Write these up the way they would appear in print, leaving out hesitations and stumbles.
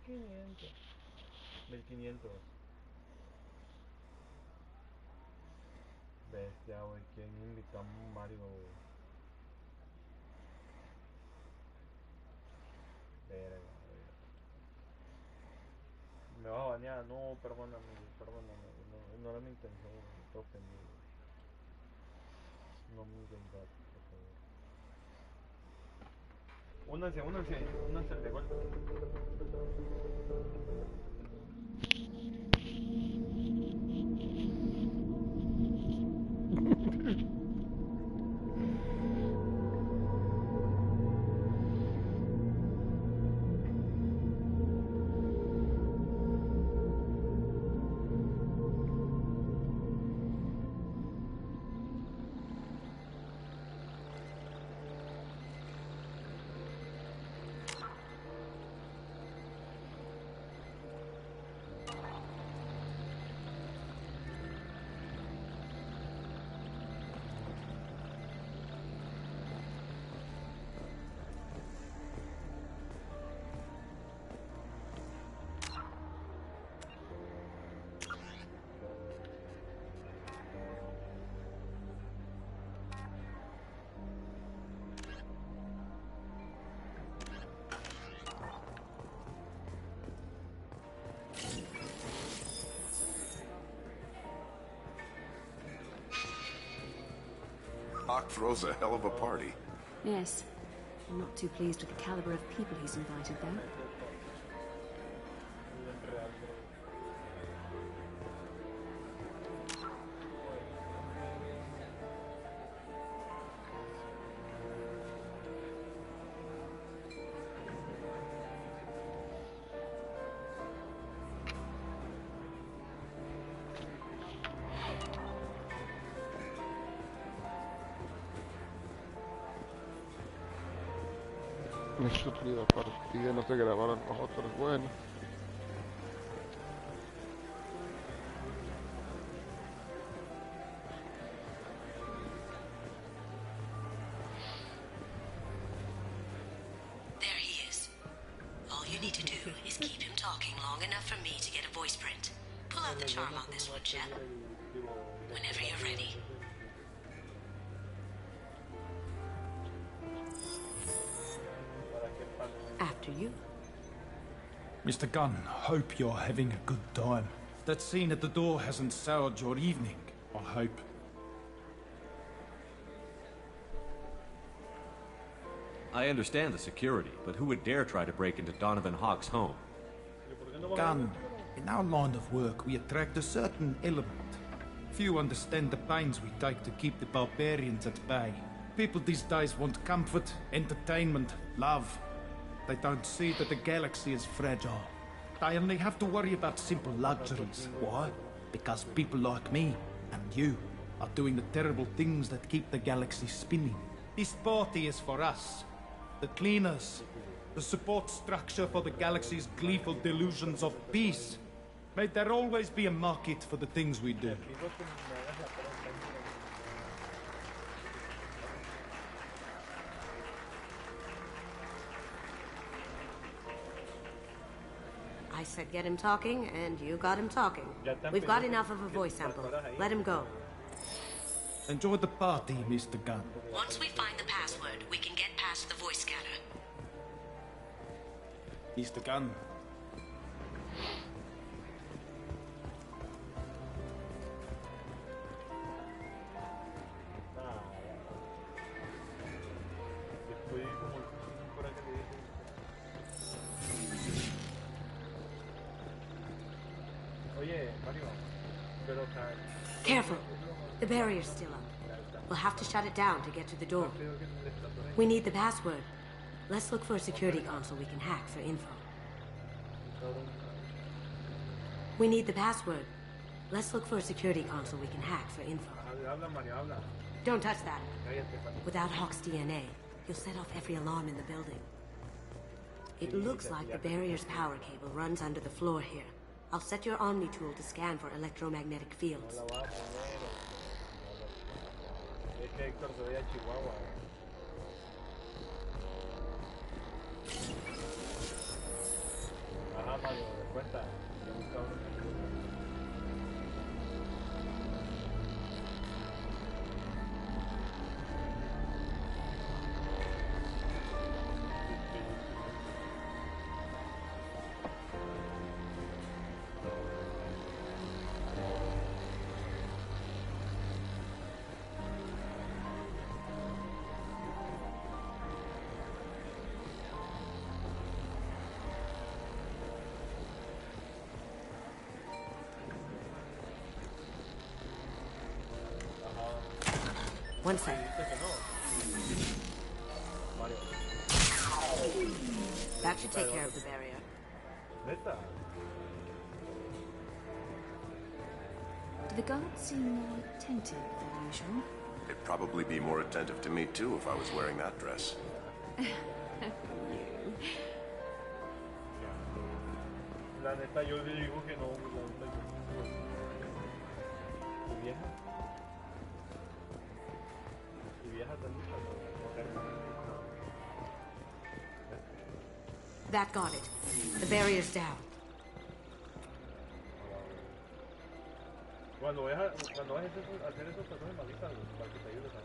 1500. 1500. Bestia, güey. ¿Quién invitó a Mario, güey? Verga, verga. Me vas a bañar. No, perdóname, perdóname. No, no era mi intención, güey. Te ofendí, güey. No me vengas, por favor. Únanse, únanse. Únanse al de golpe. Hawk throws a hell of a party. Yes. I'm not too pleased with the caliber of people he's invited, though. Me sufrí la partida, no se grabaron los otros. Bueno, There he is. All you need to do is keep him talking long enough for me to get a voice print. Pull out the charm on this one, Jen. Whenever you're ready. After you. Mr. Gunn, hope you're having a good time. That scene at the door hasn't soured your evening, I hope. I understand the security, but who would dare try to break into Donovan Hawk's home? Gunn, in our line of work, we attract a certain element. Few understand the pains we take to keep the barbarians at bay. People these days want comfort, entertainment, love. They don't see that the galaxy is fragile. They only have to worry about simple luxuries. Why? Because people like me and you are doing the terrible things that keep the galaxy spinning. This party is for us, the cleaners, the support structure for the galaxy's gleeful delusions of peace. May there always be a market for the things we do. I said get him talking, and you got him talking. We've got enough of a voice sample. Let him go. Enjoy the party, Mr. Gunn. Once we find the password, we can get past the voice scanner. Mr. Gunn. Careful. The barrier's still up. We'll have to shut it down to get to the door. We need the password. Let's look for a security console we can hack for info. We need the password. Let's look for a security console we can hack for info. Don't touch that. Without Hawk's DNA, you'll set off every alarm in the building. It looks like the barrier's power cable runs under the floor here. I'll set your Omni tool to scan for electromagnetic fields. está. Ya buscaron el seguro. One sec. That should take care of the barrier. Neta. Do the guards seem more attentive than usual? They'd probably be more attentive to me too if I was wearing that dress. La neta, yo le digo que no. ¿Y vieja? That got it. The barrier's down.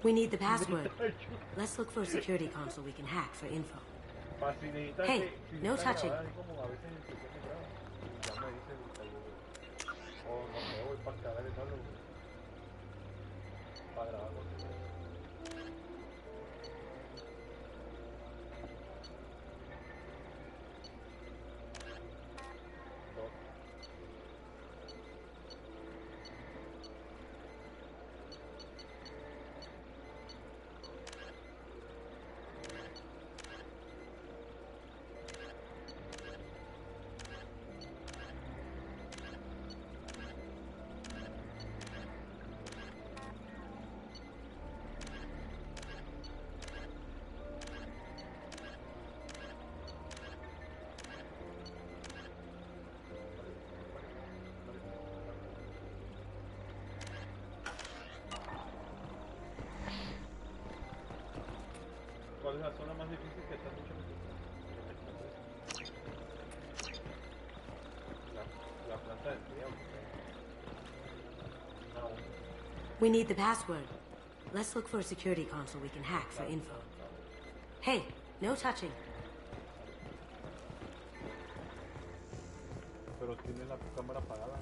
We need the password. Let's look for a security console we can hack for info. Hey, no touching. ¿Cuál es la zona más difícil que está mucho la planta de frío? We need the password. Let's look for a security console we can hack for info. Hey, no touching. Pero tiene la cámara apagada.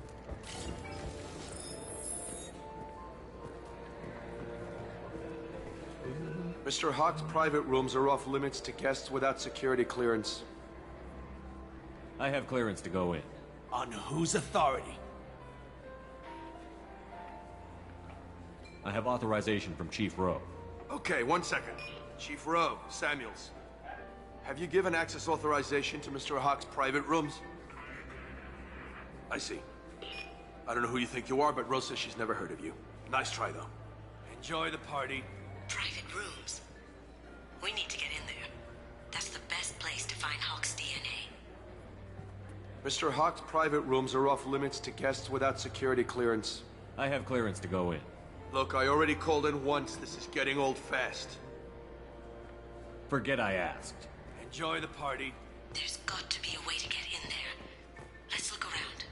Mr. Hawk's private rooms are off limits to guests without security clearance. I have clearance to go in. On whose authority? I have authorization from Chief Rowe. Okay, 1 second. Chief Rowe, Samuels. Have you given access authorization to Mr. Hawk's private rooms? I see. I don't know who you think you are, but Rose says she's never heard of you. Nice try, though. Enjoy the party. Private rooms. We need to get in there. That's the best place to find Hawk's DNA. Mr. Hawk's private rooms are off limits to guests without security clearance. I have clearance to go in. Look, I already called in once. This is getting old fast. Forget I asked. Enjoy the party. There's got to be a way to get in there. Let's look around.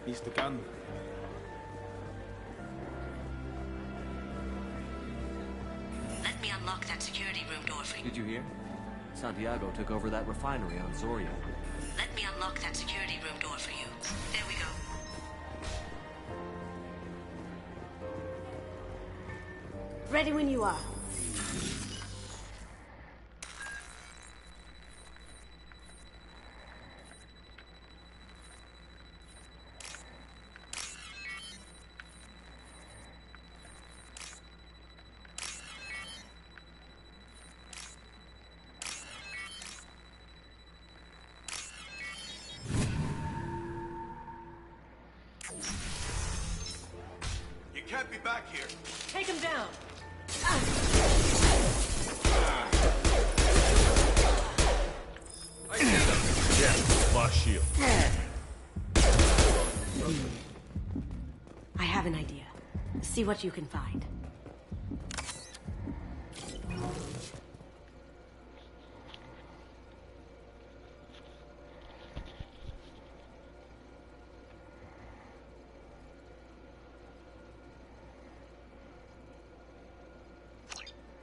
He's the gun. Let me unlock that security room door for you. Did you hear? Santiago took over that refinery on Zoria. Let me unlock that security room door for you. There we go. Ready when you are. You can't be back here. Take him down. I see them. Yeah, lost shield. I have an idea. See what you can find.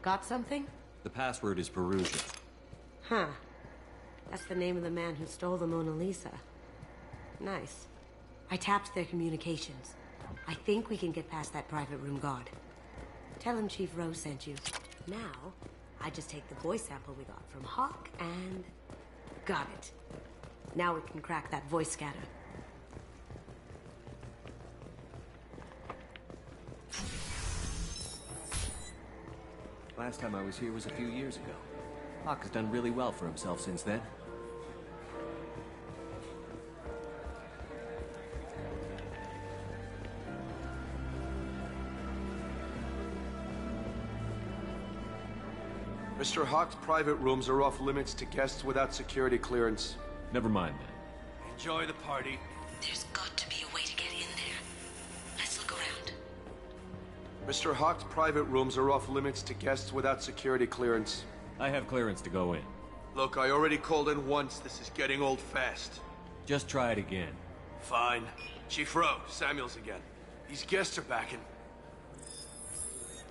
Got something? The password is Perugia. Huh. That's the name of the man who stole the Mona Lisa. Nice. I tapped their communications. I think we can get past that private room guard. Tell him Chief Rose sent you. Now, I just take the voice sample we got from Hawk and... got it. Now we can crack that voice scatter. Last time I was here was a few years ago. Hawk has done really well for himself since then. Mr. Hawk's private rooms are off limits to guests without security clearance. Never mind then. Enjoy the party. There's got to be a way to get in there. Let's look around. Mr. Hawk's private rooms are off limits to guests without security clearance. I have clearance to go in. Look, I already called in once. This is getting old fast. Just try it again. Fine. Chief Rowe, Samuels again. These guests are backing.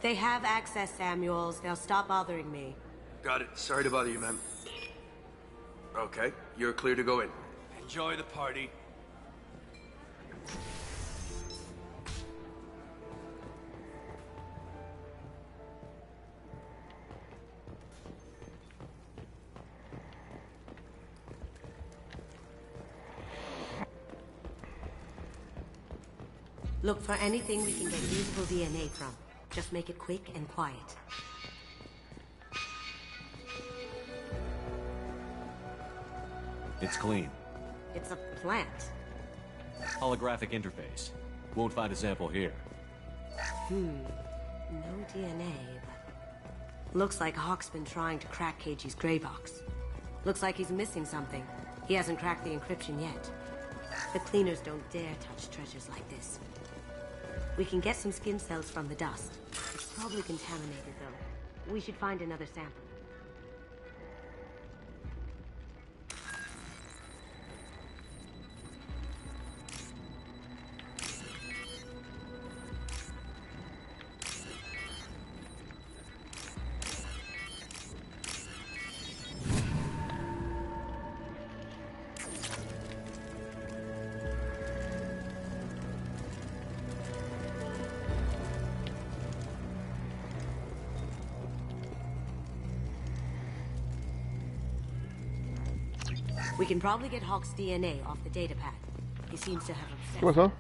They have access, Samuels. They'll stop bothering me. Got it. Sorry to bother you, ma'am. Okay, you're clear to go in. Enjoy the party. Look for anything we can get usable DNA from. Just make it quick and quiet. It's clean. It's a plant. Holographic interface. Won't find a sample here. No DNA, but... Looks like Hawk's been trying to crack KG's gray box. Looks like he's missing something. He hasn't cracked the encryption yet. The cleaners don't dare touch treasures like this. We can get some skin cells from the dust. It's probably contaminated, though. We should find another sample. We can probably get Hawk's DNA off the datapad. He seems to have obsessed. ¿Qué pasó?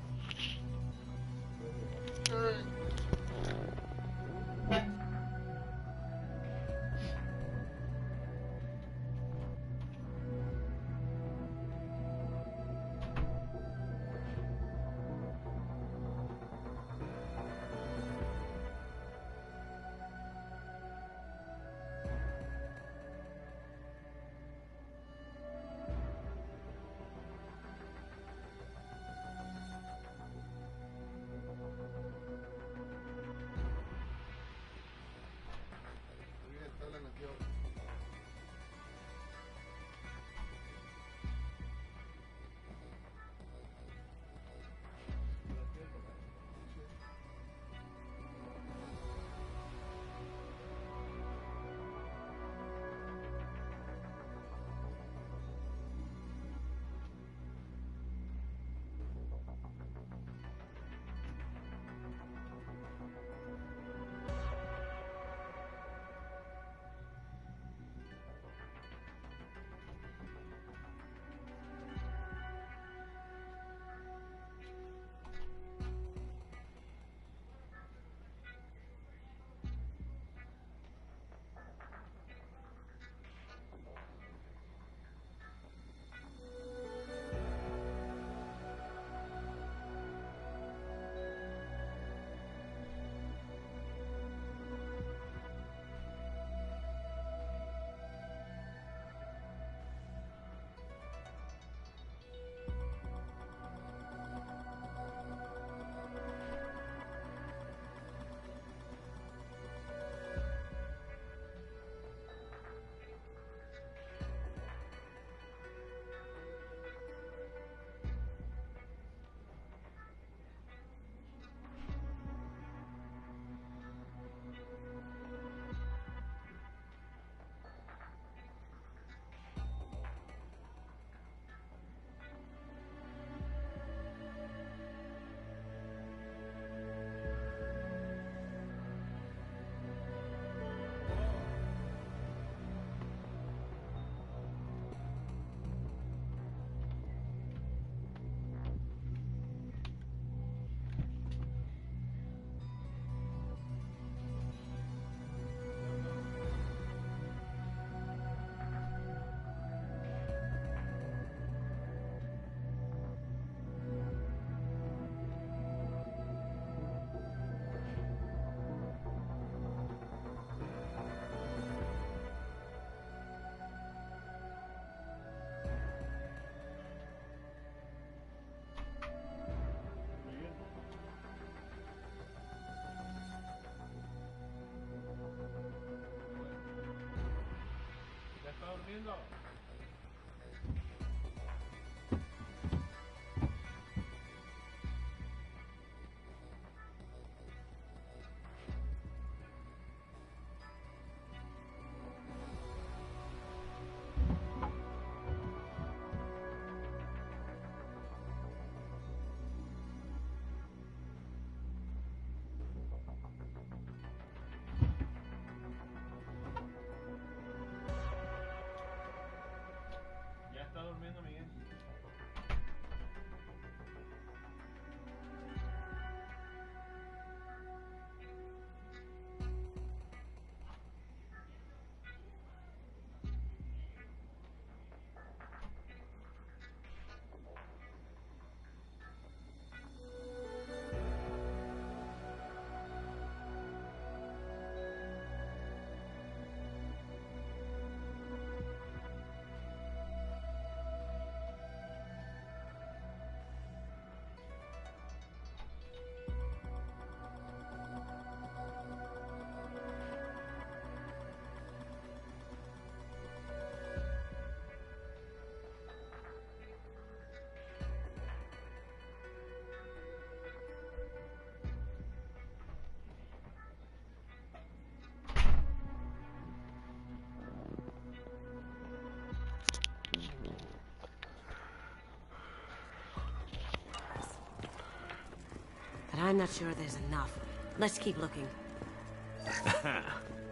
I'm not sure there's enough. Let's keep looking.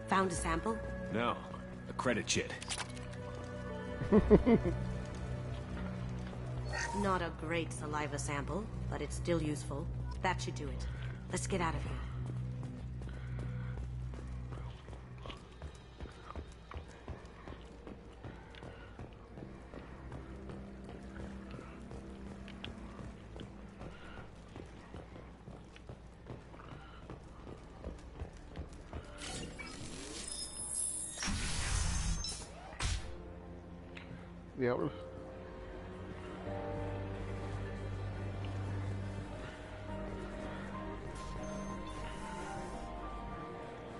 Found a sample? No, a credit chit. Not a great saliva sample, but it's still useful. That should do it. Let's get out of here. Diablos.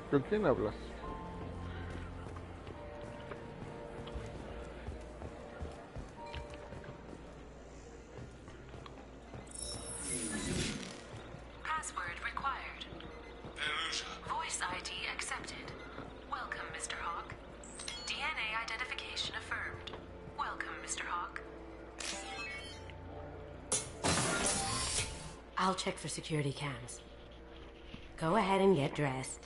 ¿Con quién hablas? Password required. Voice ID accepted. Welcome, Mr. Hawk. DNA identification affirmed. Welcome, Mr. Hawk. I'll check for security cams. Go ahead and get dressed.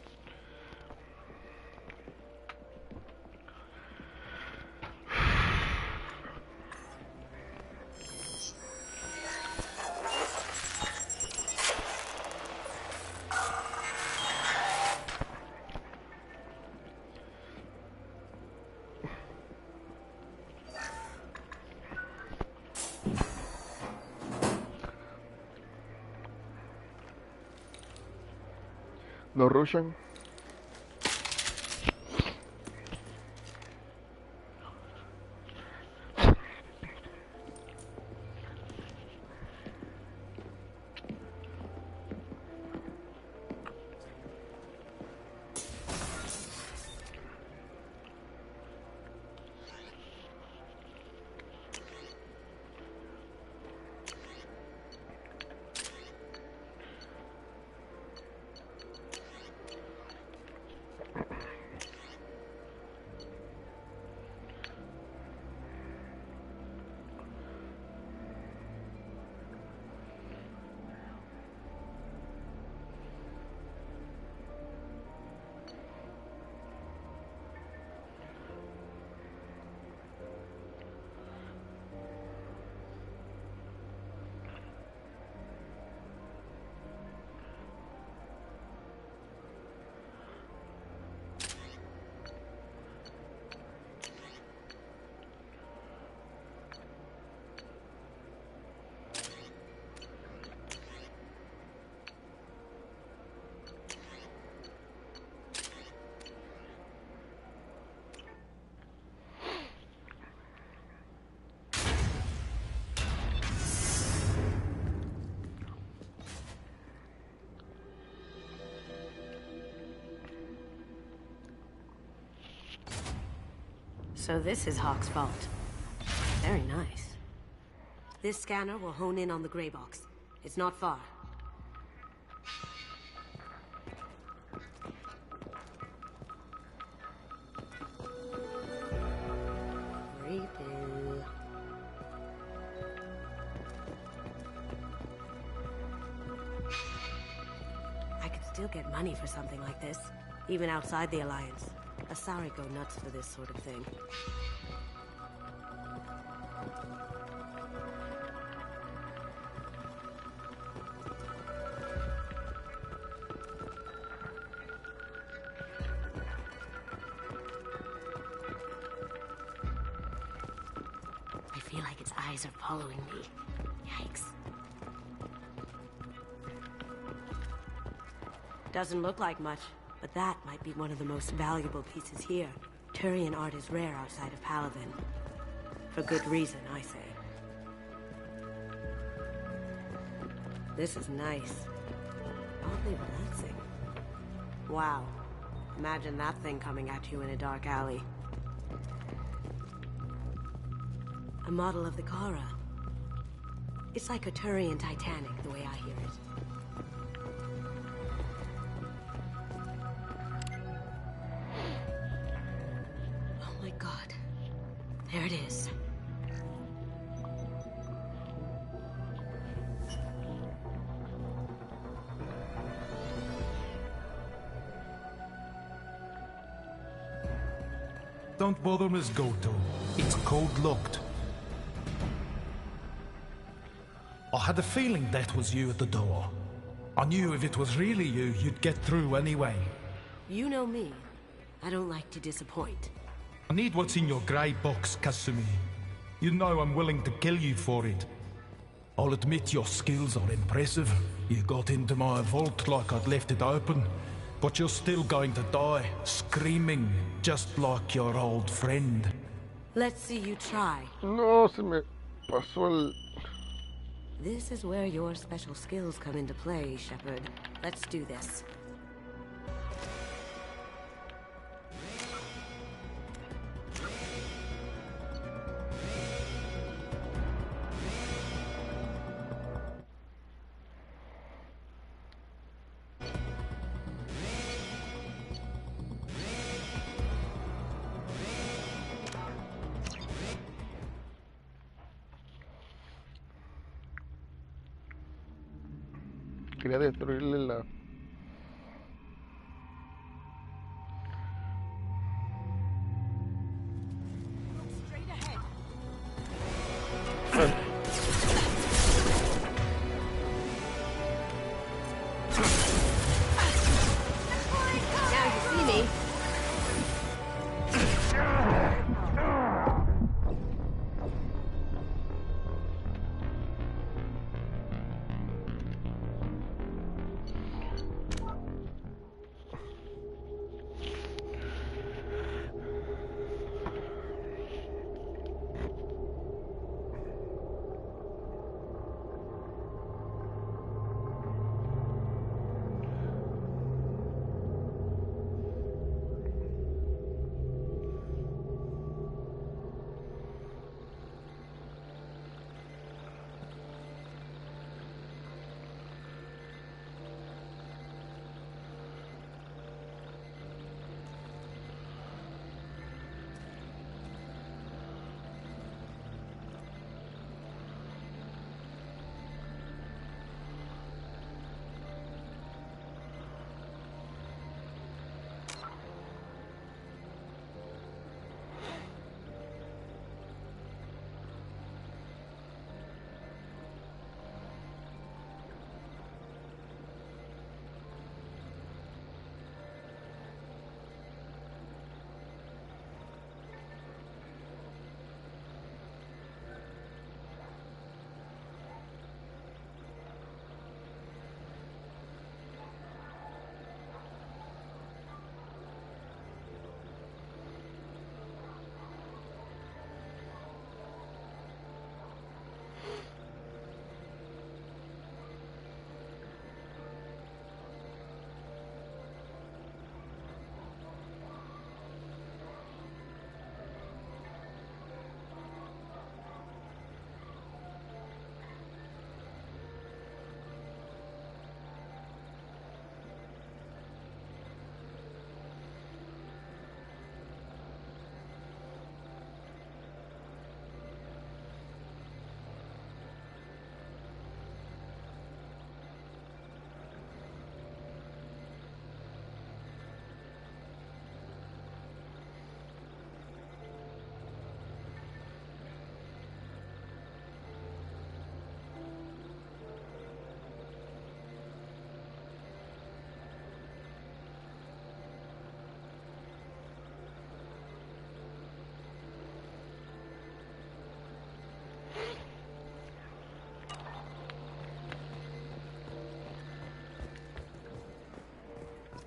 No rushan. So this is Hawk's vault. Very nice. This scanner will hone in on the gray box. It's not far. Creepy. I could still get money for something like this, even outside the Alliance. Asari go nuts for this sort of thing. I feel like its eyes are following me. Yikes. Doesn't look like much. But that might be one of the most valuable pieces here. Turian art is rare outside of Palaven. For good reason, I say. This is nice. Oddly relaxing. Wow. Imagine that thing coming at you in a dark alley. A model of the Kara. It's like a Turian Titanic, the way I hear it. There it is. Don't bother, Miss Goto. It's code-locked. I had a feeling that was you at the door. I knew if it was really you, you'd get through anyway. You know me. I don't like to disappoint. I need what's in your grey box, Kasumi. You know I'm willing to kill you for it. I'll admit your skills are impressive. You got into my vault like I'd left it open. But you're still going to die, screaming, just like your old friend. Let's see you try. No, se me pasó el... This is where your special skills come into play, Shepard. Let's do this. Quería destruirle la... Now you see me.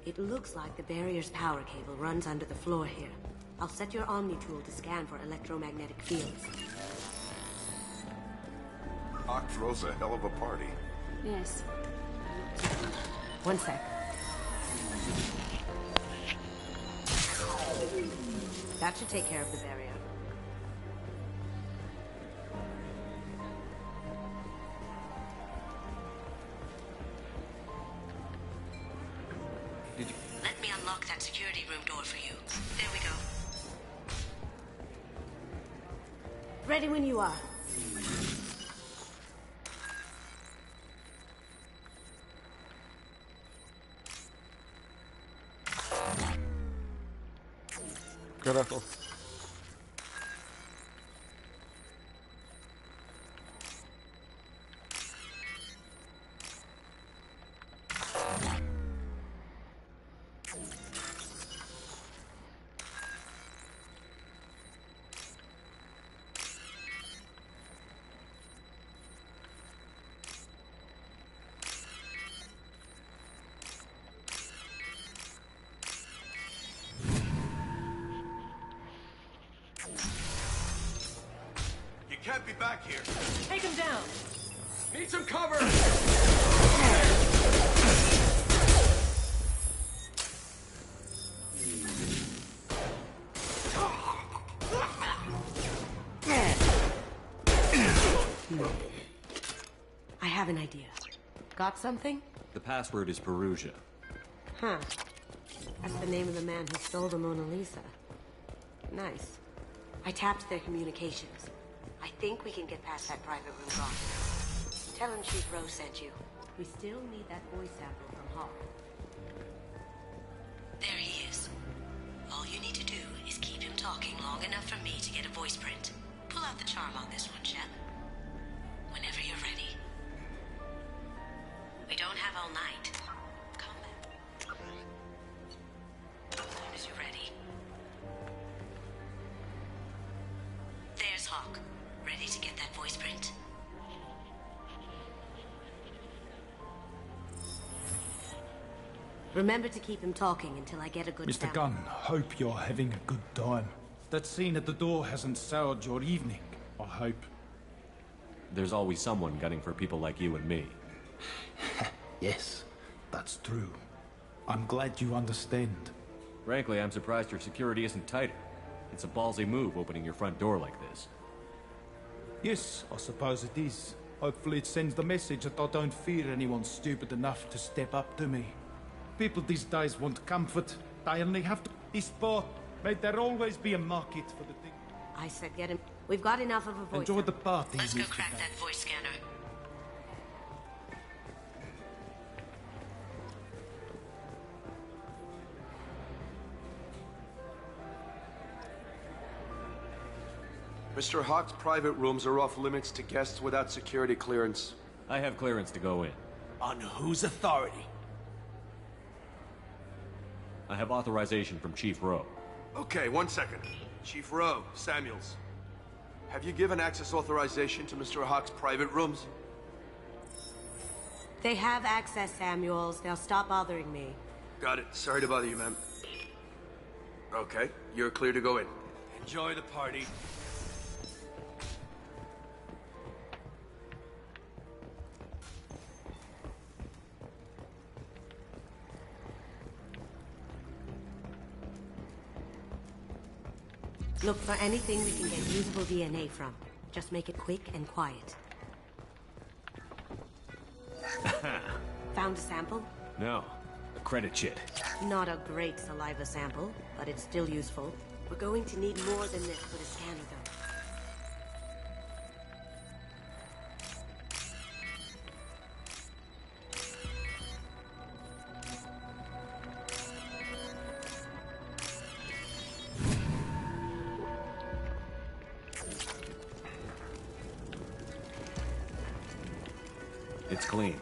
It looks like the barrier's power cable runs under the floor here. I'll set your Omni tool to scan for electromagnetic fields. Hawk throws a hell of a party. Yes. One sec. That should take care of the barrier. Let me unlock that security room door for you. There we go. Ready when you are. Carajo. back here. Take him down. Need some cover! I have an idea. Got something? The password is Perugia. Huh. That's the name of the man who stole the Mona Lisa. Nice. I tapped their communications. I think we can get past that private room guard. Tell him Chief Rose sent you. We still need that voice sample from Hawk. There he is. All you need to do is keep him talking long enough for me to get a voice print. Pull out the charm on this one, Shep. Whenever you're ready. We don't have all night. Come back. As soon as you're ready. There's Hawk. Ready to get that voice print. Remember to keep him talking until I get a good Mr. sample. Gunn, hope you're having a good time. That scene at the door hasn't soured your evening, I hope. There's always someone gunning for people like you and me. Yes, that's true. I'm glad you understand. Frankly, I'm surprised your security isn't tighter. It's a ballsy move opening your front door like this. Yes, I suppose it is. Hopefully it sends the message that I don't fear anyone stupid enough to step up to me. People these days want comfort. They only have to be sport. May there always be a market for the thing. I said get him. We've got enough of a voice. Enjoy the party. Let's go crack that voice scanner. Mr. Hawk's private rooms are off limits to guests without security clearance. I have clearance to go in. On whose authority? I have authorization from Chief Rowe. Okay, 1 second. Chief Rowe, Samuels. Have you given access authorization to Mr. Hawk's private rooms? They have access, Samuels. They'll stop bothering me. Got it. Sorry to bother you, ma'am. Okay, you're clear to go in. Enjoy the party. Look for anything we can get usable DNA from. Just make it quick and quiet. Found a sample? No, a credit chit. Not a great saliva sample, but it's still useful. We're going to need more than this for the scanner, though. It's clean.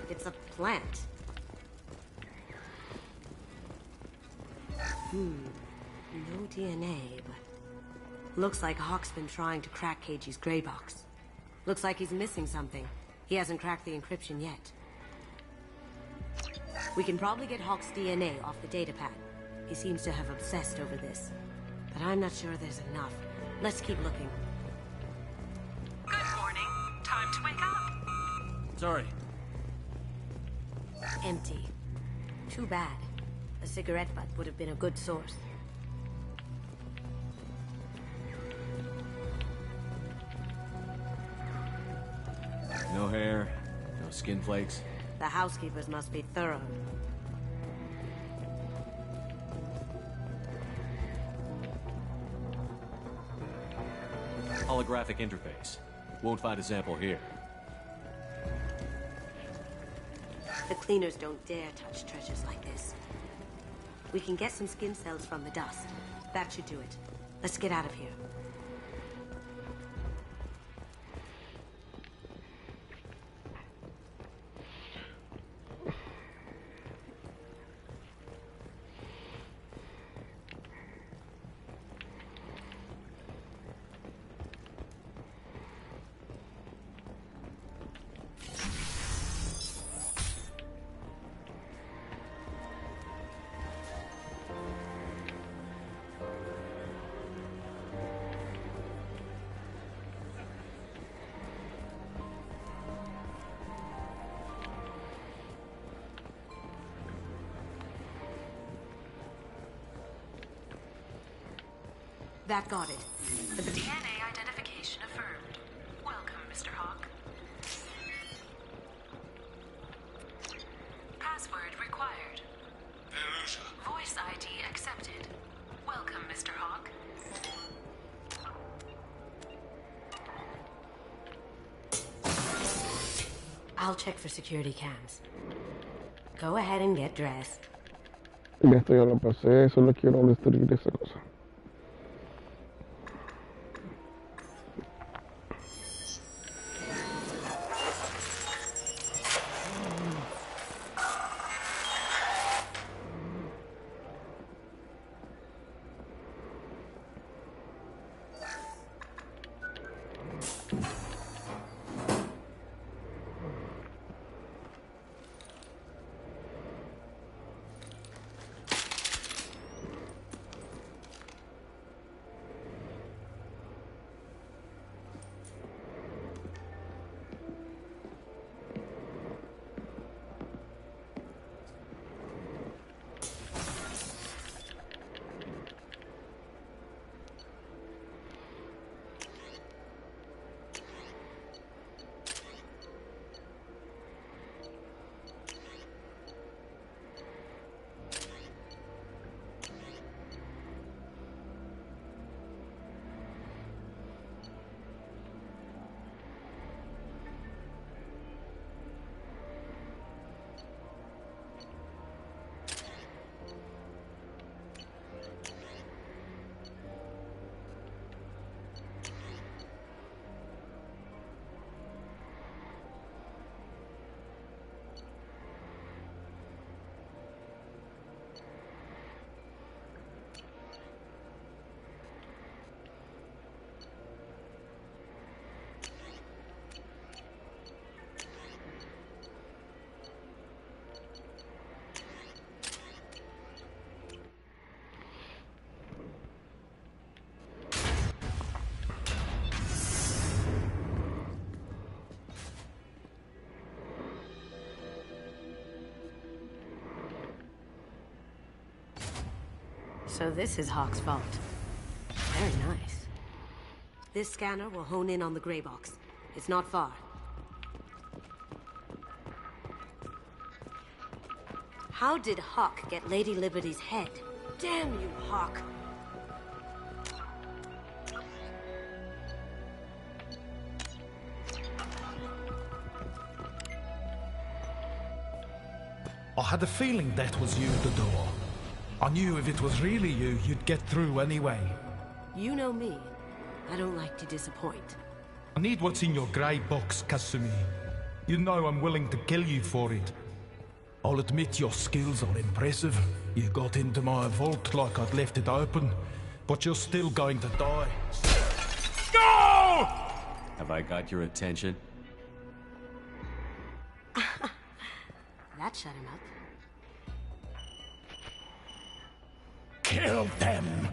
It's a plant. No DNA, but... Looks like Hawk's been trying to crack KG's gray box. Looks like he's missing something. He hasn't cracked the encryption yet. We can probably get Hawk's DNA off the datapad. He seems to have obsessed over this. But I'm not sure there's enough. Let's keep looking. Good morning. Time to wake up. Sorry. Empty. Too bad. A cigarette butt would have been a good source. No hair, no skin flakes. The housekeepers must be thorough. Holographic interface. Won't find a sample here. The cleaners don't dare touch treasures like this. We can get some skin cells from the dust. That should do it. Let's get out of here. That got it. But the DNA identification affirmed. Welcome, Mr. Hawk. Password required. Voice ID accepted. Welcome, Mr. Hawk. I'll check for security cams. Go ahead and get dressed. Ya esto ya lo pasé, solo quiero destruir esa cosa. So this is Hawk's vault. Very nice. This scanner will hone in on the gray box. It's not far. How did Hawk get Lady Liberty's head? Damn you, Hawk! I had a feeling that was you at the door. I knew if it was really you, you'd get through anyway. You know me. I don't like to disappoint. I need what's in your grey box, Kasumi. You know I'm willing to kill you for it. I'll admit your skills are impressive. You got into my vault like I'd left it open, but you're still going to die. No! Have I got your attention? That shut him up. Kill them!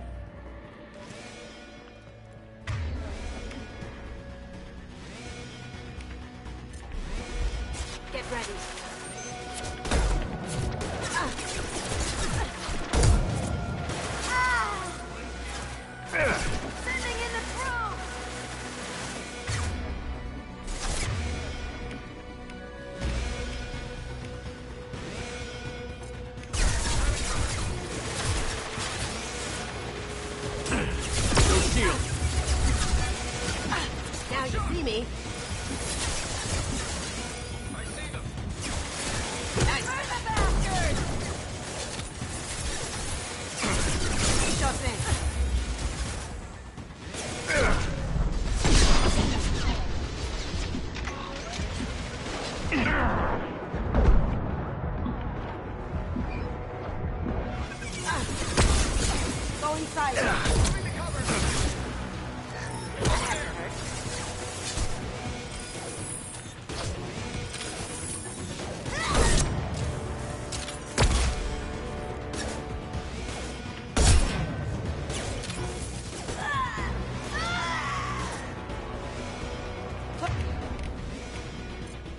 Get ready. Sending in the probe! Now you see me. Nice. Burn the bastard! Shots in. Go inside.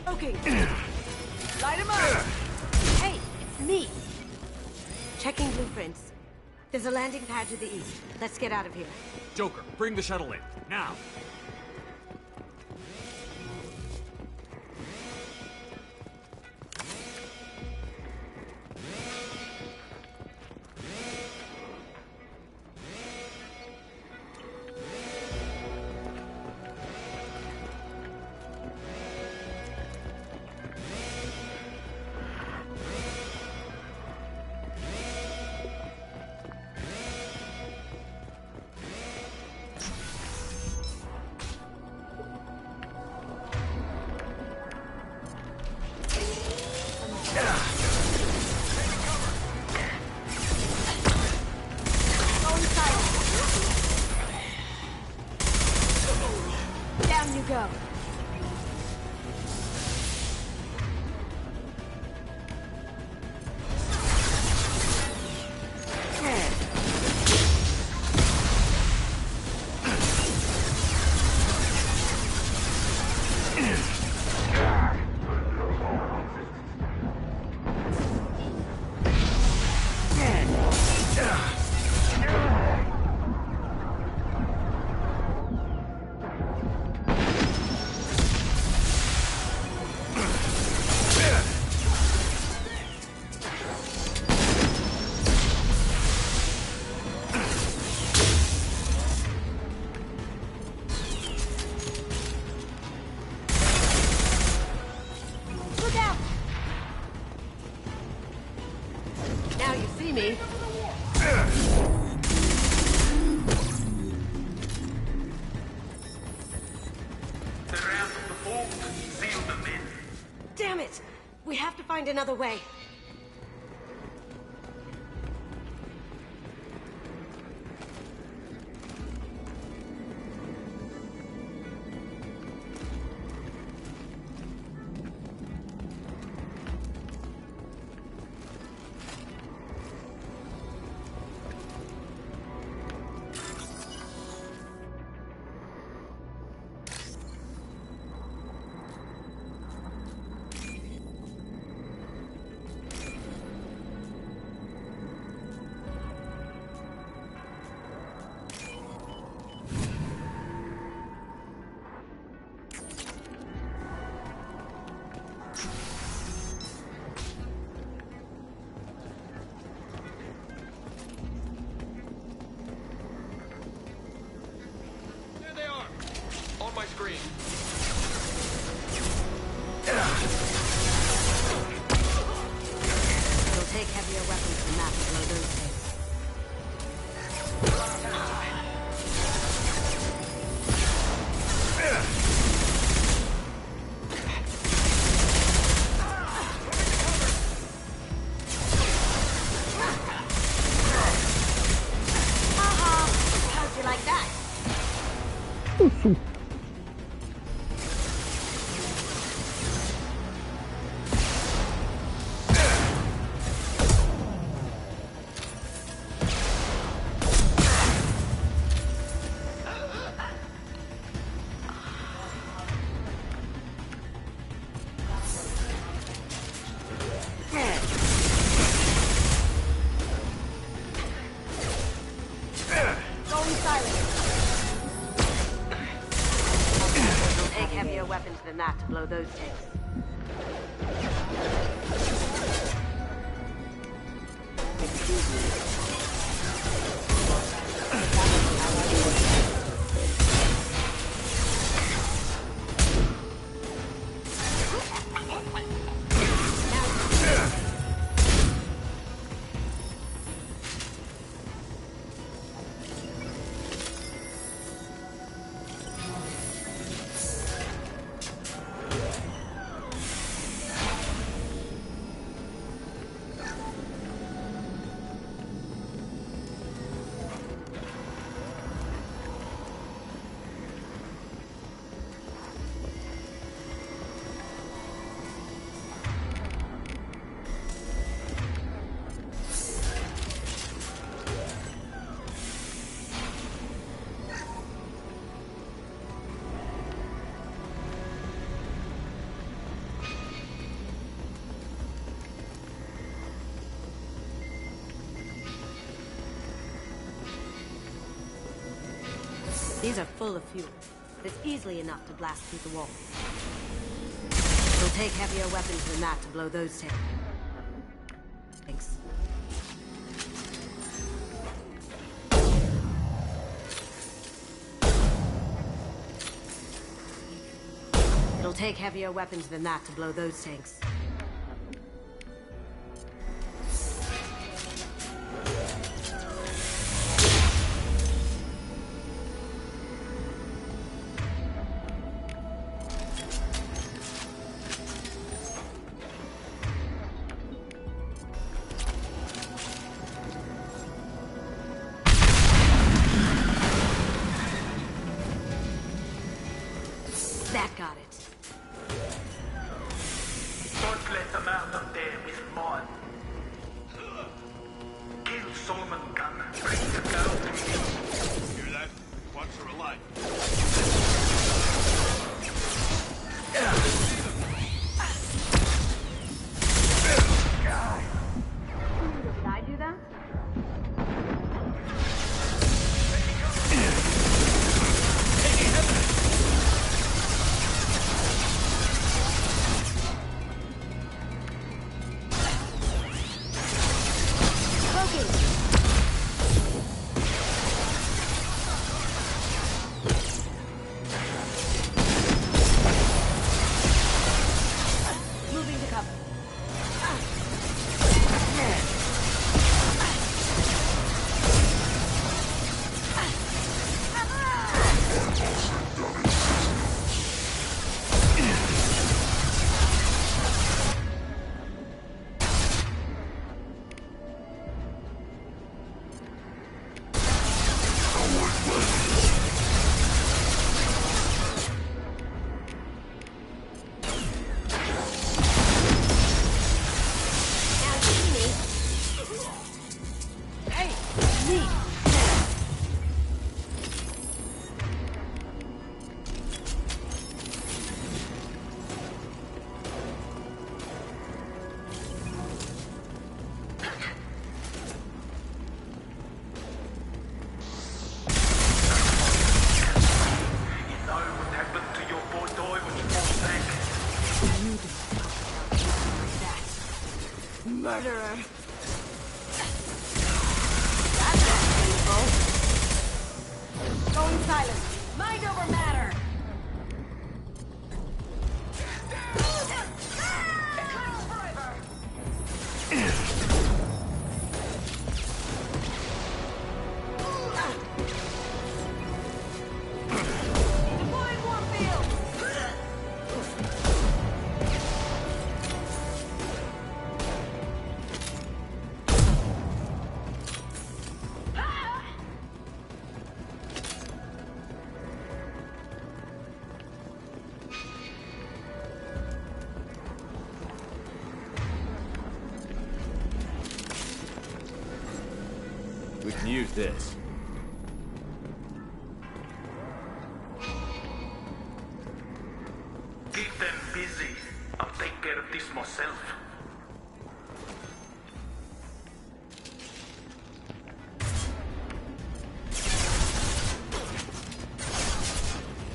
Okay. Light him up! Hey, it's me! Checking blueprints. There's a landing pad to the east. Let's get out of here. Joker, bring the shuttle in. Now! Down you go. Me. Damn it! We have to find another way. My screen. We'll take heavier weapons than that to blow those things. How'd you like that? Heavier weapons than that to blow those things. Excuse me. These are full of fuel. It's easily enough to blast through the wall. It'll take heavier weapons than that to blow those tanks. Thanks. It'll take heavier weapons than that to blow those tanks. That got it. Don't let them out up there with mud. Kill Solomon Gunn. Bring the girl to me. Hear that? Watch her alive. Did I do that? Moving to cover. Murderer. That's not painful. Going silent. Mind over matter. Deploying Warfield. We can use this. Keep them busy. I'll take care of this myself.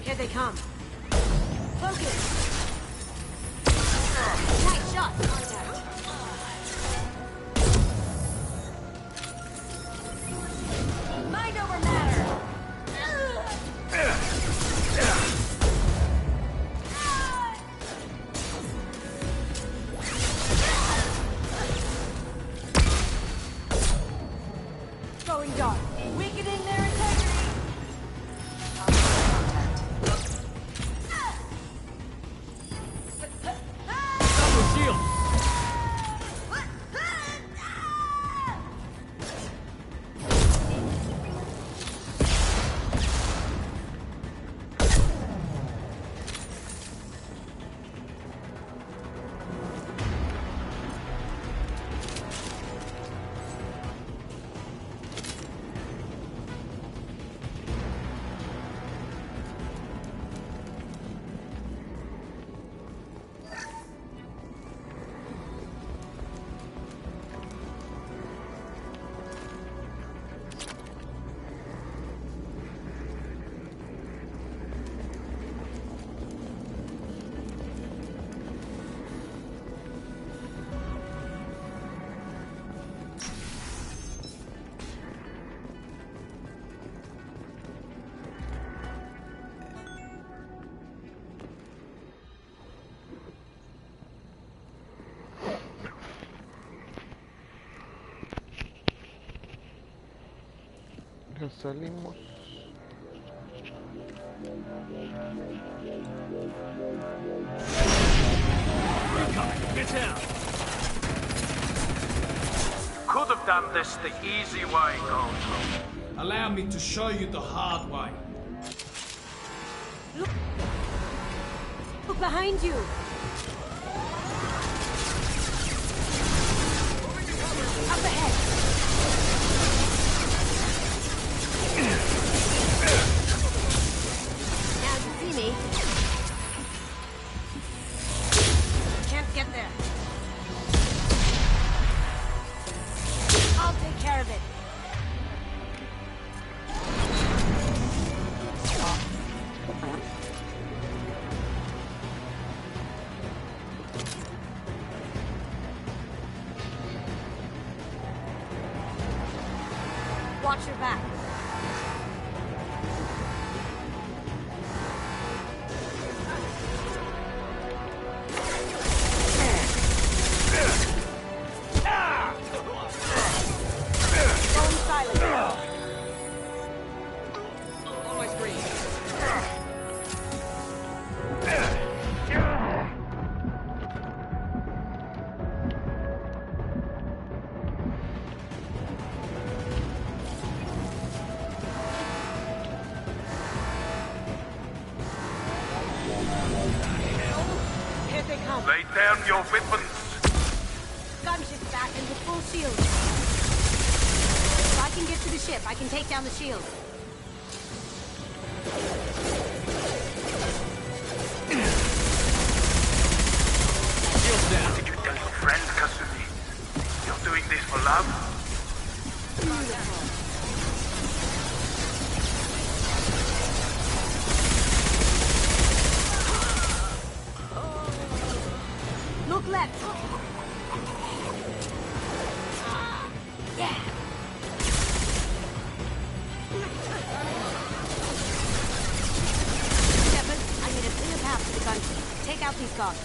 Here they come. Focus. Nice shot. Contact. Mind over matter. Going dark. Weakening their integrity. Double shield! Ya salimos. Get down! Could have done this the easy way, Goldblum. Allow me to show you the hard way. Look behind you! Up ahead! Now you see me. Can't get there. I'll take care of it. Watch your back. Going silent. On my screen. Here they come. Lay down your weapons. Gunship's back and with full shield. If I can get to the ship, I can take down the shield. Shields down. Did you tell your friend, Kasumi? You're doing this for love? Look left. Yeah. Shepard, I need a clear path to the gunship. Take out these guards.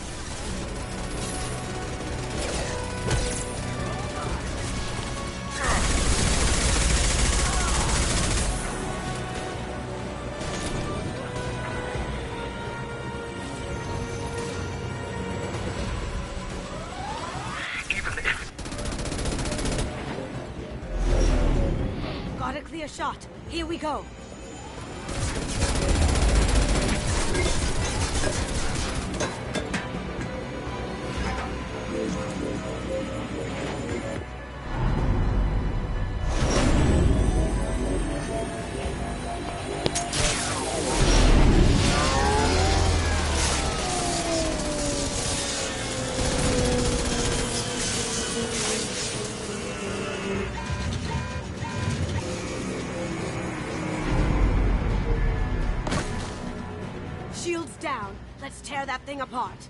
Even if... Got a clear shot. Here we go. Shields down. Let's tear that thing apart.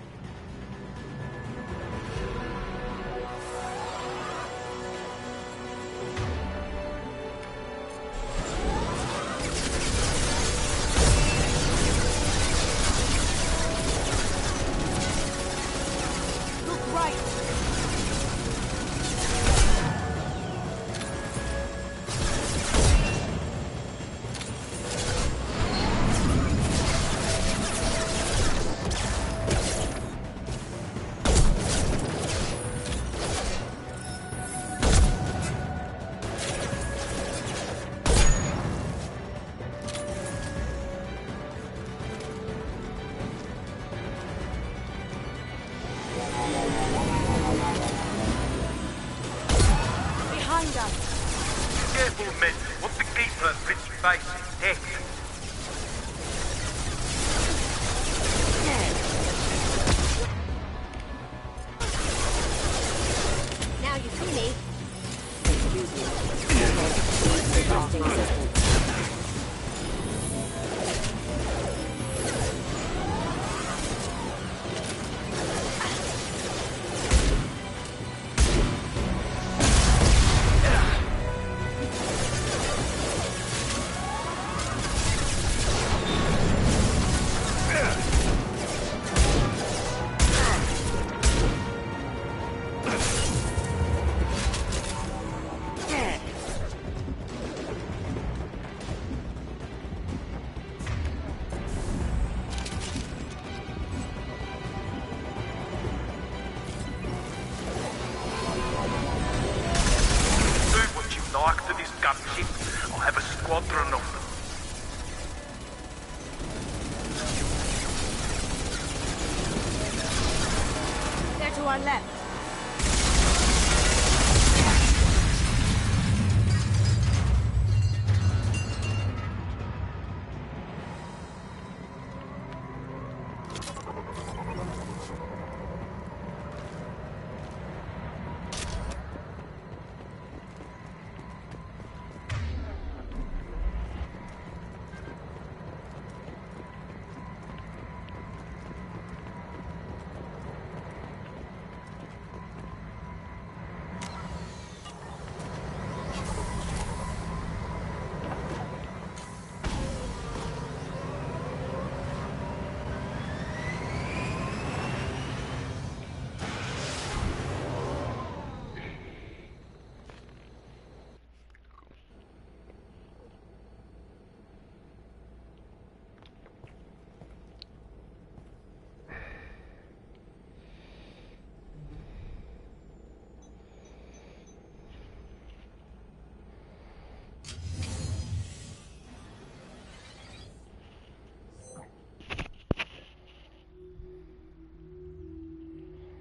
Look right. Behind us. Careful, men. What the keeper fits face is dead. Now you see me. gunship, I'll have a squadron of them. They're to our left.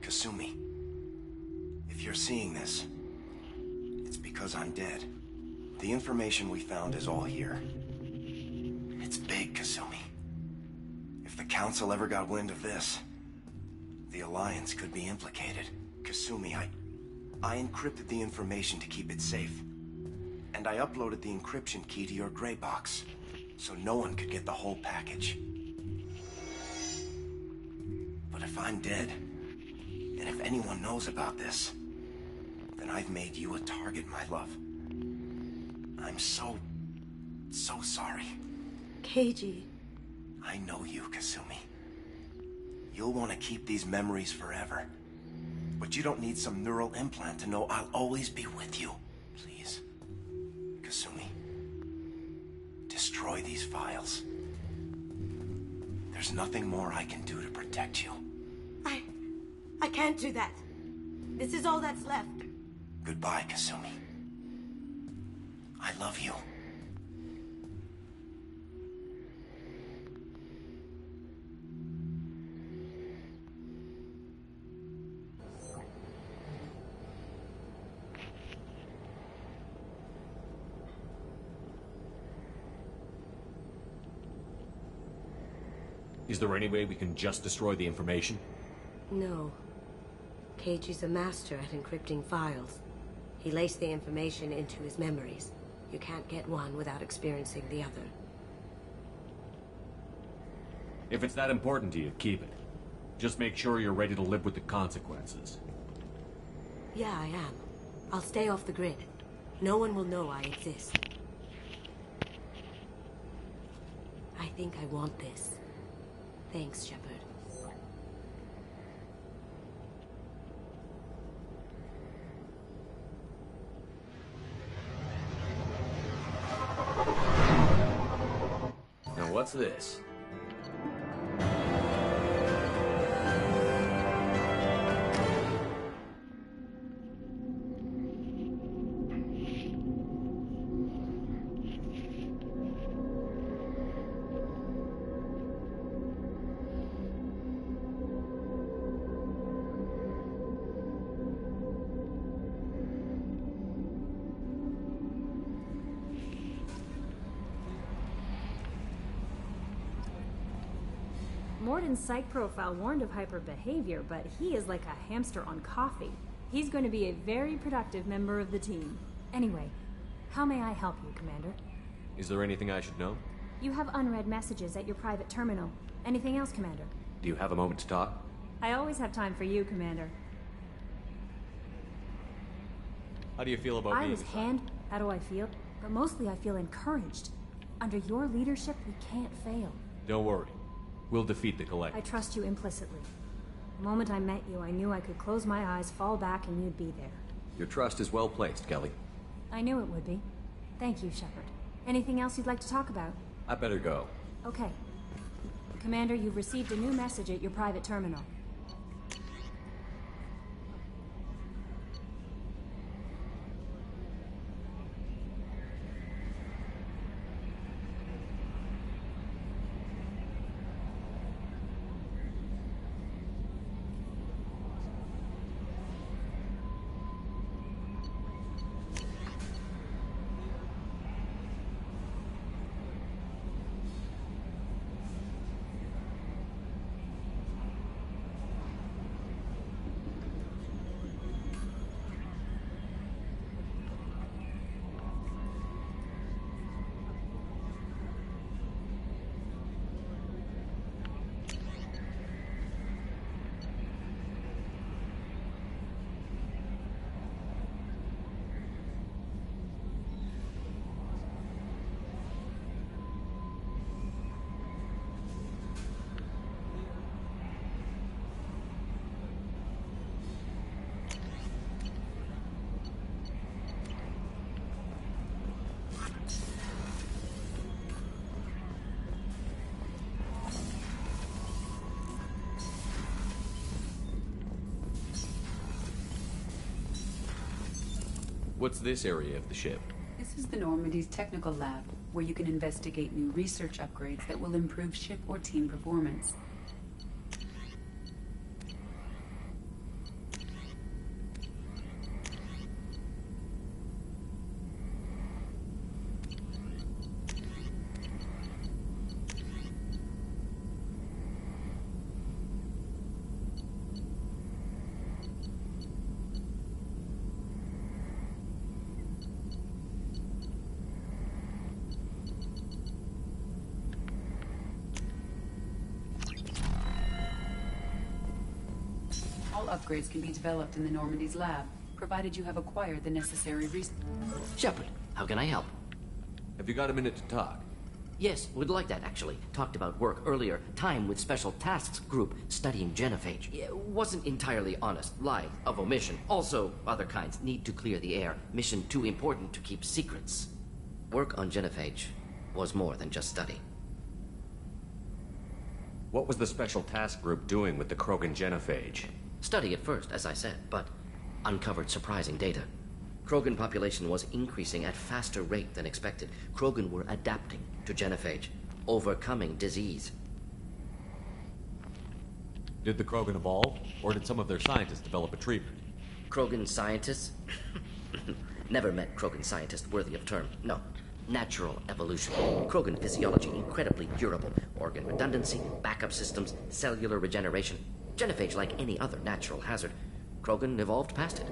Kasumi, if you're seeing this, it's because I'm dead. The information we found is all here. It's big, Kasumi. If the Council ever got wind of this, the Alliance could be implicated. Kasumi, I encrypted the information to keep it safe. And I uploaded the encryption key to your gray box, so no one could get the whole package. But if I'm dead, and if anyone knows about this, then I've made you a target, my love. I'm so sorry. Keiji. I know you, Kasumi. You'll want to keep these memories forever. But you don't need some neural implant to know I'll always be with you. Please, Kasumi, destroy these files. There's nothing more I can do to protect you. I can't do that. This is all that's left. Goodbye, Kasumi. I love you. Is there any way we can just destroy the information? No. Keiji's a master at encrypting files. He laced the information into his memories. You can't get one without experiencing the other. If it's that important to you, keep it. Just make sure you're ready to live with the consequences. Yeah, I am. I'll stay off the grid. No one will know I exist. I think I want this. Thanks, Shepard. Now what's this? Morden's psych profile warned of hyper behavior, but he is like a hamster on coffee. He's going to be a very productive member of the team. Anyway, how may I help you, Commander? Is there anything I should know? You have unread messages at your private terminal. Anything else, Commander? Do you have a moment to talk? I always have time for you, Commander. How do you feel about I being was how do I feel? But mostly I feel encouraged. Under your leadership, we can't fail. Don't worry. We'll defeat the Collective. I trust you implicitly. The moment I met you, I knew I could close my eyes, fall back, and you'd be there. Your trust is well placed, Kelly. I knew it would be. Thank you, Shepard. Anything else you'd like to talk about? I better go. Okay. Commander, you've received a new message at your private terminal. What's this area of the ship? This is the Normandy's technical lab, where you can investigate new research upgrades that will improve ship or team performance. All upgrades can be developed in the Normandy's lab, provided you have acquired the necessary resources. Shepard, how can I help? Have you got a minute to talk? Yes, would like that, actually. Talked about work earlier. Time with Special Tasks Group studying genophage. Wasn't entirely honest. Lie of omission. Also, other kinds. Need to clear the air. Mission too important to keep secrets. Work on genophage was more than just study. What was the Special Task Group doing with the Krogan genophage? Study at first, as I said, but uncovered surprising data. Krogan population was increasing at faster rate than expected. Krogan were adapting to genophage, overcoming disease. Did the Krogan evolve, or did some of their scientists develop a treatment? Krogan scientists? Never met Krogan scientist worthy of term. No. Natural evolution. Krogan physiology incredibly durable. Organ redundancy, backup systems, cellular regeneration. Genophage like any other natural hazard. Krogan evolved past it.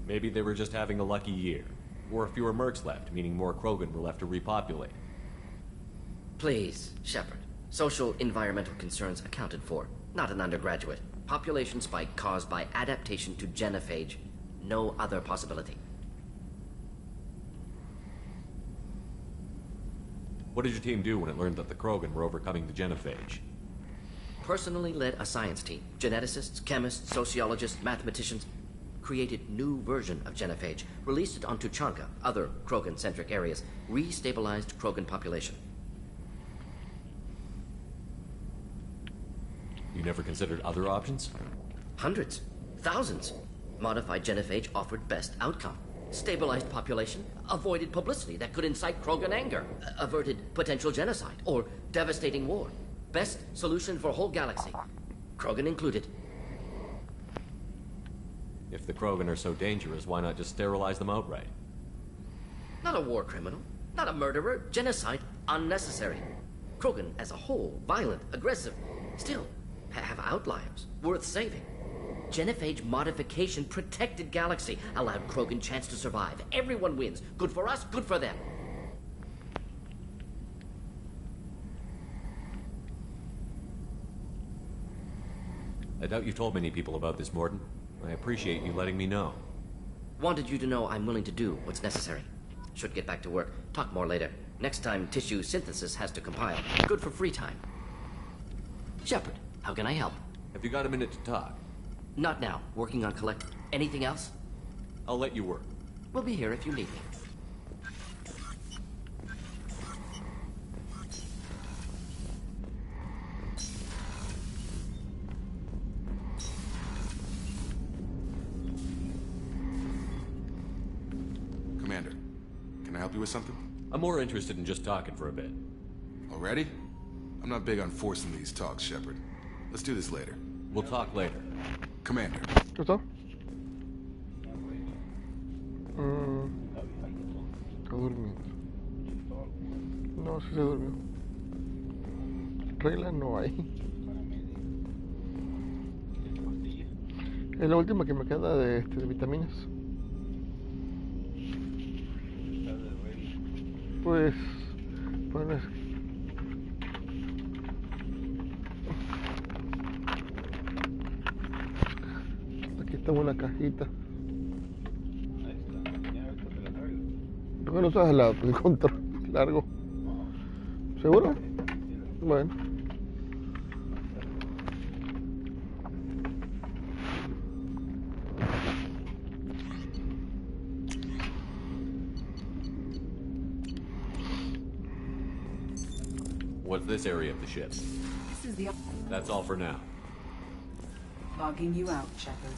Maybe they were just having a lucky year. Or fewer mercs left, meaning more Krogan were left to repopulate. Please, Shepard. Social environmental concerns accounted for. Not an undergraduate. Population spike caused by adaptation to genophage. No other possibility. What did your team do when it learned that the Krogan were overcoming the genophage? Personally led a science team. Geneticists, chemists, sociologists, mathematicians. Created new version of genophage. Released it onto Chanka, other Krogan-centric areas. Restabilized Krogan population. You never considered other options? Hundreds. Thousands. Modified genophage offered best outcome. Stabilized population, avoided publicity that could incite Krogan anger, averted potential genocide, or devastating war. Best solution for whole galaxy. Krogan included. If the Krogan are so dangerous, why not just sterilize them outright? Not a war criminal, not a murderer. Genocide, unnecessary. Krogan as a whole, violent, aggressive. Still, have outliers, worth saving. Genophage modification protected galaxy, allowed Krogan chance to survive. Everyone wins. Good for us, good for them. I doubt you've told many people about this, Mordin. I appreciate you letting me know. Wanted you to know I'm willing to do what's necessary. Should get back to work. Talk more later. Next time, tissue synthesis has to compile. Good for free time. Shepard, how can I help? Have you got a minute to talk? Not now. Working on collect... Anything else? I'll let you work. We'll be here if you need me. Commander, can I help you with something? I'm more interested in just talking for a bit. Already? I'm not big on forcing these talks, Shepard. Let's do this later. We'll talk later. Commander. ¿Qué está? Está durmiendo. No, sí se durmió. Regla no hay. Es la última que me queda de vitaminas. Pues aquí está una cajita. ¿Por qué no usas el control largo? ¿Seguro? Bueno. What's this area of the ship? This is the... That's all for now. Logging you out, Shepard.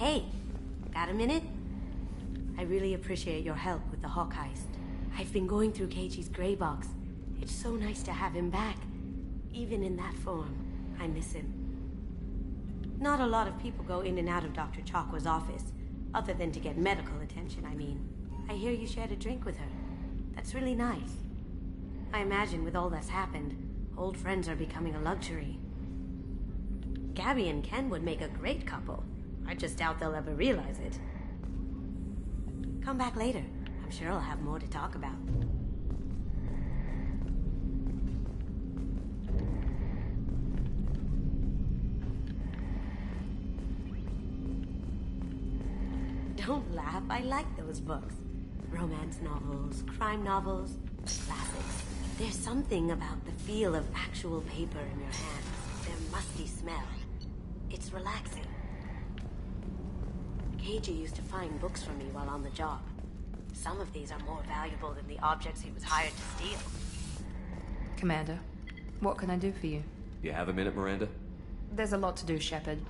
Hey, got a minute? I really appreciate your help with the Hawk heist. I've been going through Keiichi's gray box. It's so nice to have him back. Even in that form, I miss him. Not a lot of people go in and out of Dr. Chakwa's office, other than to get medical attention, I mean. I hear you shared a drink with her. That's really nice. I imagine with all that's happened, old friends are becoming a luxury. Gabby and Ken would make a great couple. I just doubt they'll ever realize it. Come back later. I'm sure I'll have more to talk about. Don't laugh, I like those books. Romance novels, crime novels, classics. There's something about the feel of actual paper in your hands, their musty smell. It's relaxing. Keiji used to find books for me while on the job. Some of these are more valuable than the objects he was hired to steal. Commander, what can I do for you? You have a minute, Miranda? There's a lot to do, Shepard.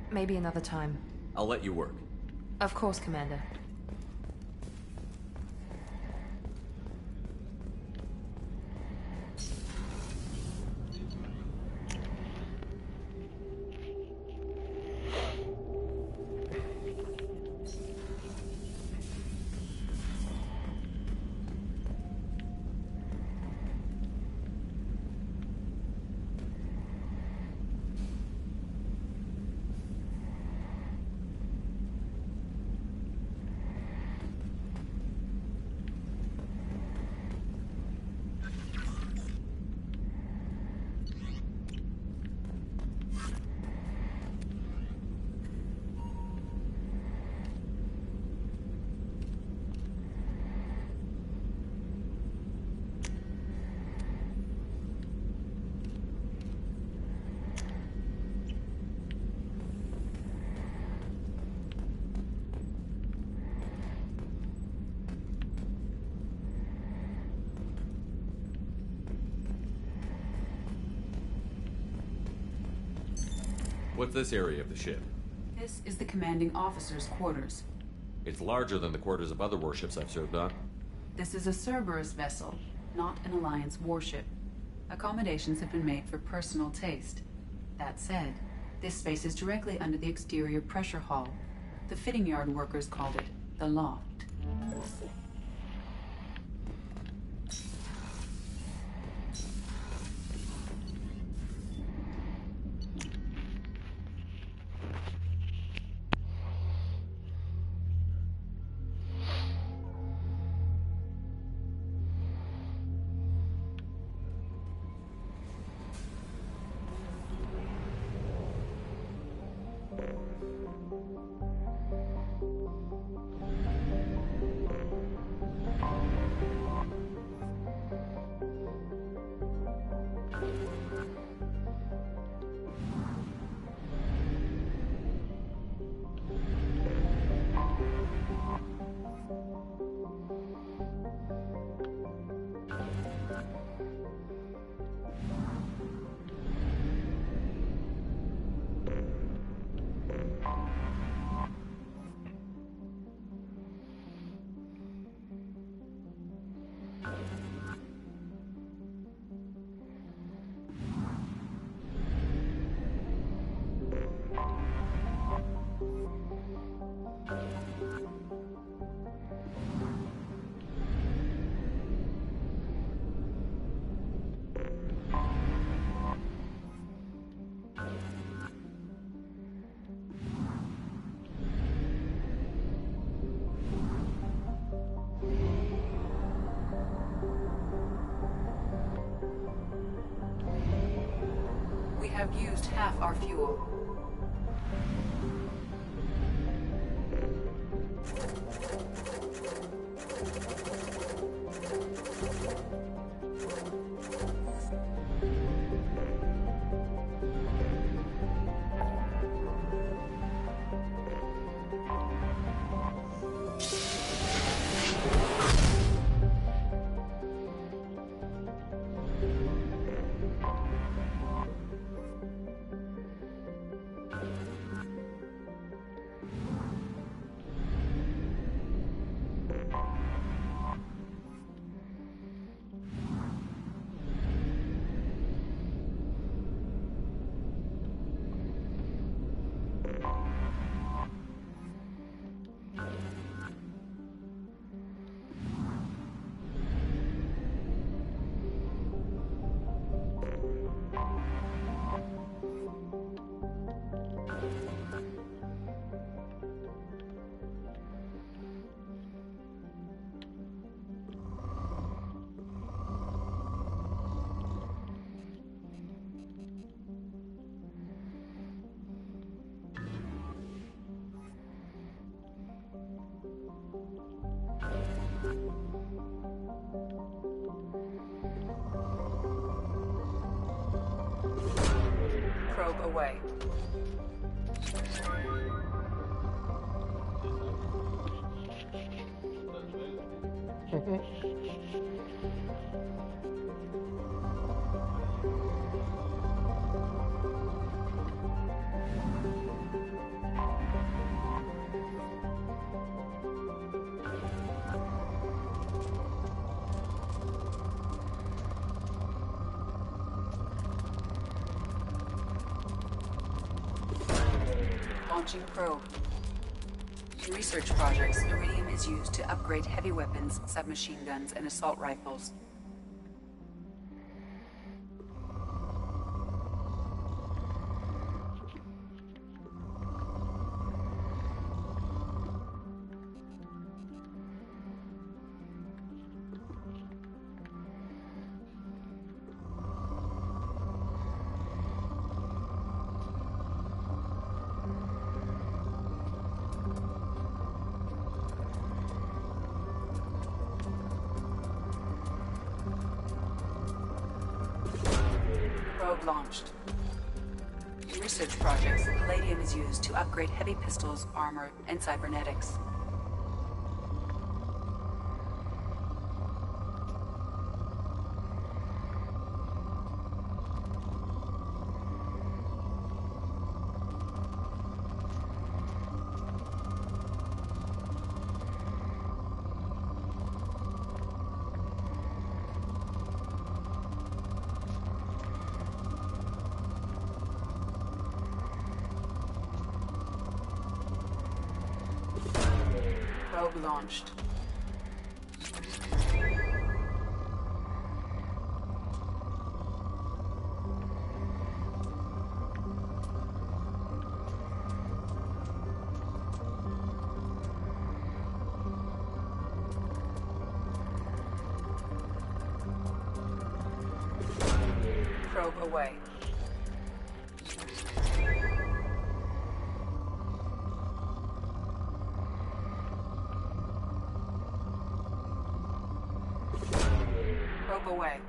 Maybe another time. I'll let you work. Of course, Commander. What's this area of the ship? This is the commanding officer's quarters. It's larger than the quarters of other warships I've served on. This is a Cerberus vessel, not an Alliance warship. Accommodations have been made for personal taste. That said, this space is directly under the exterior pressure hull. The fitting yard workers called it the loft. We have used half our fuel. Probe away. Launching probe. In research projects, iridium is used to upgrade heavy weapons, submachine guns, and assault rifles. Probe launched. In research projects, palladium is used to upgrade heavy pistols, armor, and cybernetics. Probe launched. Probe away. Probe away.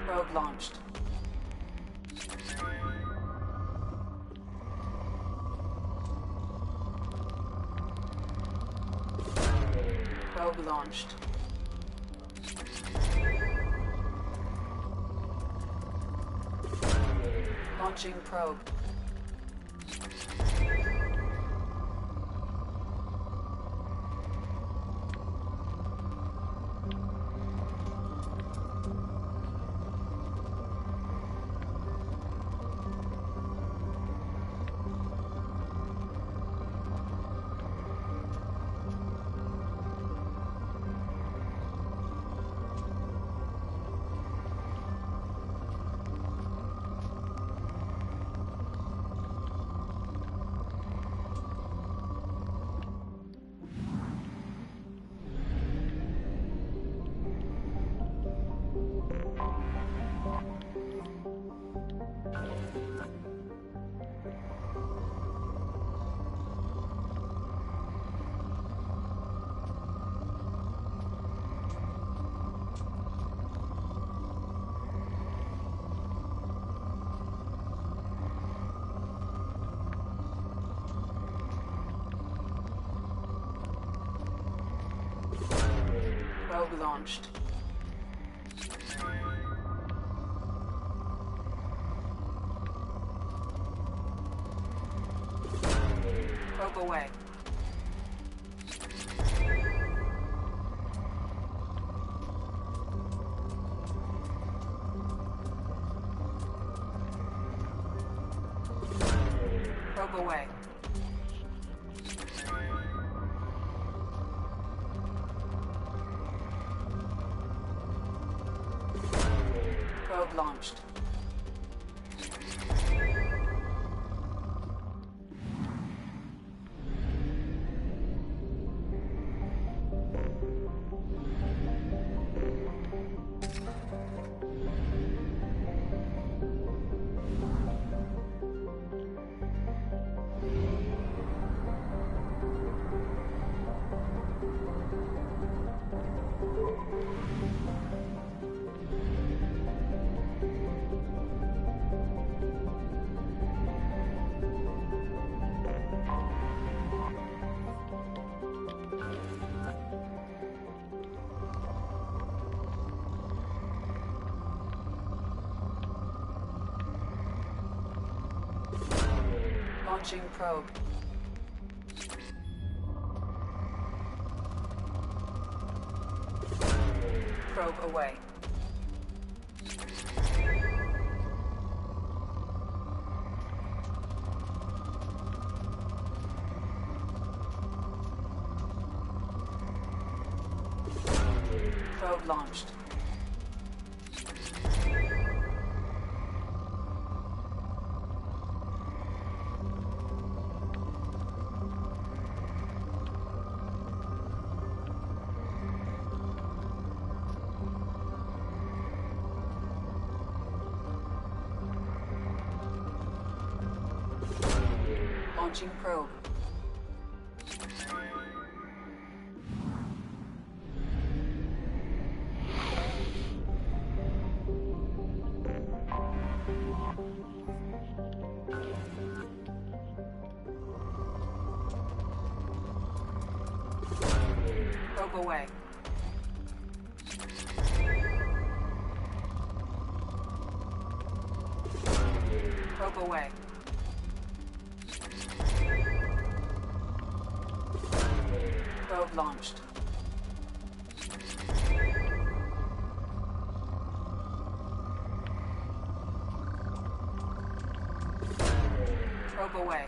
Probe launched. Probe launched. Launching probe. Probe launched. Probe away. Probe away. Probe launched. Launching probe. Probe away. Probe launched. Launching probe. Probe away. Probe away. Probe launched. Probe away.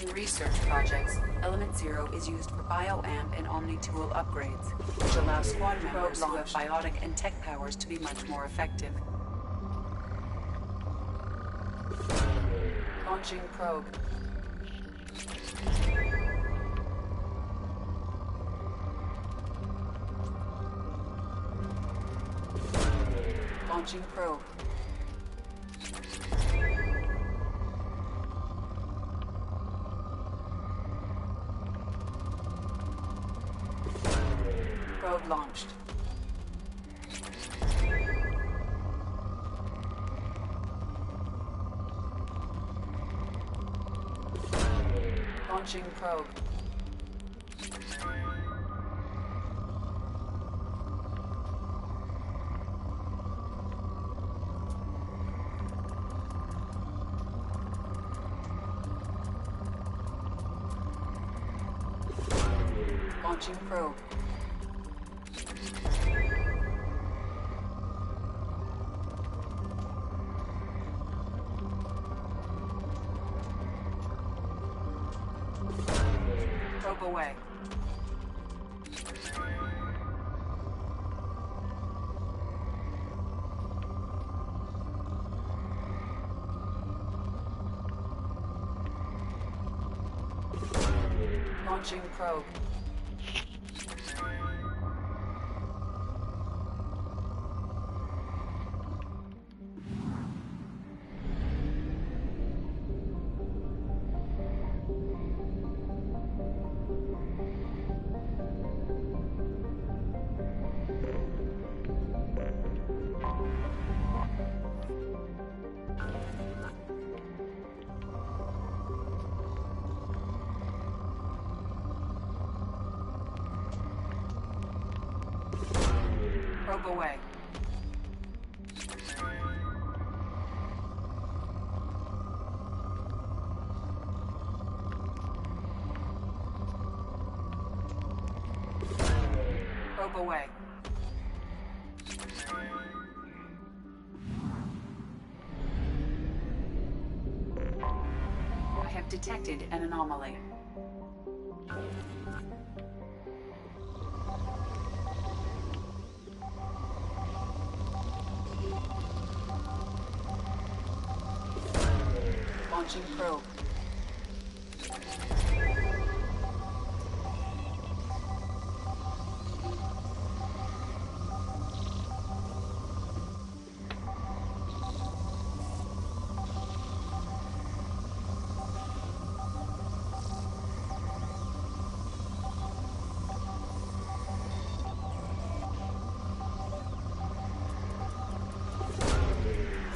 In research projects, Element Zero is used for bioamp and Omni-tool upgrades, which allow squad members who have biotic and tech powers to be much more effective. Launching probe. Launching probe. Probe launched. Launching probe. Launching probe. Probe away. Launching probe. Probe away. Probe away. I have detected an anomaly. Launching probe.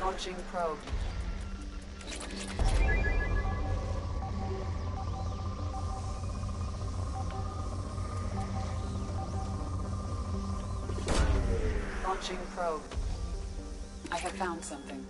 Launching probe. Launching probe. I have found something.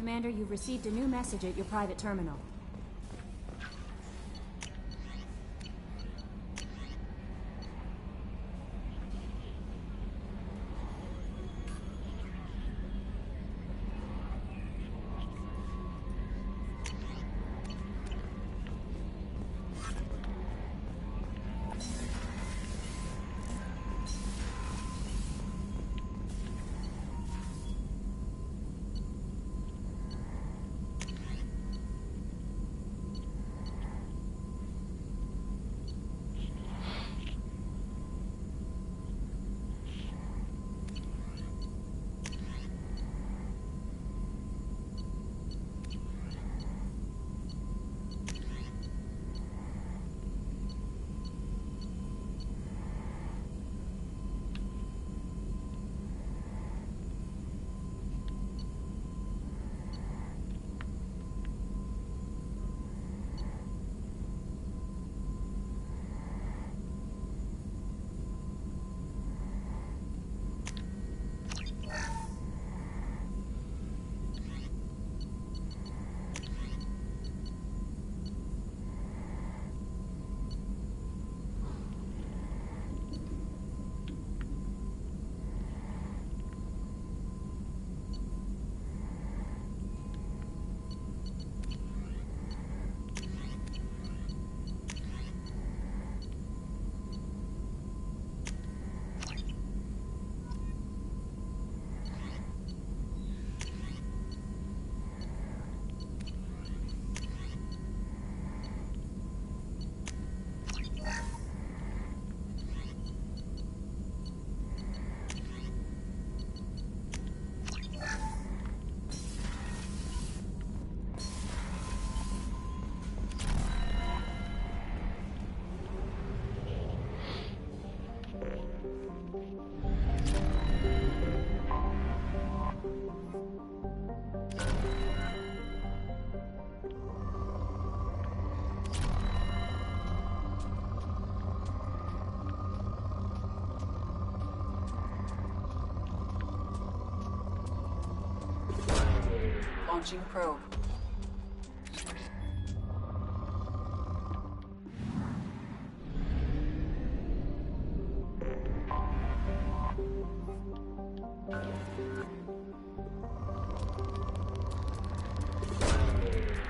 Commander, you've received a new message at your private terminal. Launching probe.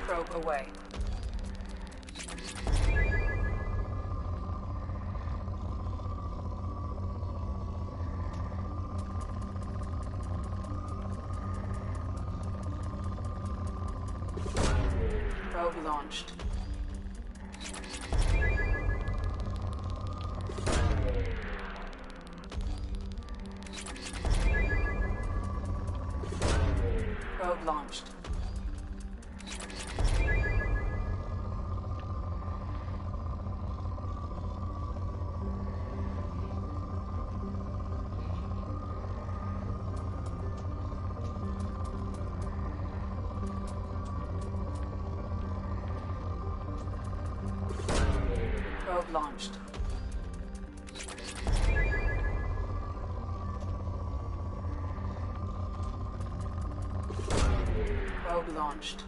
Probe away. Probe launched. Probe launched. Probe launched. Probe launched.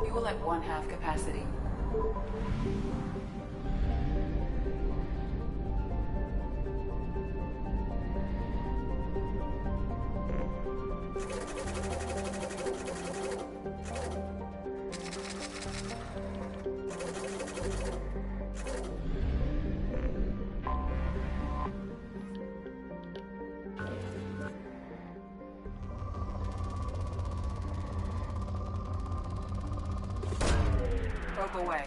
Fuel at 1/2 capacity. Probe away.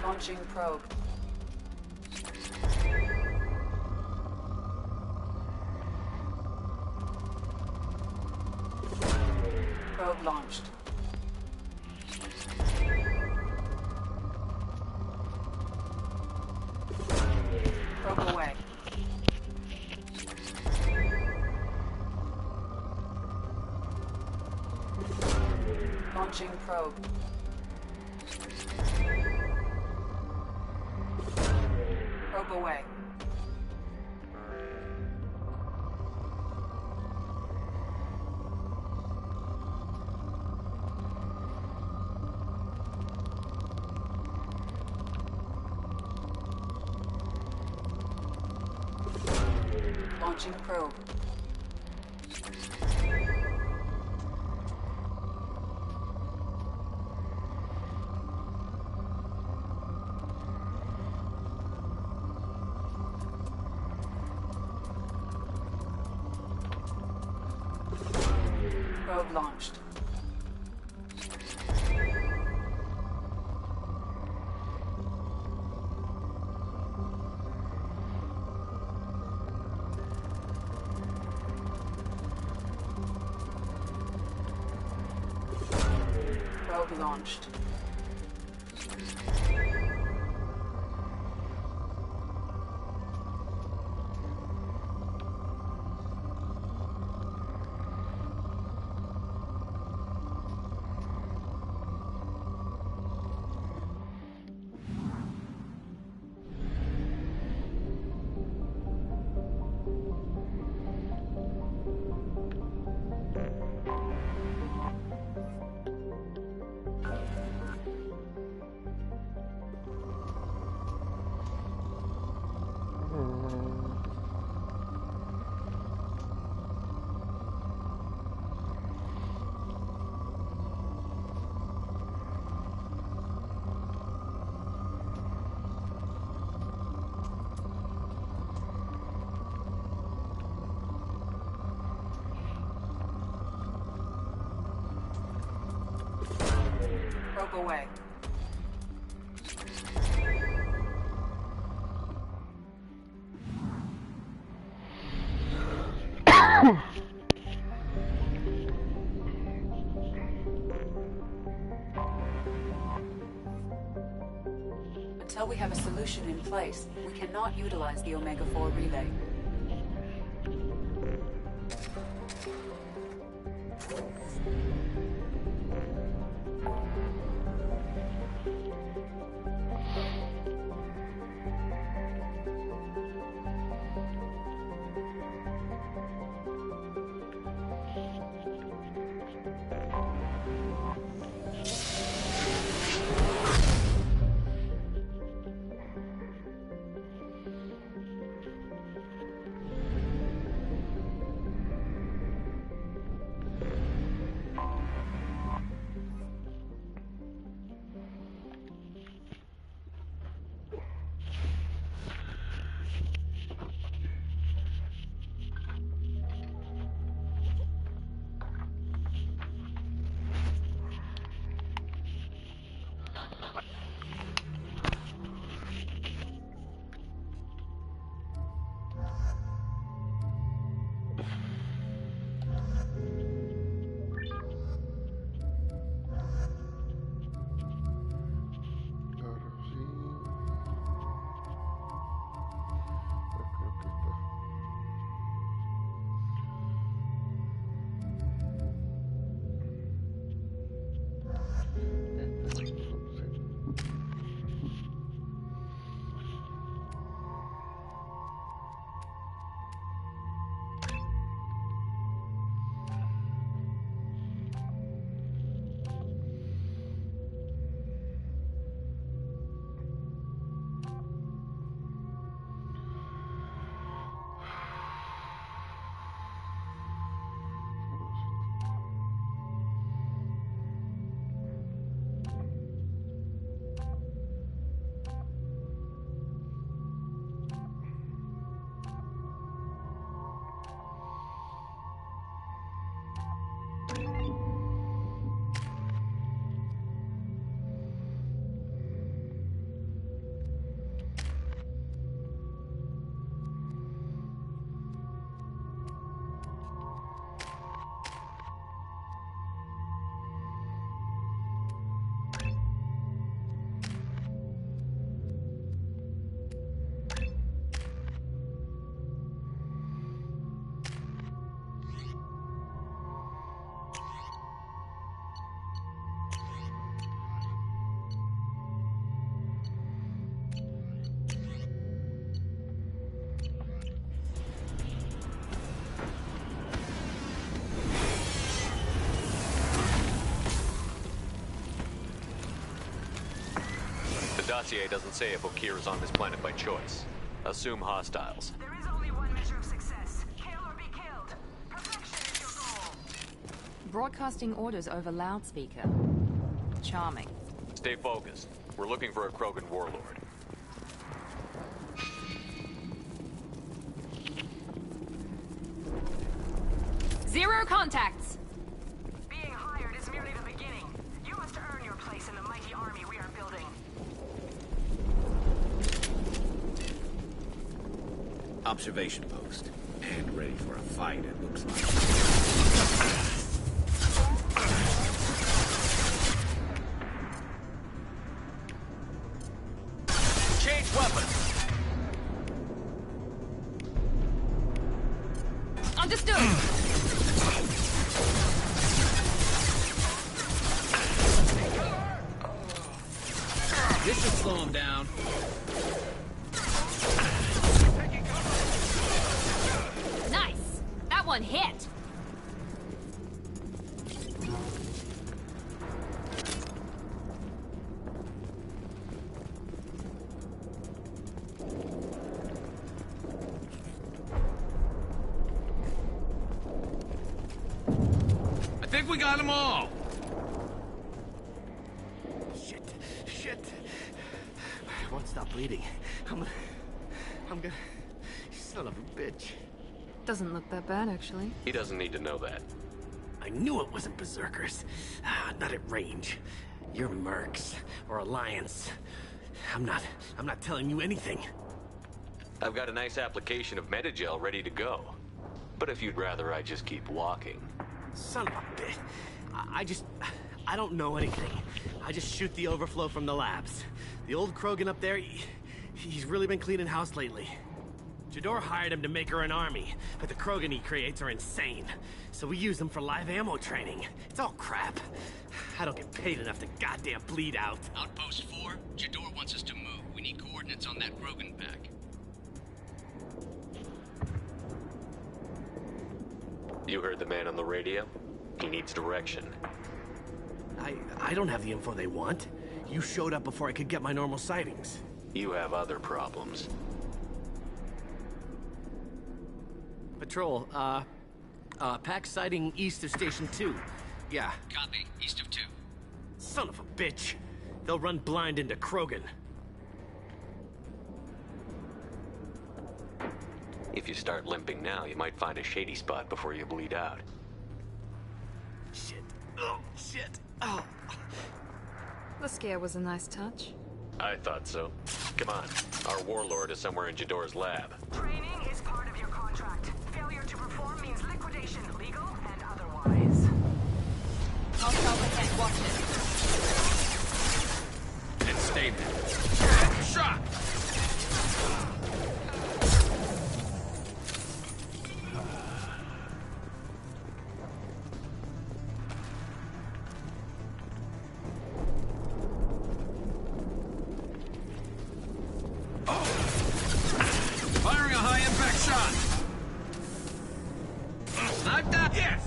Launching probe. Probe launched. Probe away. Launching probe. Probe away. Launching probe. Probe launched. Probe launched. Probe away. Until we have a solution in place, we cannot utilize the Omega-4 relay. dossier doesn't say if Okeer is on this planet by choice. Assume hostiles. There is only one measure of success. Kill or be killed. Perfection is your goal. Broadcasting orders over loudspeaker. Charming. Stay focused. We're looking for a Krogan warlord. Zero contacts! Being hired is merely the beginning. You must earn your place in the mighty army we are building. Observation post. And ready for a fight, it looks like. Change weapons! Understood! This should slow him down. Nice! That one hit! I think we got them all! Shit. I won't stop bleeding. I'm gonna... Son of a bitch. Doesn't look that bad, actually. He doesn't need to know that. I knew it wasn't Berserkers. Not at range. You're Mercs, or Alliance. I'm not telling you anything. I've got a nice application of Metagel ready to go. But if you'd rather I just keep walking... Son of a bitch. I don't know anything. I just shoot the overflow from the labs. The old Krogan up there, he's really been cleaning house lately. Jador hired him to make her an army, but the Krogan he creates are insane. So we use them for live ammo training. It's all crap. I don't get paid enough to goddamn bleed out. Outpost 4, Jador wants us to move. We need coordinates on that Krogan pack. You heard the man on the radio? He needs direction. I don't have the info they want. You showed up before I could get my normal sightings. You have other problems. Patrol, pack sighting east of Station 2. Yeah. Copy. East of 2. Son of a bitch. They'll run blind into Krogan. If you start limping now, you might find a shady spot before you bleed out. Shit. Oh, shit. Oh. The scare was a nice touch. I thought so. Come on. Our warlord is somewhere in Jador's lab. Training is part of your contract. Failure to perform means liquidation, legal and otherwise. Hostile ahead, watch it. And stay there. Shot! Firing a high-impact shot! Not that! Yes!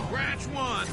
Scratch one!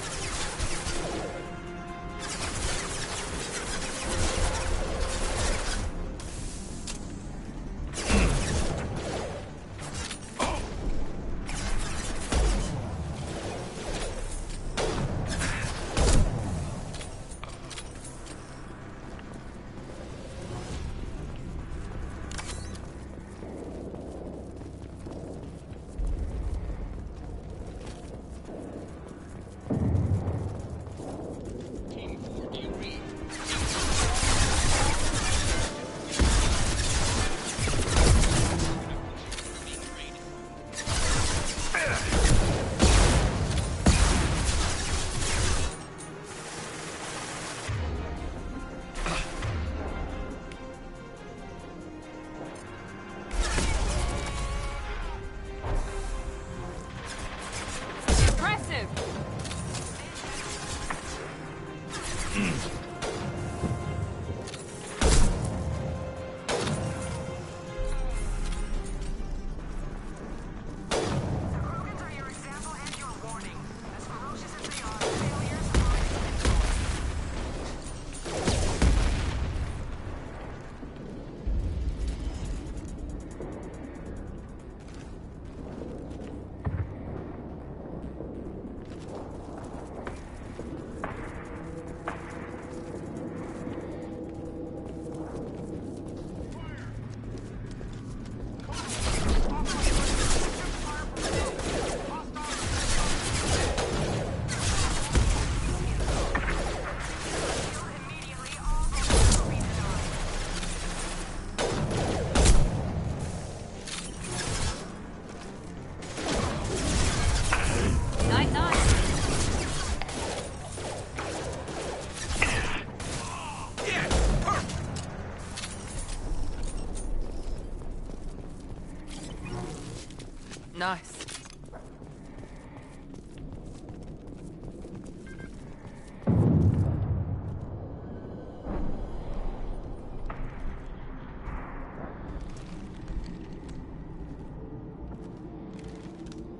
Nice.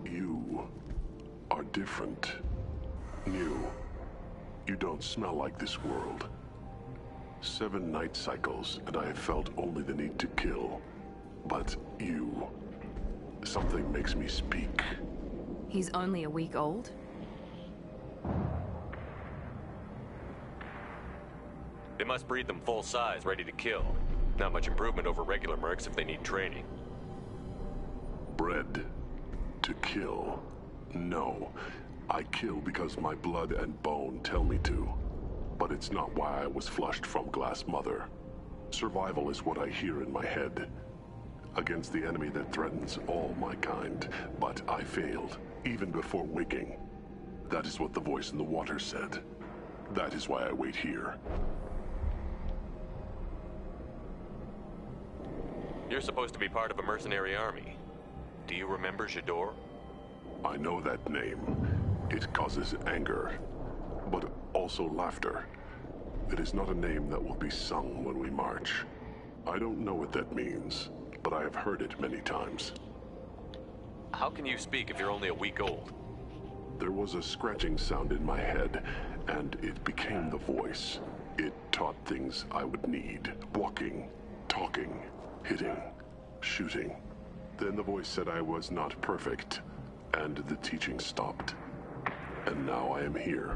You are different. New. You don't smell like this world. 7 night cycles, and I have felt only the need to kill. But you... something makes me speak. He's only a week old? They must breed them full size, ready to kill. Not much improvement over regular mercs if they need training. Bred to kill. No. I kill because my blood and bone tell me to. But it's not why I was flushed from Glass Mother. Survival is what I hear in my head. Against the enemy that threatens all my kind. But I failed, even before waking. That is what the voice in the water said. That is why I wait here. You're supposed to be part of a mercenary army. Do you remember J'dor? I know that name. It causes anger, but also laughter. It is not a name that will be sung when we march. I don't know what that means, but I have heard it many times. How can you speak if you're only a week old? There was a scratching sound in my head, and it became the voice. It taught things I would need. Walking, talking, hitting, shooting. Then the voice said I was not perfect, and the teaching stopped. And now I am here.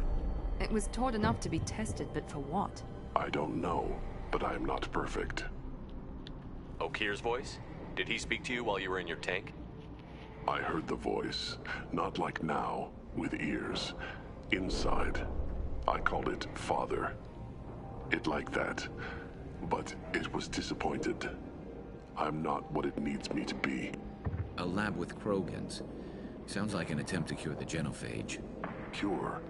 It was taught enough to be tested, but for what? I don't know, but I am not perfect. Okir's voice? Did he speak to you while you were in your tank? I heard the voice, not like now, with ears. Inside. I called it Father. It like that, but it was disappointed. I'm not what it needs me to be. A lab with Krogans. Sounds like an attempt to cure the genophage. Cure?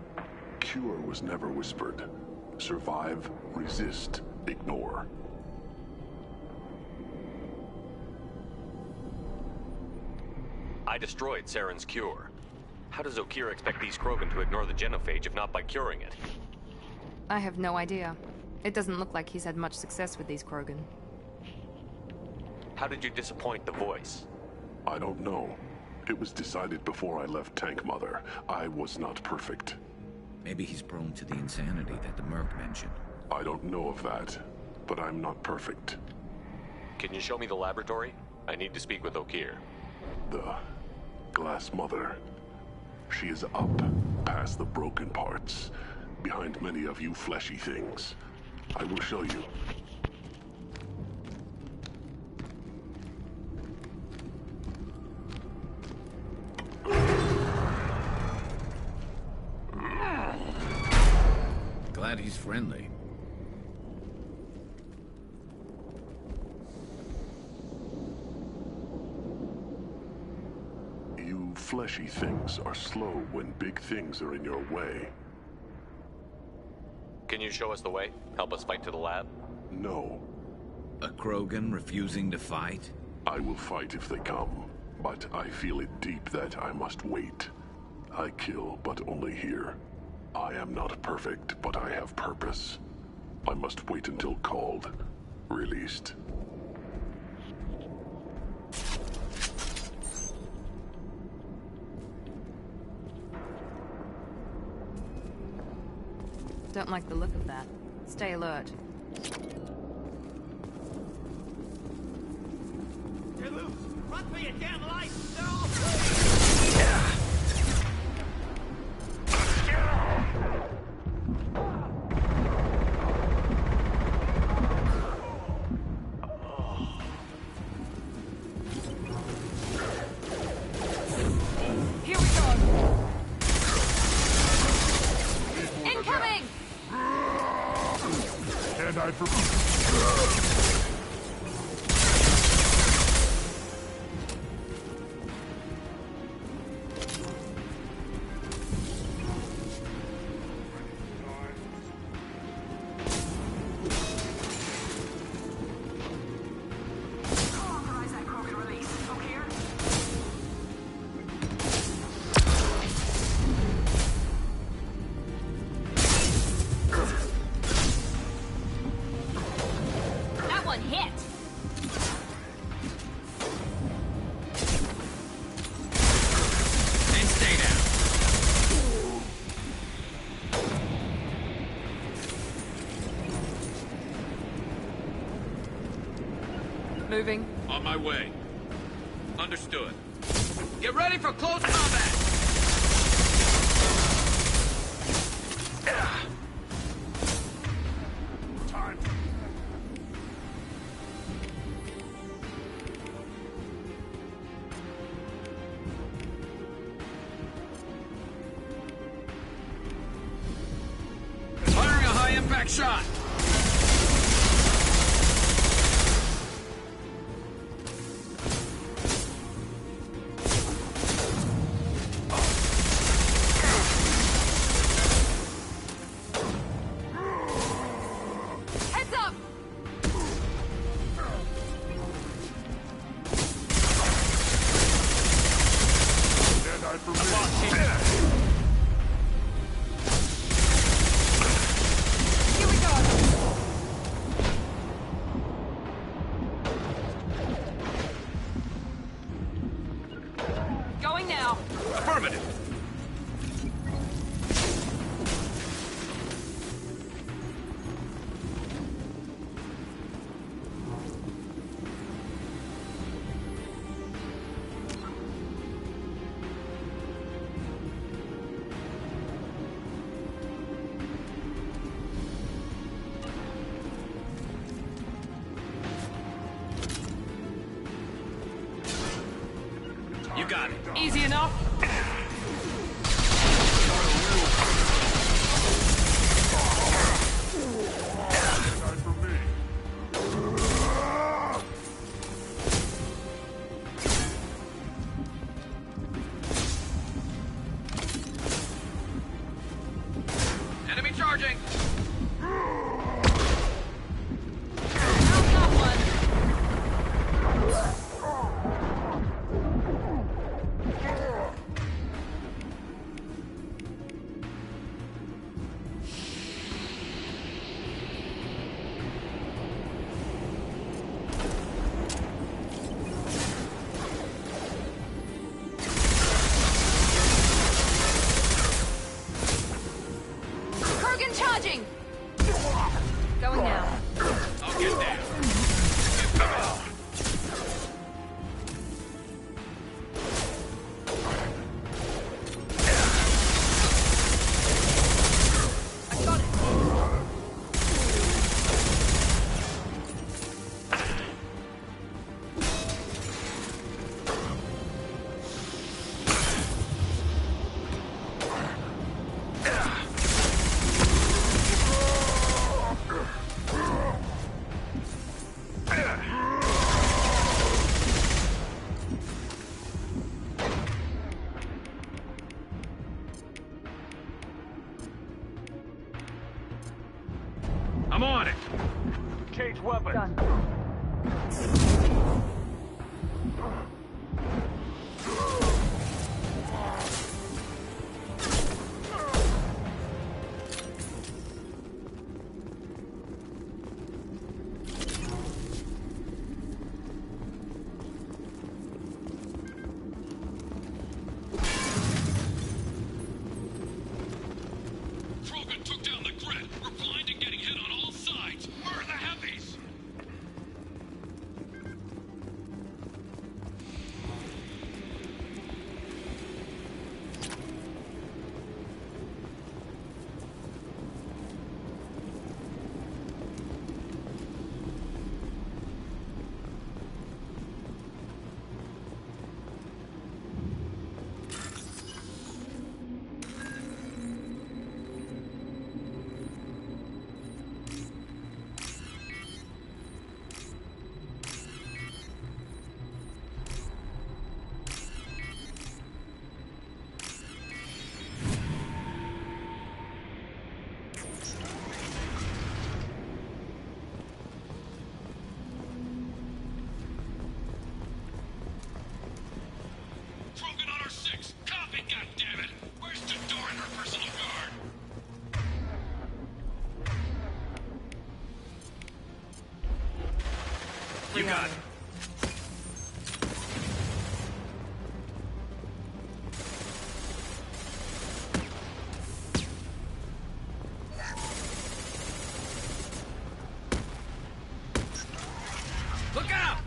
Cure was never whispered. Survive, resist, ignore. I destroyed Saren's cure. How does Okir expect these Krogan to ignore the genophage if not by curing it? I have no idea. It doesn't look like he's had much success with these Krogan. How did you disappoint the voice? I don't know. It was decided before I left Tank Mother. I was not perfect. Maybe he's prone to the insanity that the Merc mentioned. I don't know of that, but I'm not perfect. Can you show me the laboratory? I need to speak with Okir. The Glass Mother. She is up, past the broken parts, behind many of you fleshy things. I will show you. Glad he's friendly. You fleshy things are slow when big things are in your way. Can you show us the way? Help us fight to the lab? No. A Krogan refusing to fight? I will fight if they come, but I feel it deep that I must wait. I kill, but only here. I am not perfect, but I have purpose. I must wait until called, released. Don't like the look of that. Stay alert. They're loose! Run for your damn life! They're all Here we go! Incoming! And I moving. On my way. Understood. Get ready for close combat! Time. Firing a high-impact shot! Heads up! Dead-eye for me. Here we go! Going now. Affirmative. You got it. Easy enough. Dead-eye for me. Enemy charging! How's that one? Kurgan charging! Going now. I'll get there. I got it. I'm on it. Change weapons. Done. Krogan took down the grid. We're blind and getting hit on all sides. Where are the heavies? Krogan on our 6. Copy, goddammit. Where's Jador and her personal guard? You got it. Look out!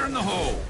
Fire in the hole!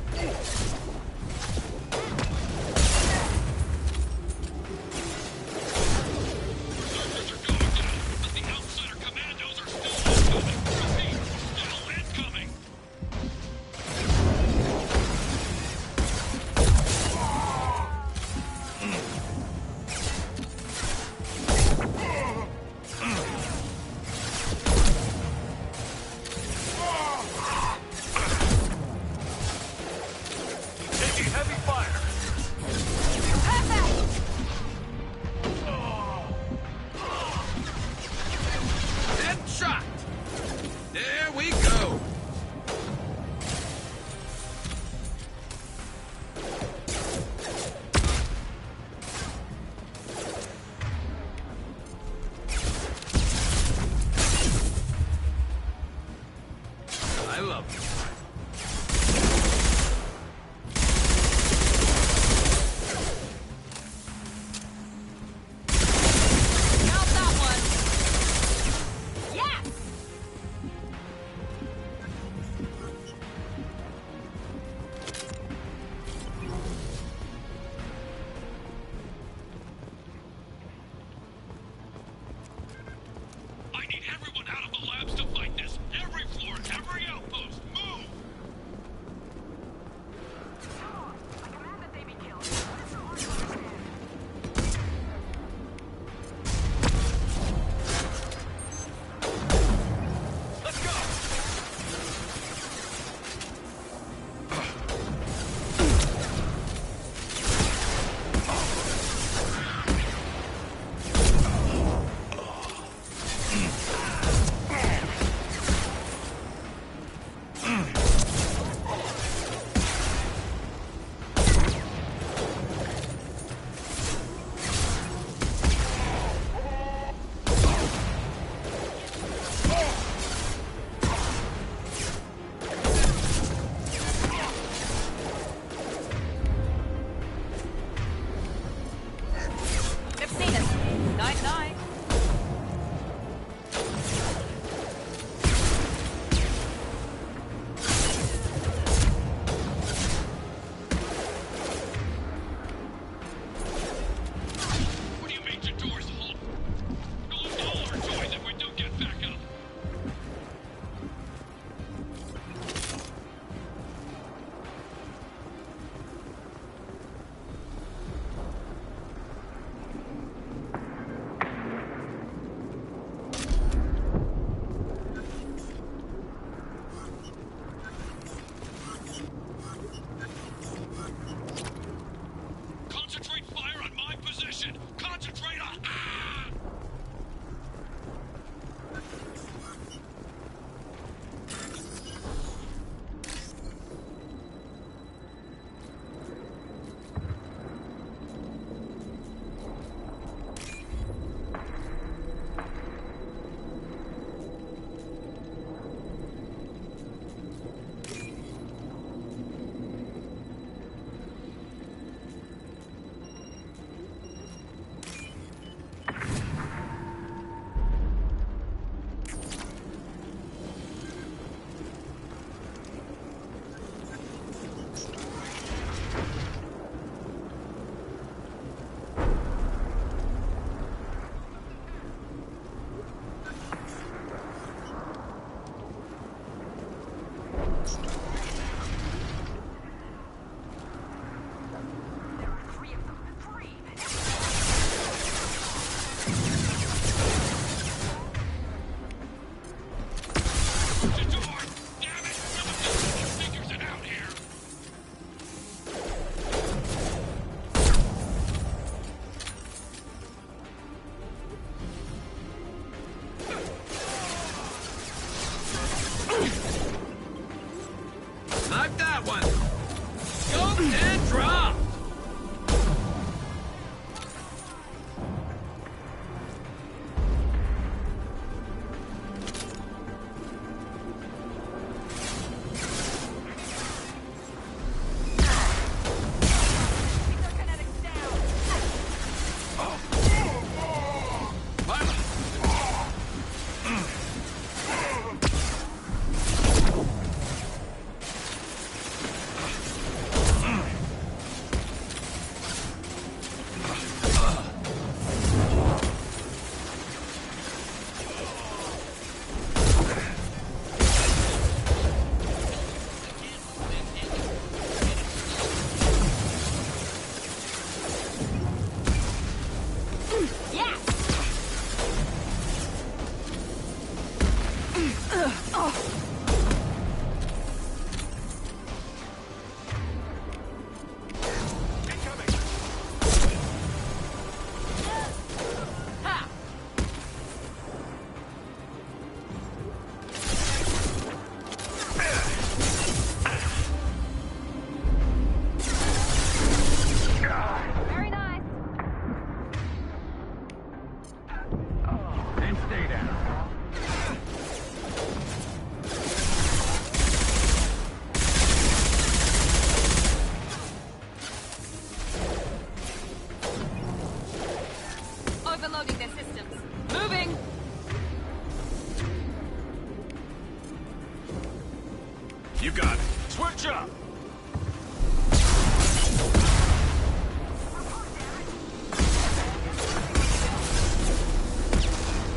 You got it. Switch up!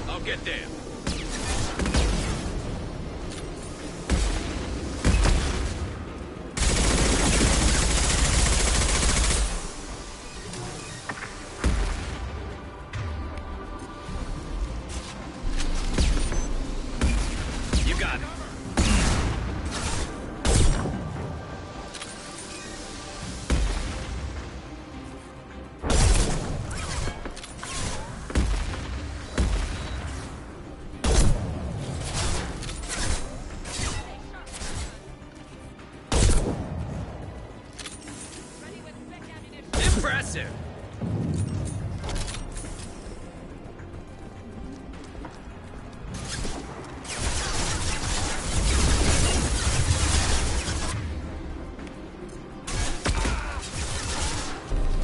I'll get there. You got it. Impressive.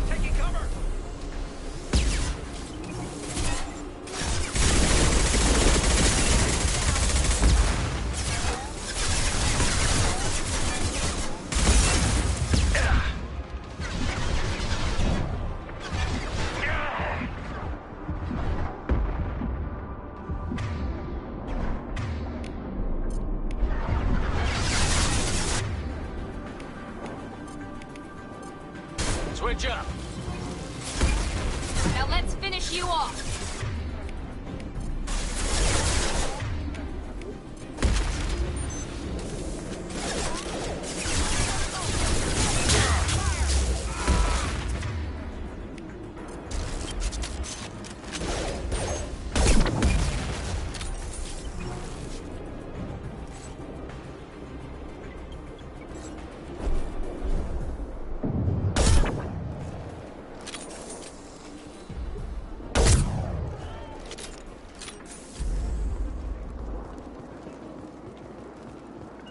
Taking cover. Switch up. Now let's finish you off.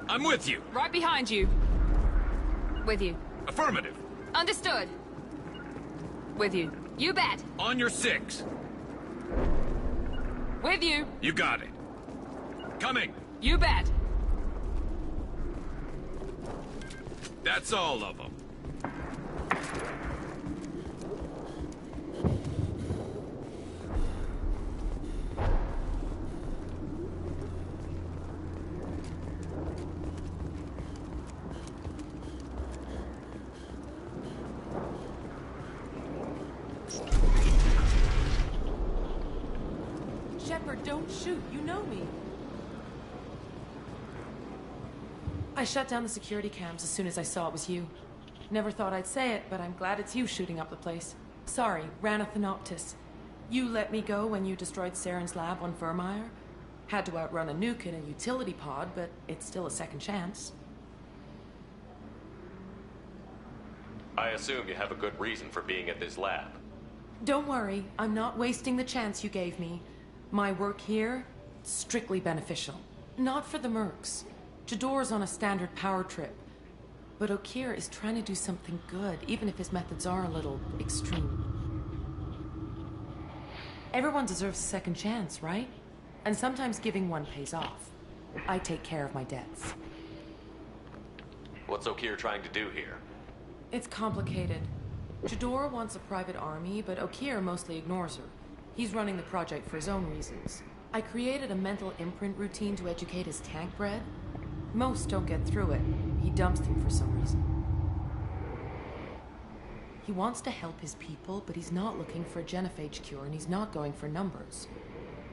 I'm with you. Right behind you. With you. Affirmative. Understood. With you. You bet. On your 6. With you. You got it. Coming. You bet. That's all of them. Shepard, don't shoot. You know me. I shut down the security cams as soon as I saw it was you. Never thought I'd say it, but I'm glad it's you shooting up the place. Sorry, Rana Thanoptis. You let me go when you destroyed Saren's lab on Vermeer. Had to outrun a nuke in a utility pod, but it's still a second chance. I assume you have a good reason for being at this lab. Don't worry, I'm not wasting the chance you gave me. My work here, strictly beneficial. Not for the mercs. Jador's on a standard power trip. But Okeer is trying to do something good, even if his methods are a little extreme. Everyone deserves a second chance, right? And sometimes giving one pays off. I take care of my debts. What's Okeer trying to do here? It's complicated. Jador wants a private army, but Okeer mostly ignores her. He's running the project for his own reasons. I created a mental imprint routine to educate his tank bred. Most don't get through it. He dumps them for some reason. He wants to help his people, but he's not looking for a genophage cure, and he's not going for numbers.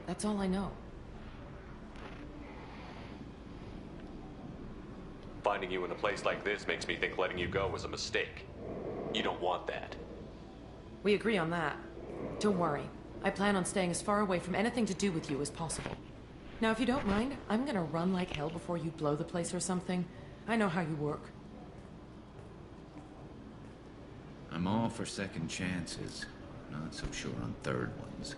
That's all I know. Finding you in a place like this makes me think letting you go was a mistake. You don't want that. We agree on that. Don't worry. I plan on staying as far away from anything to do with you as possible. Now, if you don't mind, I'm gonna run like hell before you blow the place or something. I know how you work. I'm all for second chances. Not so sure on third ones.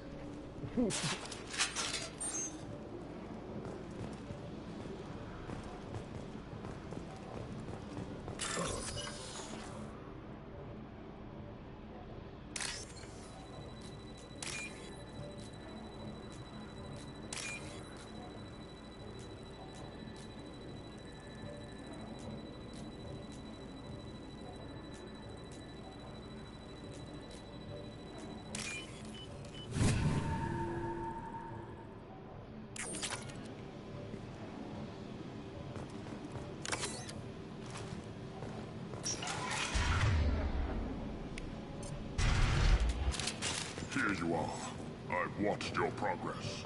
watched your progress.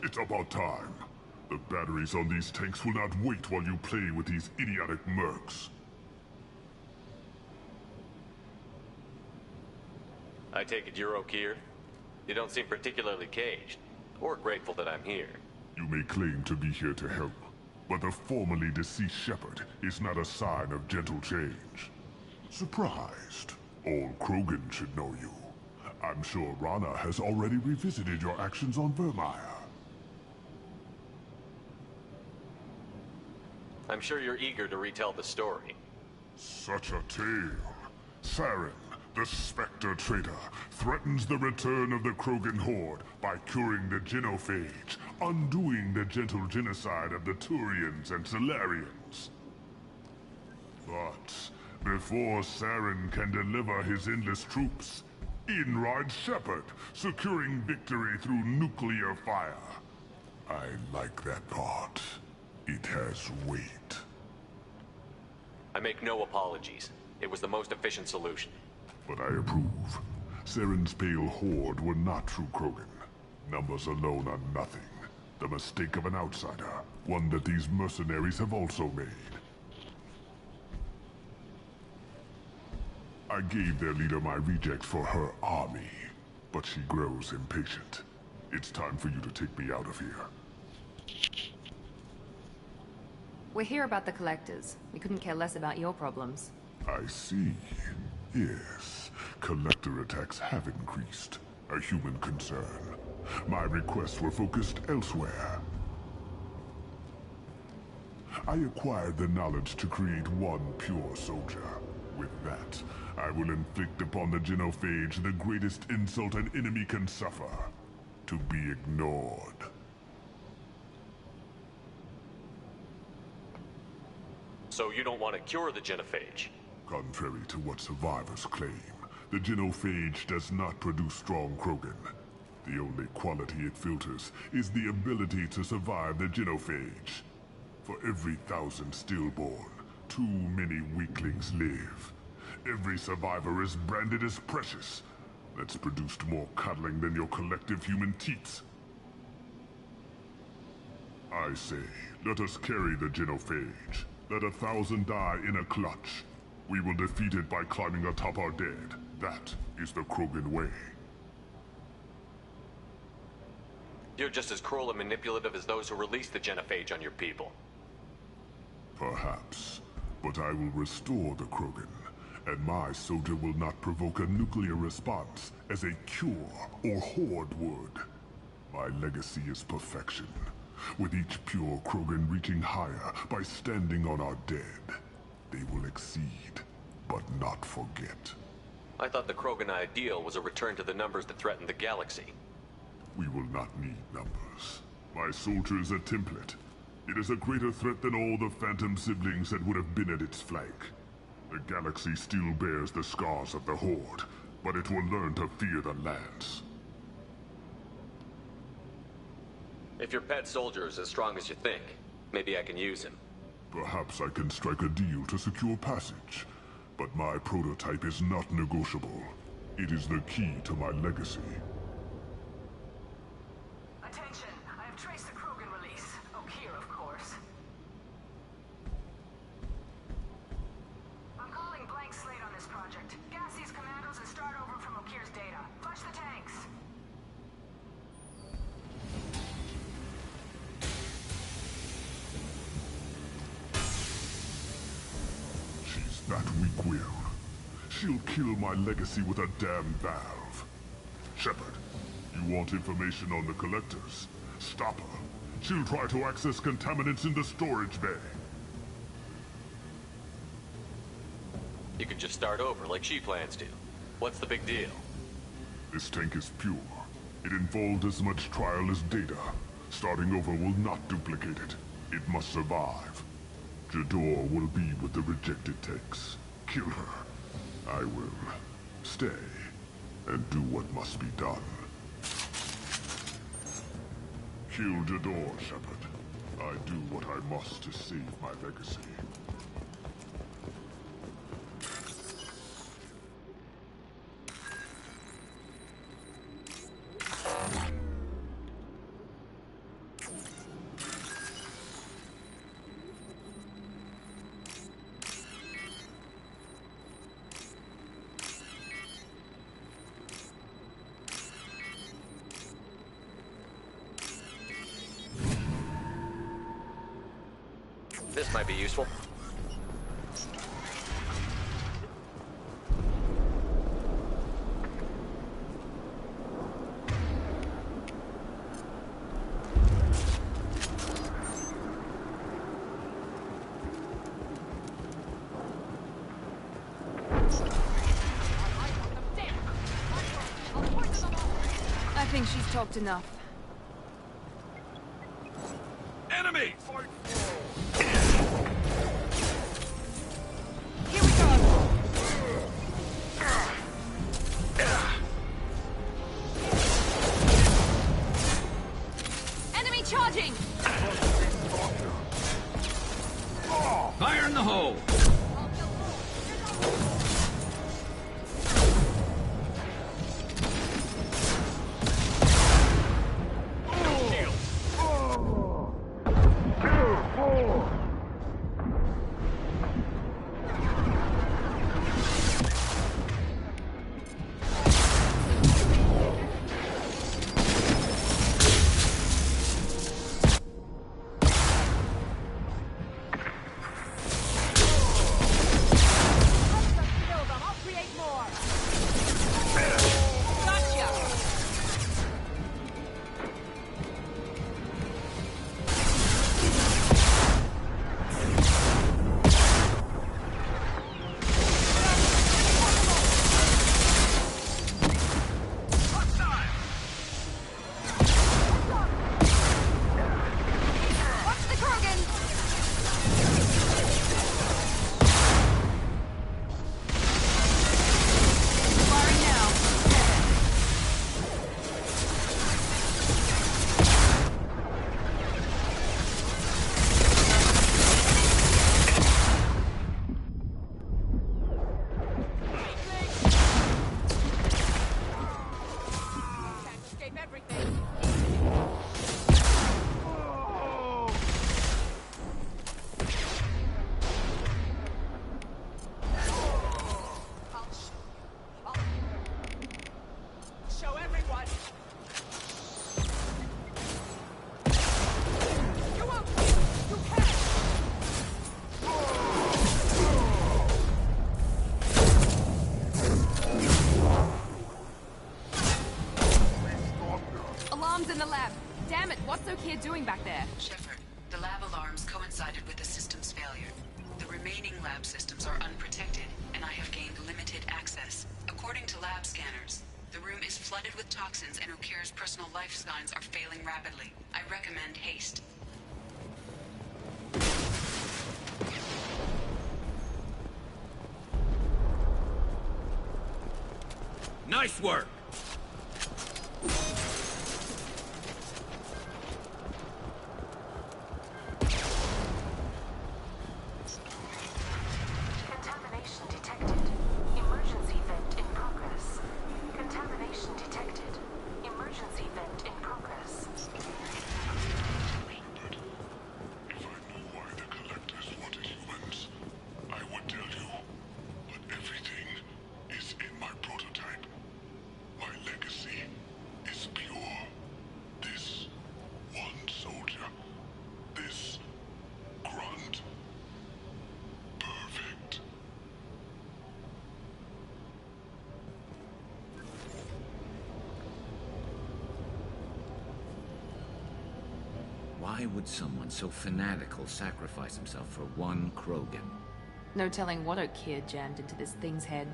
It's about time. The batteries on these tanks will not wait while you play with these idiotic mercs. I take it you're Okeer? You don't seem particularly caged, or grateful that I'm here. You may claim to be here to help, but the formerly deceased Shepard is not a sign of gentle change. Surprised? All Krogan should know you. I'm sure Rana has already revisited your actions on Vermeer. I'm sure you're eager to retell the story. Such a tale. Saren, the Spectre traitor, threatens the return of the Krogan horde by curing the genophage, undoing the gentle genocide of the Turians and Solarians. But before Saren can deliver his endless troops, in rides Shepard, securing victory through nuclear fire. I like that part. It has weight. I make no apologies. It was the most efficient solution. But I approve. Saren's pale horde were not true Krogan. Numbers alone are nothing. The mistake of an outsider, one that these mercenaries have also made. I gave their leader my rejects for her army, but she grows impatient. It's time for you to take me out of here. We're here about the Collectors. We couldn't care less about your problems. I see. Yes, Collector attacks have increased. A human concern. My requests were focused elsewhere. I acquired the knowledge to create one pure soldier. With that, I will inflict upon the genophage the greatest insult an enemy can suffer. To be ignored. So you don't want to cure the genophage? Contrary to what survivors claim, the genophage does not produce strong Krogan. The only quality it filters is the ability to survive the genophage. For every 1,000 stillborn, too many weaklings live. Every survivor is branded as precious. That's produced more cuddling than your collective human teats. I say, let us carry the genophage. Let 1,000 die in a clutch. We will defeat it by climbing atop our dead. That is the Krogan way. You're just as cruel and manipulative as those who released the genophage on your people. Perhaps. But I will restore the Krogan. And my soldier will not provoke a nuclear response as a cure or horde would. My legacy is perfection. With each pure Krogan reaching higher by standing on our dead. They will exceed, but not forget. I thought the Krogan ideal was a return to the numbers that threaten the galaxy. We will not need numbers. My soldier is a template. It is a greater threat than all the Phantom siblings that would have been at its flank. The galaxy still bears the scars of the Horde, but it will learn to fear the Lance. If your pet soldier is as strong as you think, maybe I can use him. Perhaps I can strike a deal to secure passage, but my prototype is not negotiable. It is the key to my legacy. Attention! I have traced the Krogan release. Okeer, of course. I'm calling blank slate on this project. Gas these commandos and start over from Okeer's data. Flush the tanks. That weak-willed. She'll kill my legacy with a damn valve. Shepard, you want information on the Collectors? Stop her. She'll try to access contaminants in the storage bay. You could just start over like she plans to. What's the big deal? This tank is pure. It involved as much trial as data. Starting over will not duplicate it. It must survive. Jador will be with the rejected tanks. Kill her. I will stay and do what must be done. Kill Jador, Shepard. I do what I must to save my legacy. This might be useful. I think she's talked enough. Enemy! Enemy charging! Fire in the hole! In the lab. Damn it, what's O'Keefe doing back there? Shepard, the lab alarms coincided with the system's failure. The remaining lab systems are unprotected, and I have gained limited access. According to lab scanners, the room is flooded with toxins and O'Keefe's personal life signs are failing rapidly. I recommend haste. Nice work! Contamination detected. Emergency vent in progress. Contamination detected. Emergency vent in progress. If I knew why the Collectors wanted humans, I would tell you. But everything is in my prototype. My legacy is pure. This one soldier. This grunt. Perfect. Why would someone so fanatical sacrifice himself for one Krogan? No telling what O'Keefe jammed into this thing's head.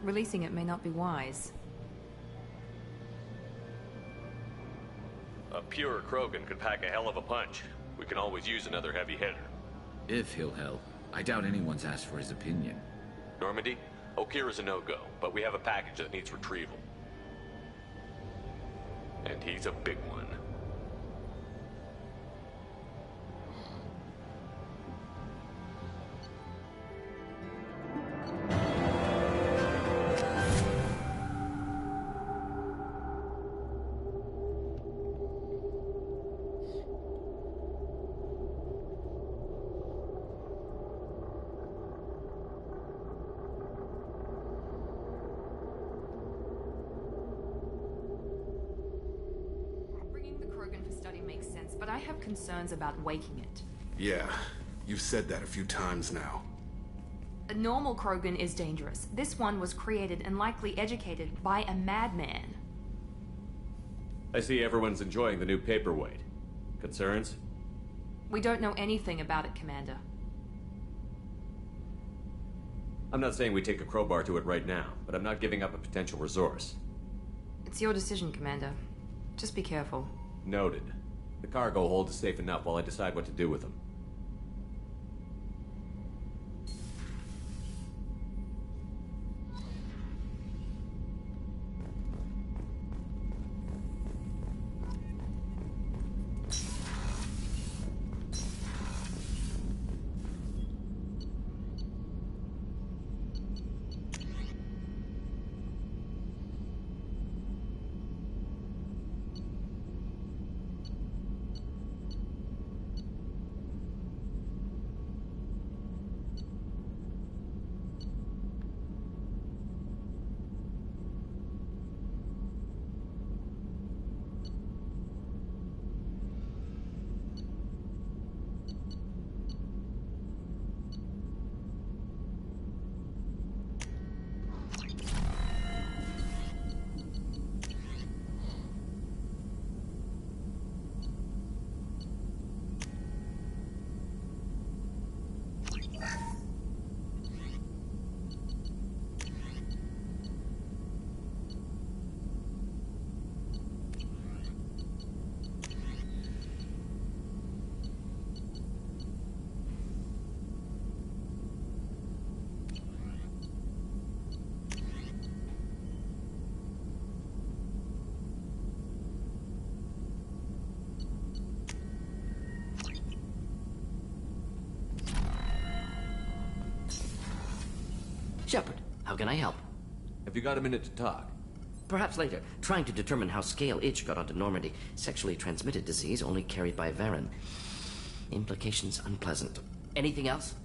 Releasing it may not be wise. A pure Krogan could pack a hell of a punch. We can always use another heavy hitter. If he'll help. I doubt anyone's asked for his opinion. Normandy, O'Keefe is a no-go, but we have a package that needs retrieval. And he's a big one. but I have concerns about waking it. Yeah, you've said that a few times now. A normal Krogan is dangerous. This one was created and likely educated by a madman. I see everyone's enjoying the new paperweight. Concerns? We don't know anything about it, Commander. I'm not saying we take a crowbar to it right now, but I'm not giving up a potential resource. It's your decision, Commander. Just be careful. Noted. The cargo hold is safe enough while I decide what to do with them. Shepard, how can I help? Have you got a minute to talk? Perhaps later. Trying to determine how Scale Itch got onto Normandy. Sexually transmitted disease only carried by Varen. Implications unpleasant. Anything else?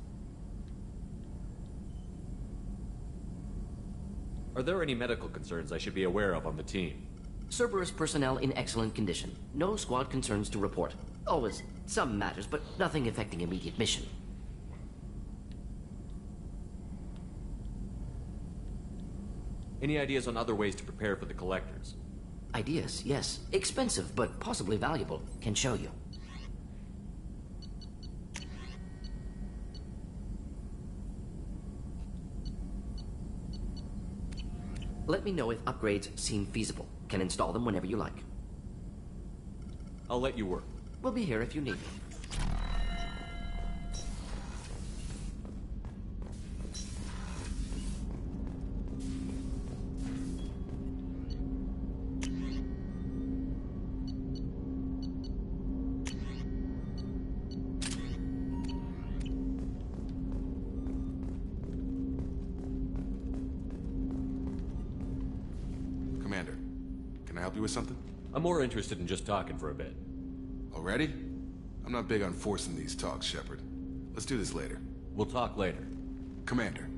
Are there any medical concerns I should be aware of on the team? Cerberus personnel in excellent condition. No squad concerns to report. Always some matters, but nothing affecting immediate mission. Any ideas on other ways to prepare for the Collectors? Ideas, yes. Expensive, but possibly valuable. Can show you. Let me know if upgrades seem feasible. Can install them whenever you like. I'll let you work. We'll be here if you need me. Commander, can I help you with something? I'm more interested in just talking for a bit. Already? I'm not big on forcing these talks, Shepard. Let's do this later. We'll talk later. Commander.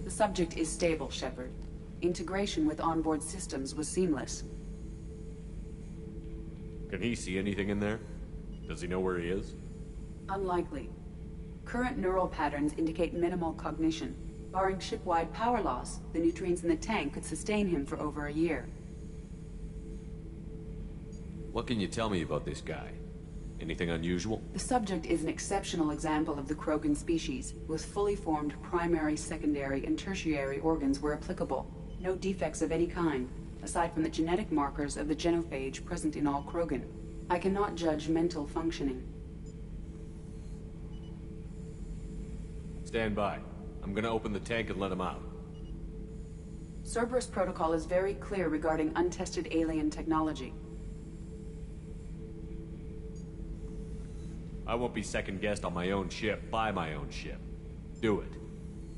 The subject is stable, Shepard. Integration with onboard systems was seamless. Can he see anything in there? Does he know where he is? Unlikely. Current neural patterns indicate minimal cognition. Barring ship-wide power loss, the nutrients in the tank could sustain him for over a year. What can you tell me about this guy? Anything unusual? The subject is an exceptional example of the Krogan species, with fully formed primary, secondary, and tertiary organs where applicable. No defects of any kind. aside from the genetic markers of the genophage present in all Krogan. I cannot judge mental functioning. Stand by. I'm gonna open the tank and let him out. Cerberus protocol is very clear regarding untested alien technology. I won't be second-guessed on my own ship, by my own ship. Do it.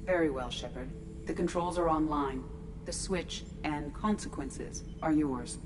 Very well, Shepard. The controls are online. The switch and consequences are yours.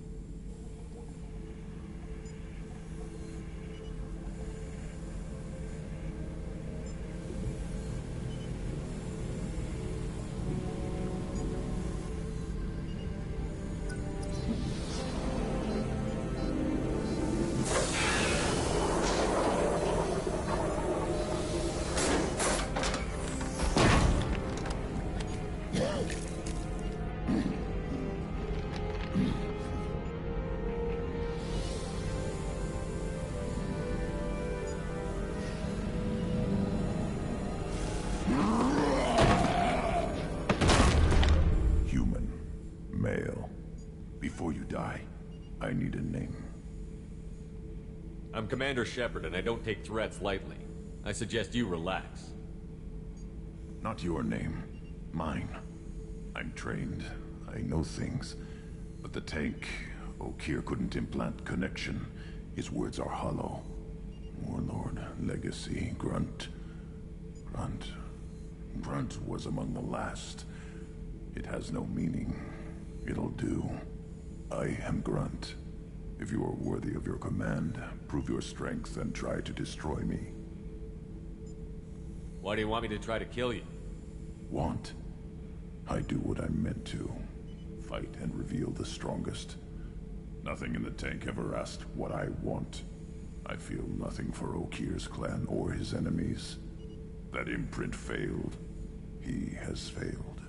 Before you die, I need a name. I'm Commander Shepard, and I don't take threats lightly. I suggest you relax. Not your name. Mine. I'm trained. I know things. But the tank, Okeer couldn't implant connection. His words are hollow. Warlord, Legacy, Grunt. Grunt was among the last. It has no meaning. It'll do. I am Grunt. If you are worthy of your command, prove your strength and try to destroy me. Why do you want me to try to kill you? Want? I do what I'm meant to. Fight and reveal the strongest. Nothing in the tank ever asked what I want. I feel nothing for Okeer's clan or his enemies. That imprint failed. He has failed.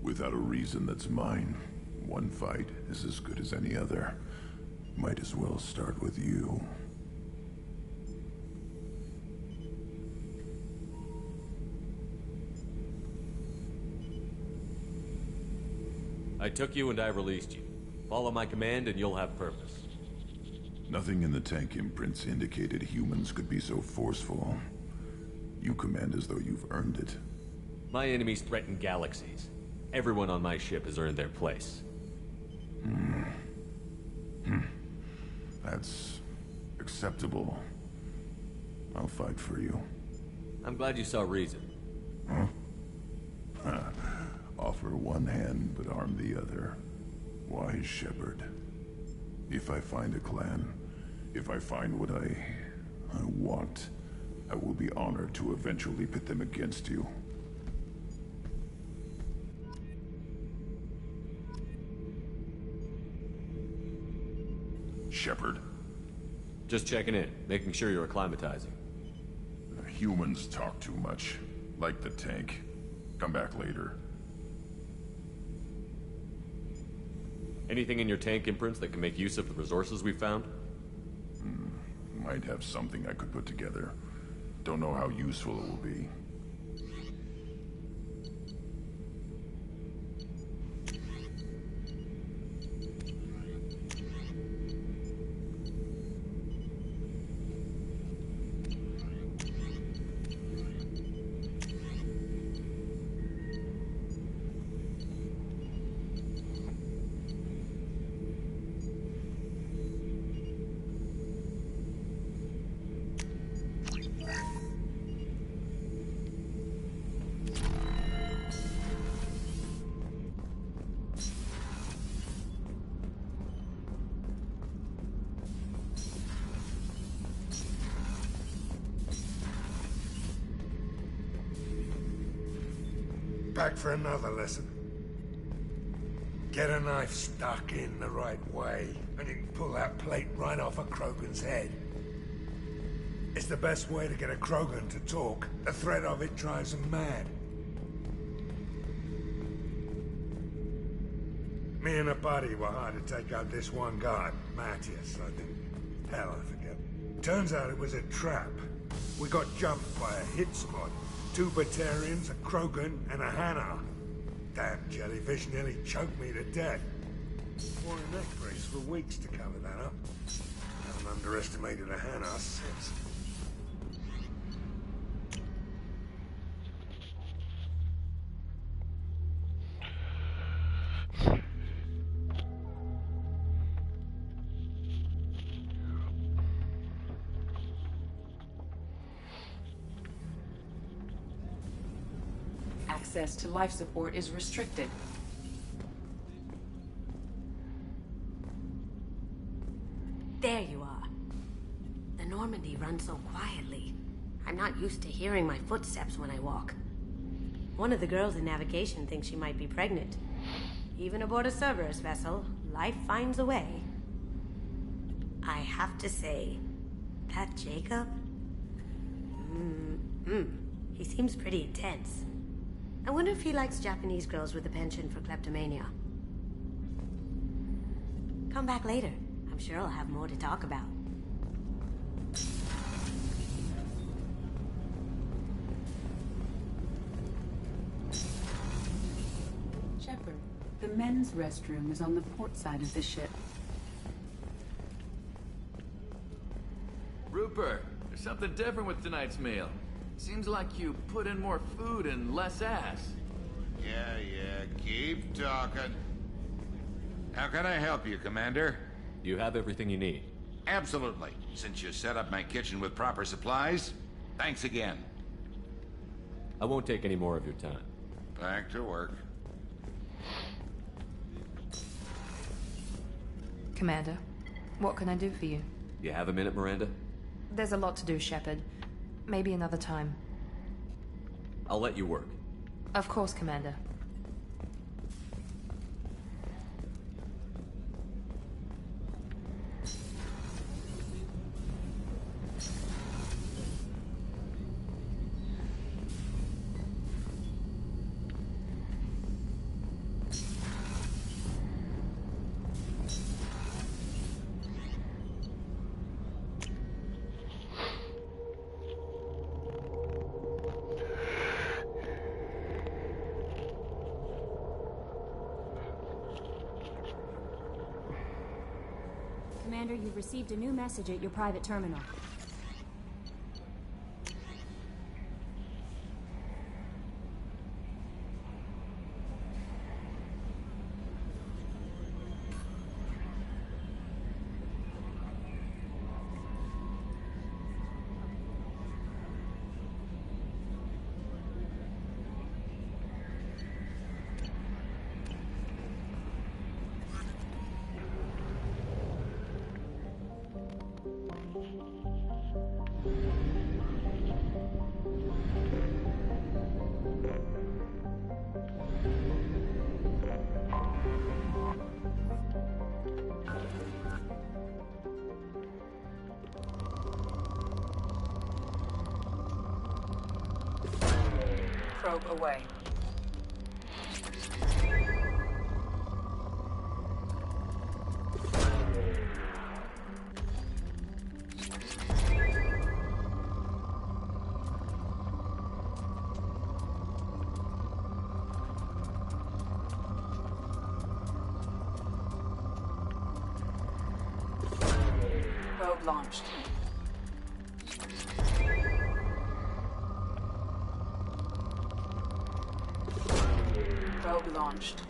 Without a reason that's mine, one fight is as good as any other. Might as well start with you. I took you and I released you. Follow my command and you'll have purpose. Nothing in the tank imprints indicated humans could be so forceful. You command as though you've earned it. My enemies threaten galaxies. Everyone on my ship has earned their place. That's acceptable. I'll fight for you. I'm glad you saw reason. Huh? Offer one hand, but arm the other. Wise Shepard. If I find a clan, if I find what I want, I will be honored to eventually pit them against you. Shepard. Just checking in, making sure you're acclimatizing. Humans talk too much. Like the tank. Come back later. Anything in your tank imprints that can make use of the resources we found? Might have something I could put together. Don't know how useful it will be. Back for another lesson. Get a knife stuck in the right way, and you can pull that plate right off a Krogan's head. It's the best way to get a Krogan to talk. The threat of it drives them mad. Me and a buddy were hired to take out this one guy, Matthias, I think. Hell, I forget. Turns out it was a trap. We got jumped by a hit squad. 2 Batarians, a Krogan, and a Hanar. Damn jellyfish nearly choked me to death. Wore a neck brace for weeks to cover that up. Haven't underestimated a Hannah since. Access to life support is restricted. There you are. The Normandy runs so quietly. I'm not used to hearing my footsteps when I walk. One of the girls in navigation thinks she might be pregnant. Even aboard a Cerberus vessel, life finds a way. I have to say, that Jacob? He seems pretty intense. I wonder if he likes Japanese girls with a penchant for kleptomania. Come back later. I'm sure I'll have more to talk about. Shepard, the men's restroom is on the port side of the ship. Rupert, there's something different with tonight's meal. Seems like you put in more food and less ass. Yeah, keep talking. How can I help you, Commander? You have everything you need. Absolutely. Since you set up my kitchen with proper supplies, thanks again. I won't take any more of your time. Back to work. Commander, what can I do for you? You have a minute, Miranda? There's a lot to do, Shepard. Maybe another time. I'll let you work. Of course, Commander. Commander, you've received a new message at your private terminal. Probe away. Probe launched. Probe launched.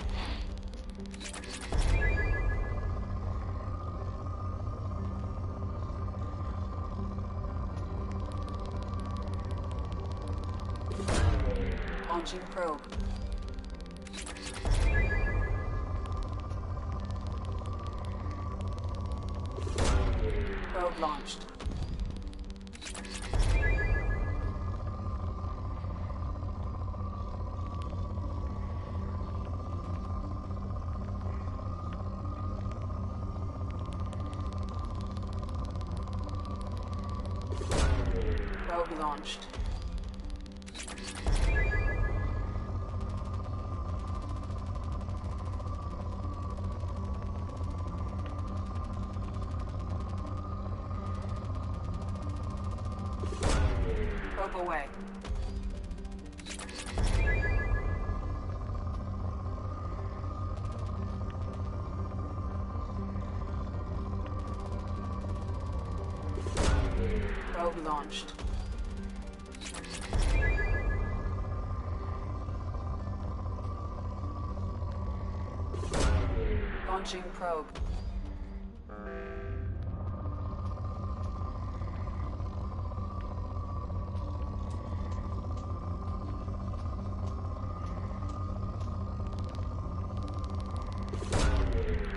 Launching probe. Probe launched. Probe launched. Probe away. Probe launched. Launching probe.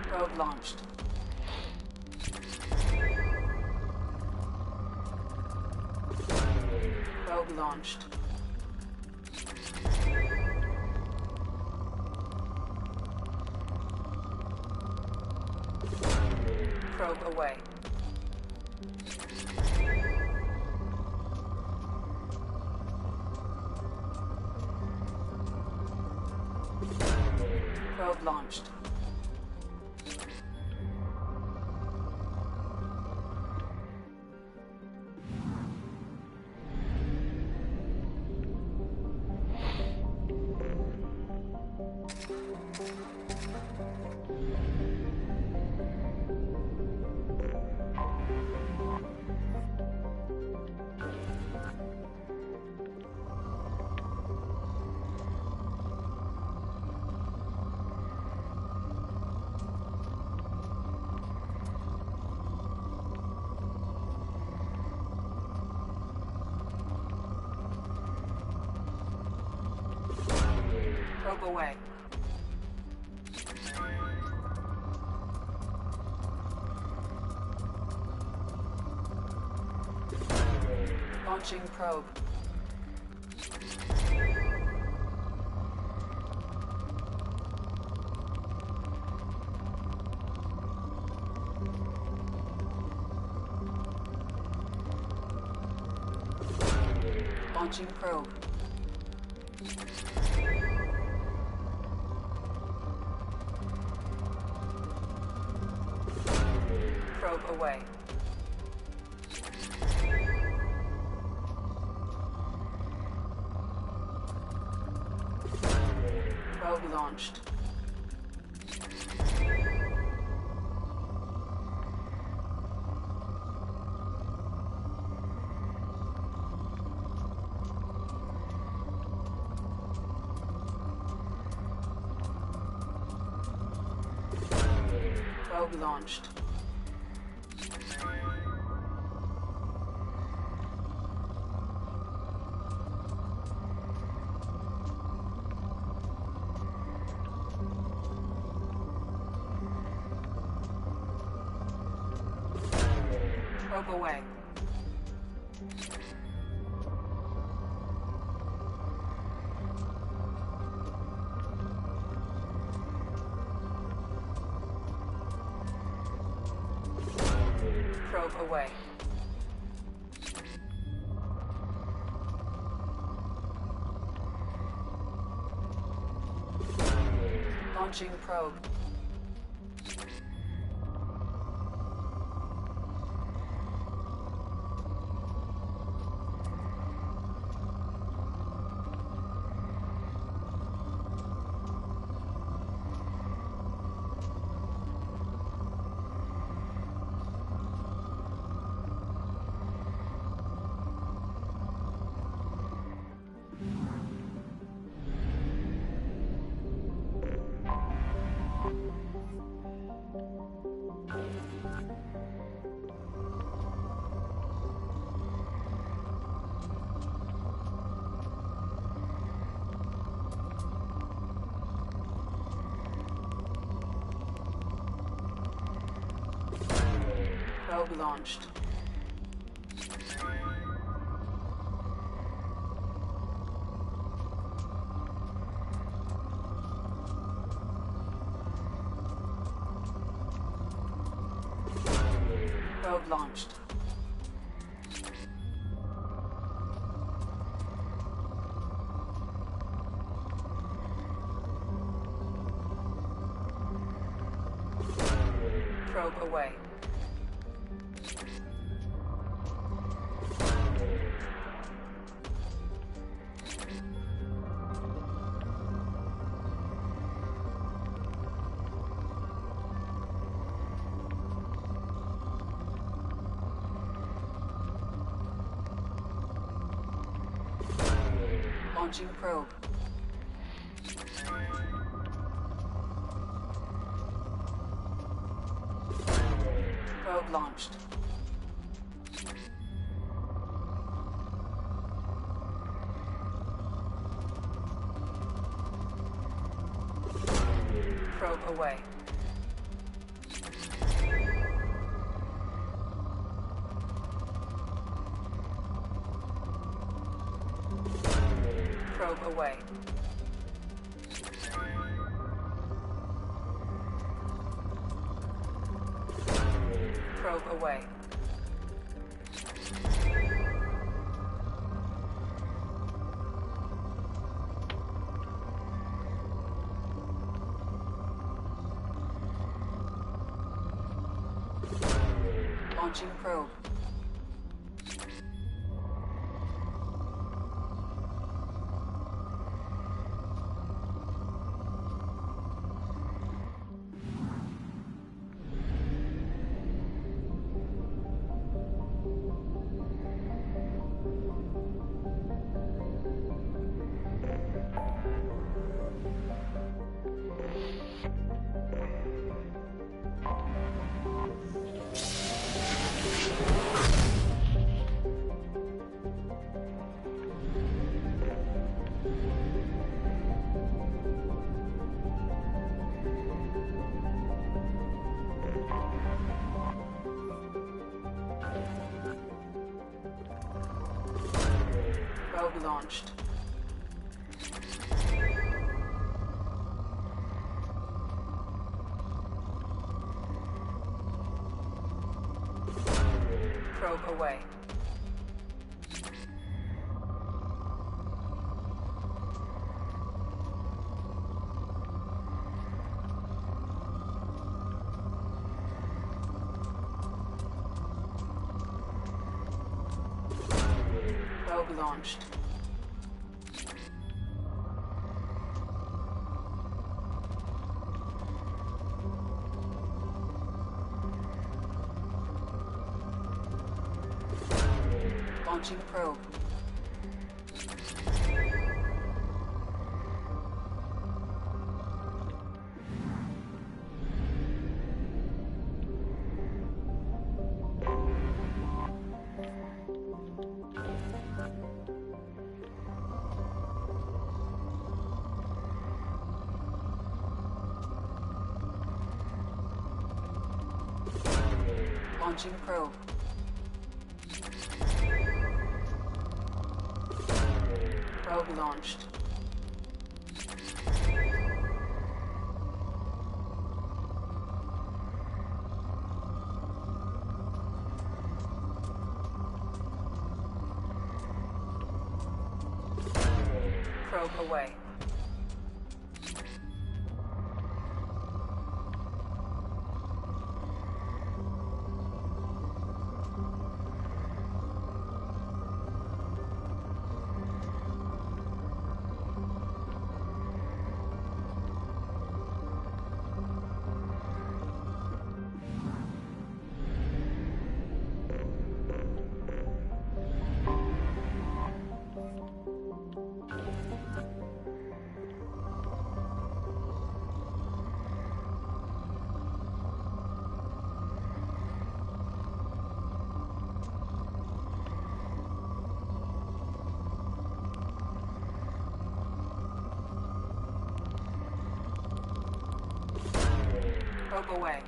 Probe launched. Probe launched. Probe away. Probe launched. Probe away. Launching probe. Launching probe. Probe away. Probe launched. Probe launched. Probe away. Probe away. Launching probe. Probe launched. Probe launched. Probe away. Launching probe. Probe launched. Probe away. Probe away. Probe away. Launching probe. Probe launched. Probe away. Probe launched. Launching probe. Launching probe. Probe launched. Probe away. Probe away.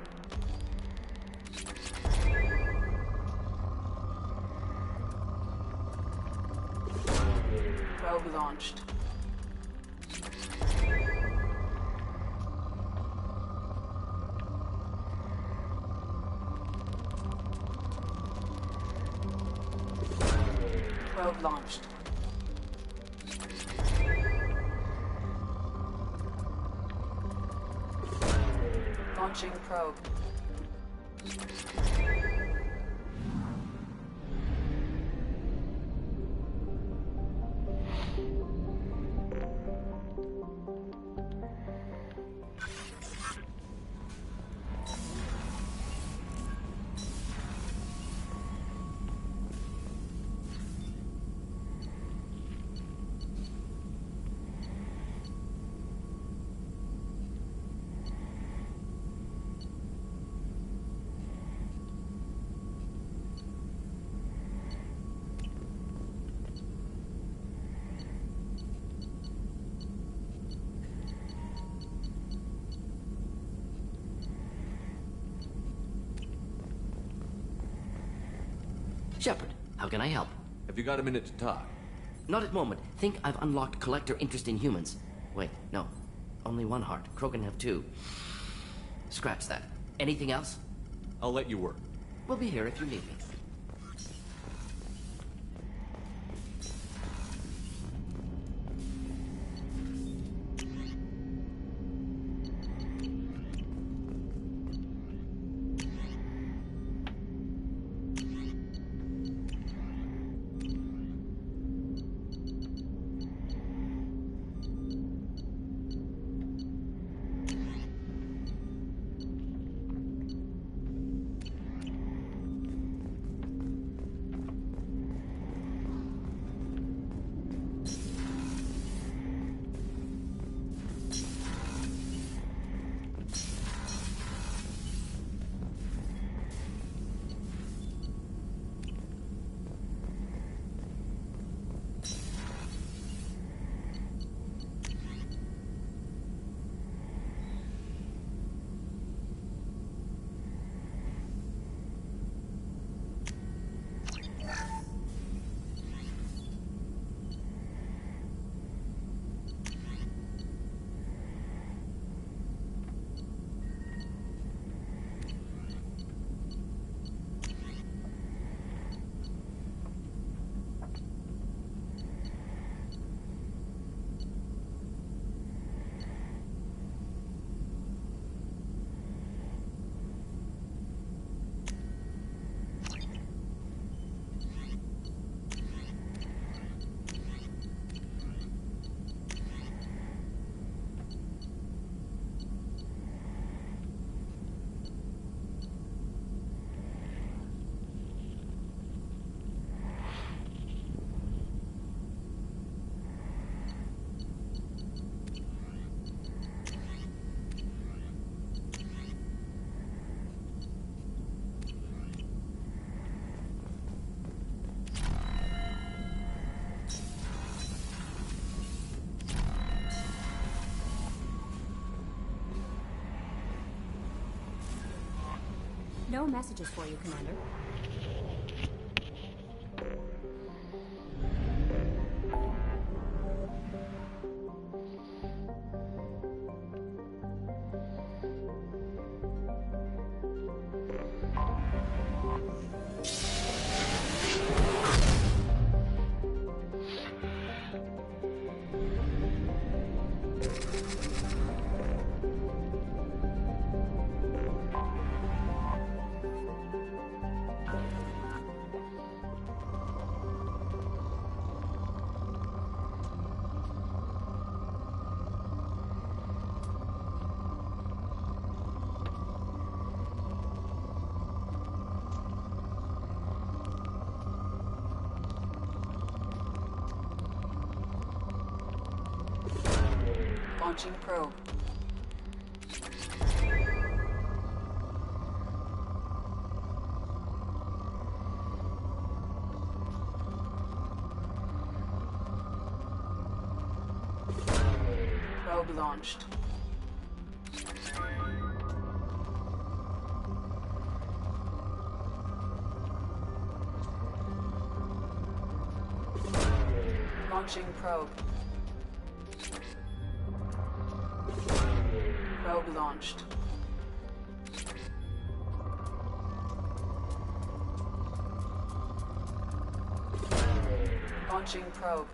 Probe launched. Probe launched. Launching probe. Shepard, how can I help? Have you got a minute to talk? Not at moment. Think I've unlocked collector interest in humans. Wait, no. Only one heart. Krogan have two. Scratch that. Anything else? I'll let you work. We'll be here if you need me. No messages for you, Commander. Launching probe. Probe launched. Launching probe. Probe launched. Launching probe.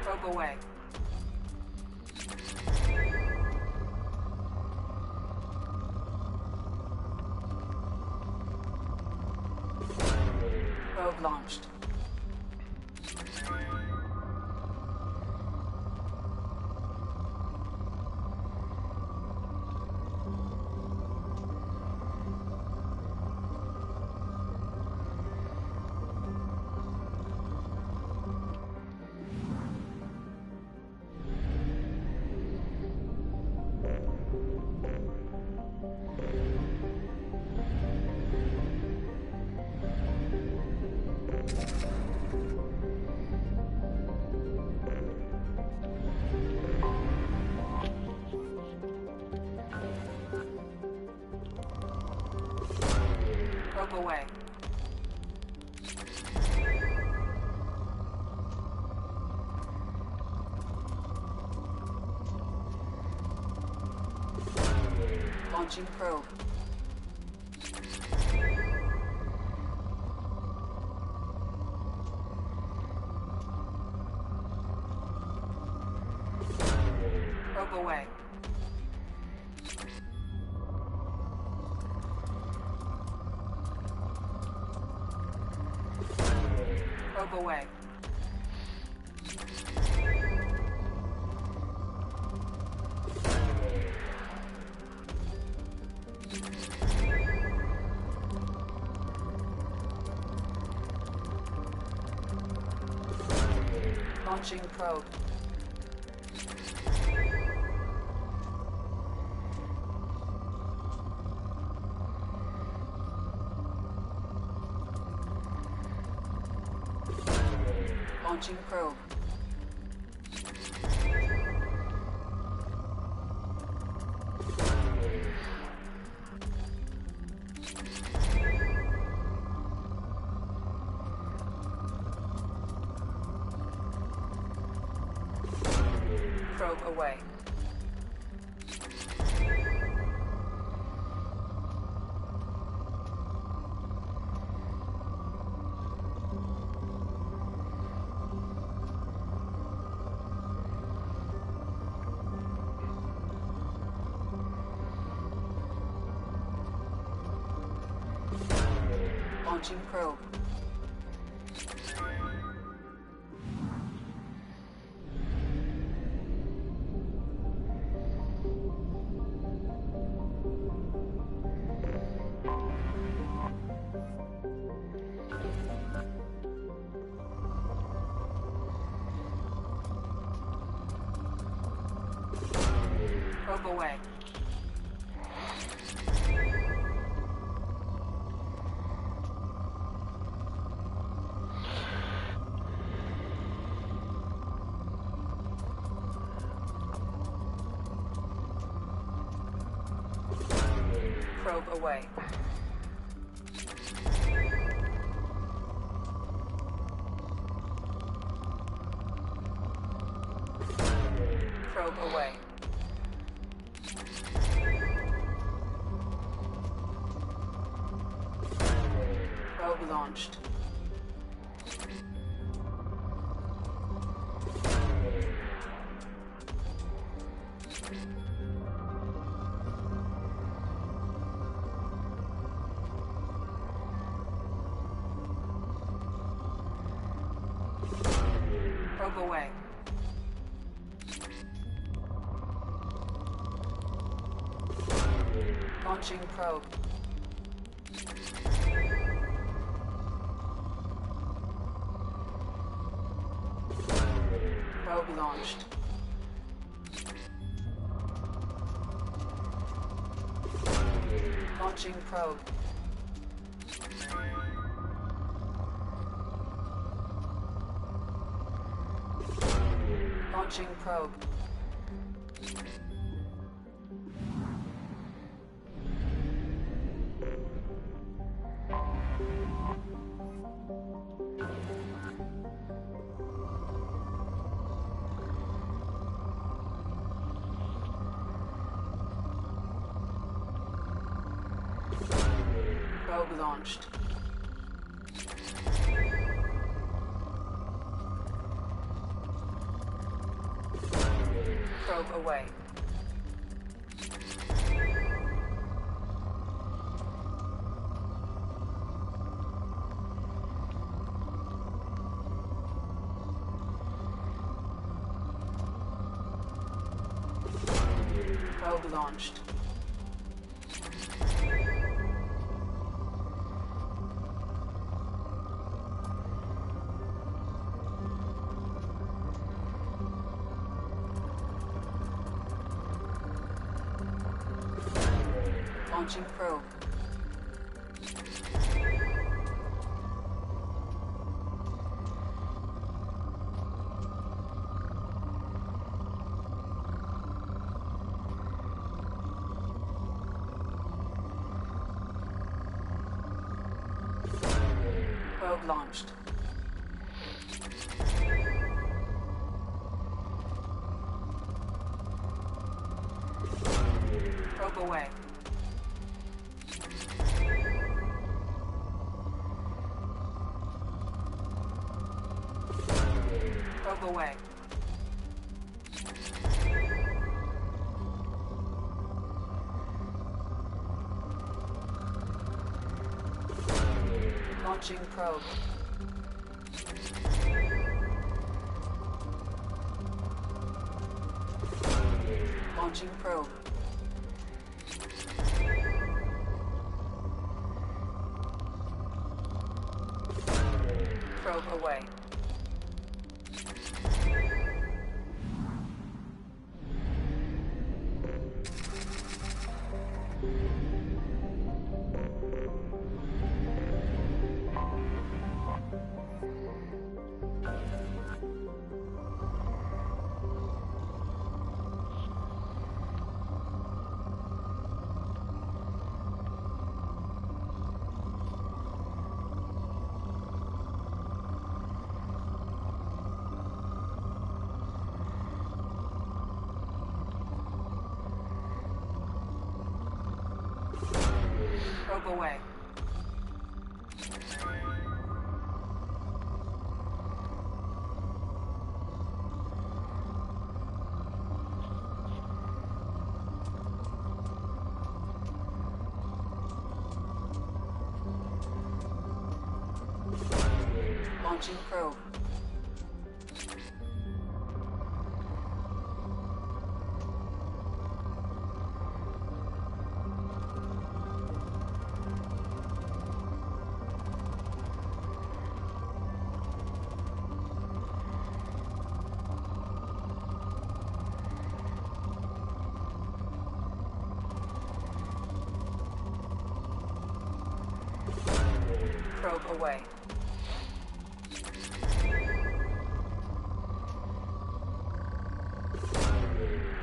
Probe away. Probe launched. Probe away. Launching probe. Probe away. Probe away. Launching probe. Launching probe. Probe away. Launching probe. Probe away. Probe away. Probe away. Probe launched. Probe away. Launching probe. Probe launched. Launching probe. Launching probe. Probe launched. Probe away. Probe launched. Launching probe. Probe launched. Probe away. Probe away. Launching probe. Launching probe. Probe away. Probe away. Launching probe. Probe away.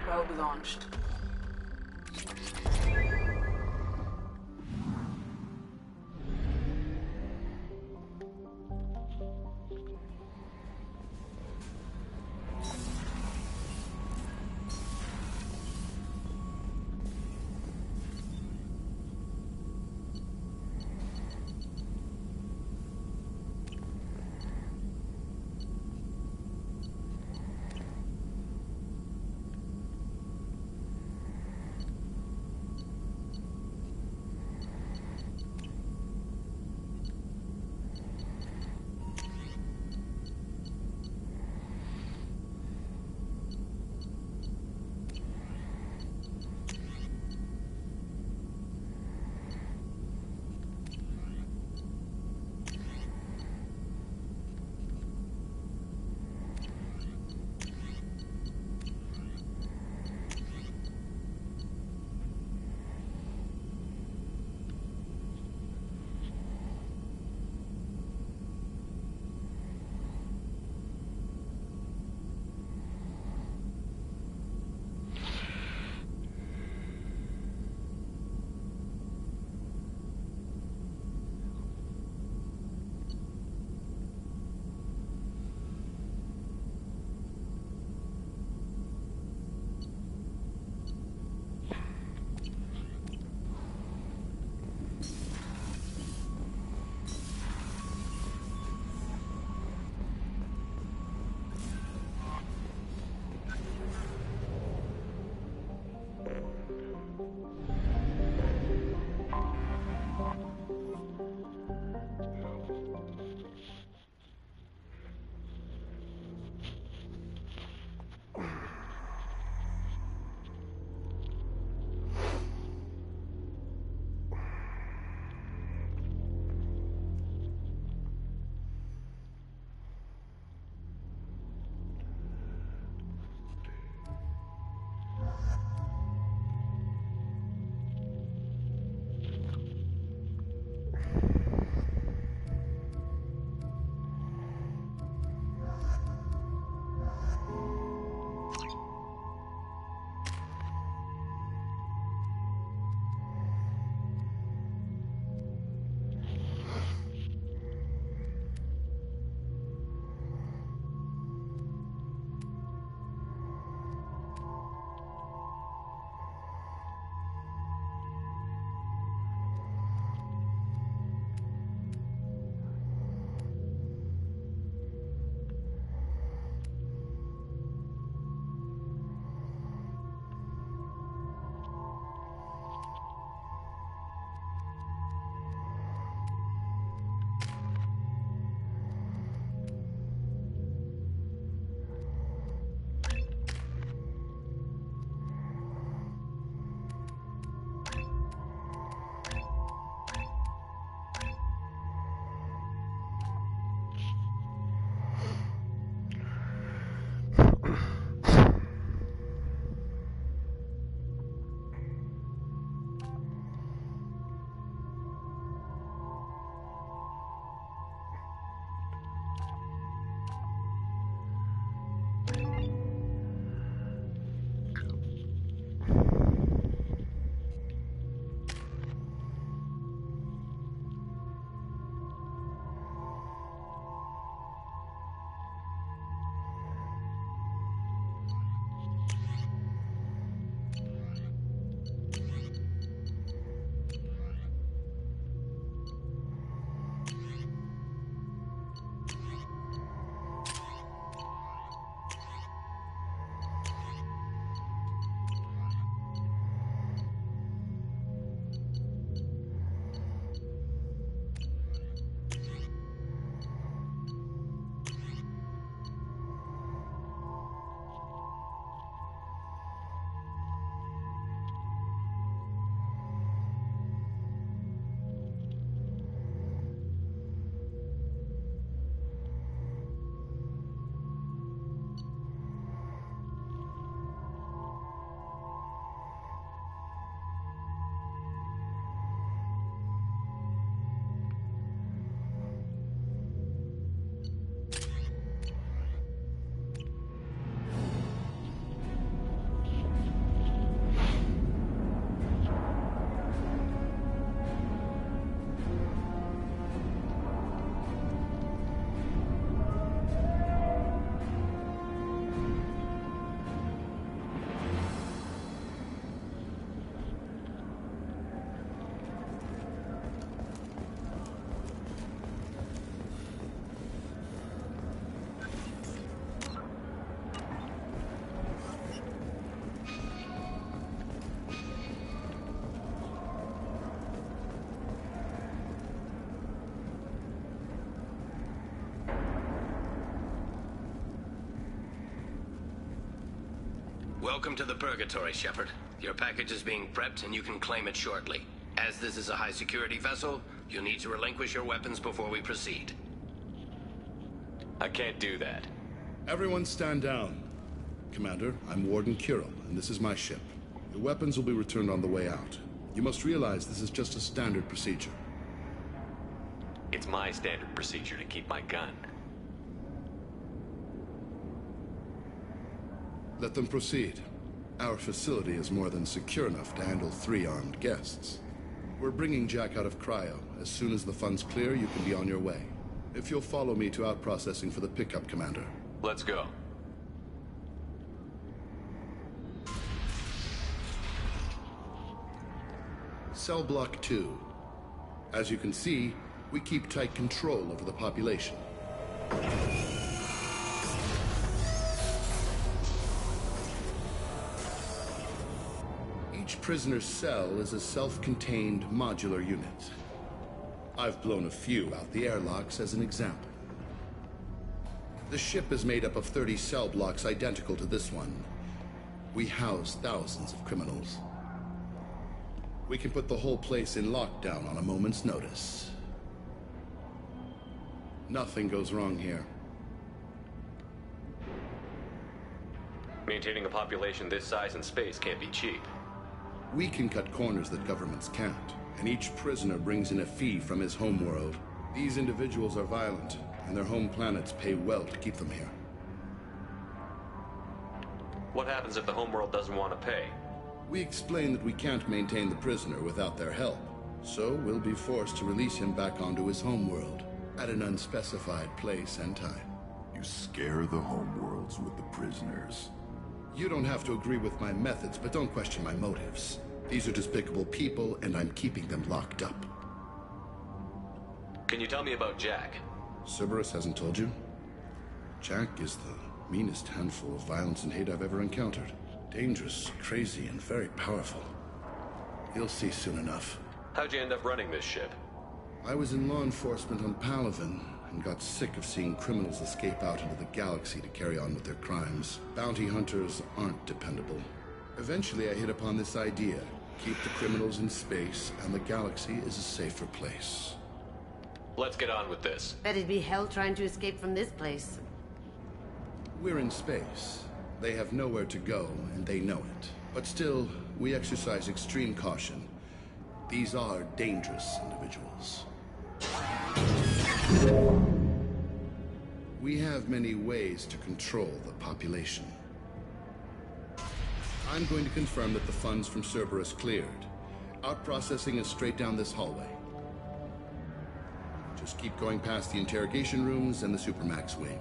Probe launched. Welcome to the Purgatory, Shepard. Your package is being prepped and you can claim it shortly. As this is a high-security vessel, you'll need to relinquish your weapons before we proceed. I can't do that. Everyone stand down. Commander, I'm Warden Kirill, and this is my ship. Your weapons will be returned on the way out. You must realize this is just a standard procedure. It's my standard procedure to keep my gun. Let them proceed. Our facility is more than secure enough to handle 3 armed guests. We're bringing Jack out of cryo. As soon as the funds clear, you can be on your way. If you'll follow me to out-processing for the pickup, Commander. Let's go. Cell Block 2. As you can see, we keep tight control over the population. Each prisoner's cell is a self-contained modular unit. I've blown a few out the airlocks as an example. The ship is made up of 30 cell blocks identical to this one. We house thousands of criminals. We can put the whole place in lockdown on a moment's notice. Nothing goes wrong here. Maintaining a population this size and space can't be cheap. We can cut corners that governments can't, and each prisoner brings in a fee from his homeworld. These individuals are violent, and their home planets pay well to keep them here. What happens if the homeworld doesn't want to pay? We explain that we can't maintain the prisoner without their help, so we'll be forced to release him back onto his homeworld at an unspecified place and time. You scare the homeworlds with the prisoners. You don't have to agree with my methods, but don't question my motives. These are despicable people, and I'm keeping them locked up. Can you tell me about Jack? Cerberus hasn't told you? Jack is the meanest handful of violence and hate I've ever encountered. Dangerous, crazy, and very powerful. You'll see soon enough. How'd you end up running this ship? I was in law enforcement on Palaven, and got sick of seeing criminals escape out into the galaxy to carry on with their crimes. Bounty hunters aren't dependable. Eventually I hit upon this idea. Keep the criminals in space, and the galaxy is a safer place. Let's get on with this. Bet it'd be hell trying to escape from this place. We're in space. They have nowhere to go, and they know it. But still, we exercise extreme caution. These are dangerous individuals. We have many ways to control the population. I'm going to confirm that the funds from Cerberus cleared. Out-processing is straight down this hallway. Just keep going past the interrogation rooms and the Supermax wing.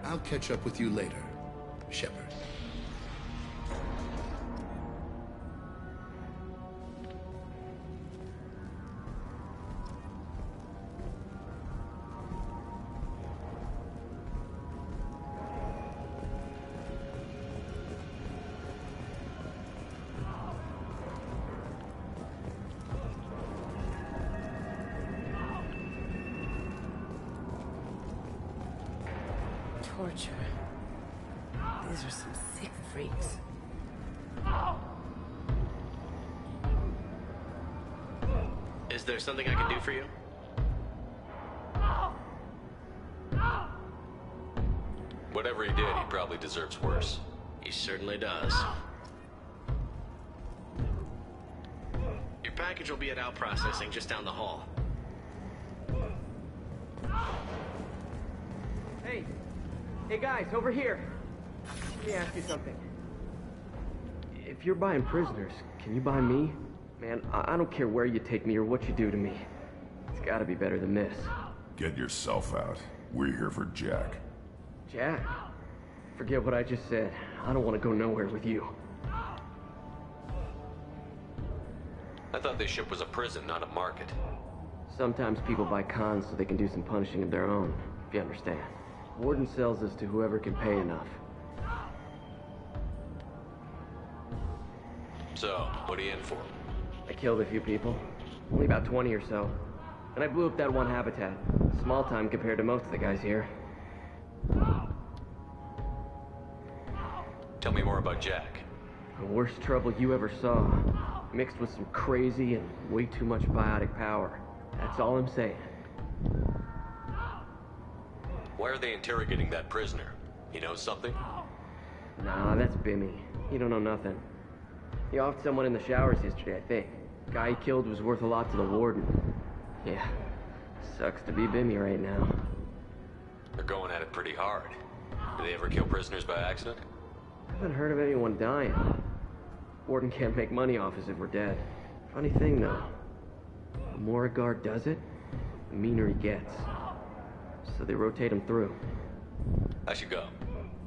I'll catch up with you later, Shepard. Torture. These are some sick freaks. Is there something I can do for you? Whatever he did, he probably deserves worse. He certainly does. Your package will be at out processing just down the hall. Hey guys, over here. Let me ask you something. If you're buying prisoners, can you buy me? Man, I don't care where you take me or what you do to me. It's gotta be better than this. Get yourself out. We're here for Jack. Jack? Forget what I just said. I don't want to go nowhere with you. I thought this ship was a prison, not a market. Sometimes people buy cons so they can do some punishing of their own, if you understand. Warden sells this to whoever can pay enough. So, what are you in for? I killed a few people. Only about 20 or so. And I blew up that one habitat. Small time compared to most of the guys here. about Jack? The worst trouble you ever saw. Mixed with some crazy and way too much biotic power. That's all I'm saying. Why are they interrogating that prisoner? He knows something? Nah, that's Bimmy. He don't know nothing. He offed someone in the showers yesterday, I think. Guy he killed was worth a lot to the warden. Yeah, sucks to be Bimmy right now. They're going at it pretty hard. Do they ever kill prisoners by accident? I haven't heard of anyone dying. Warden can't make money off us if we're dead. Funny thing, though. The more a guard does it, the meaner he gets. So they rotate him through. I should go.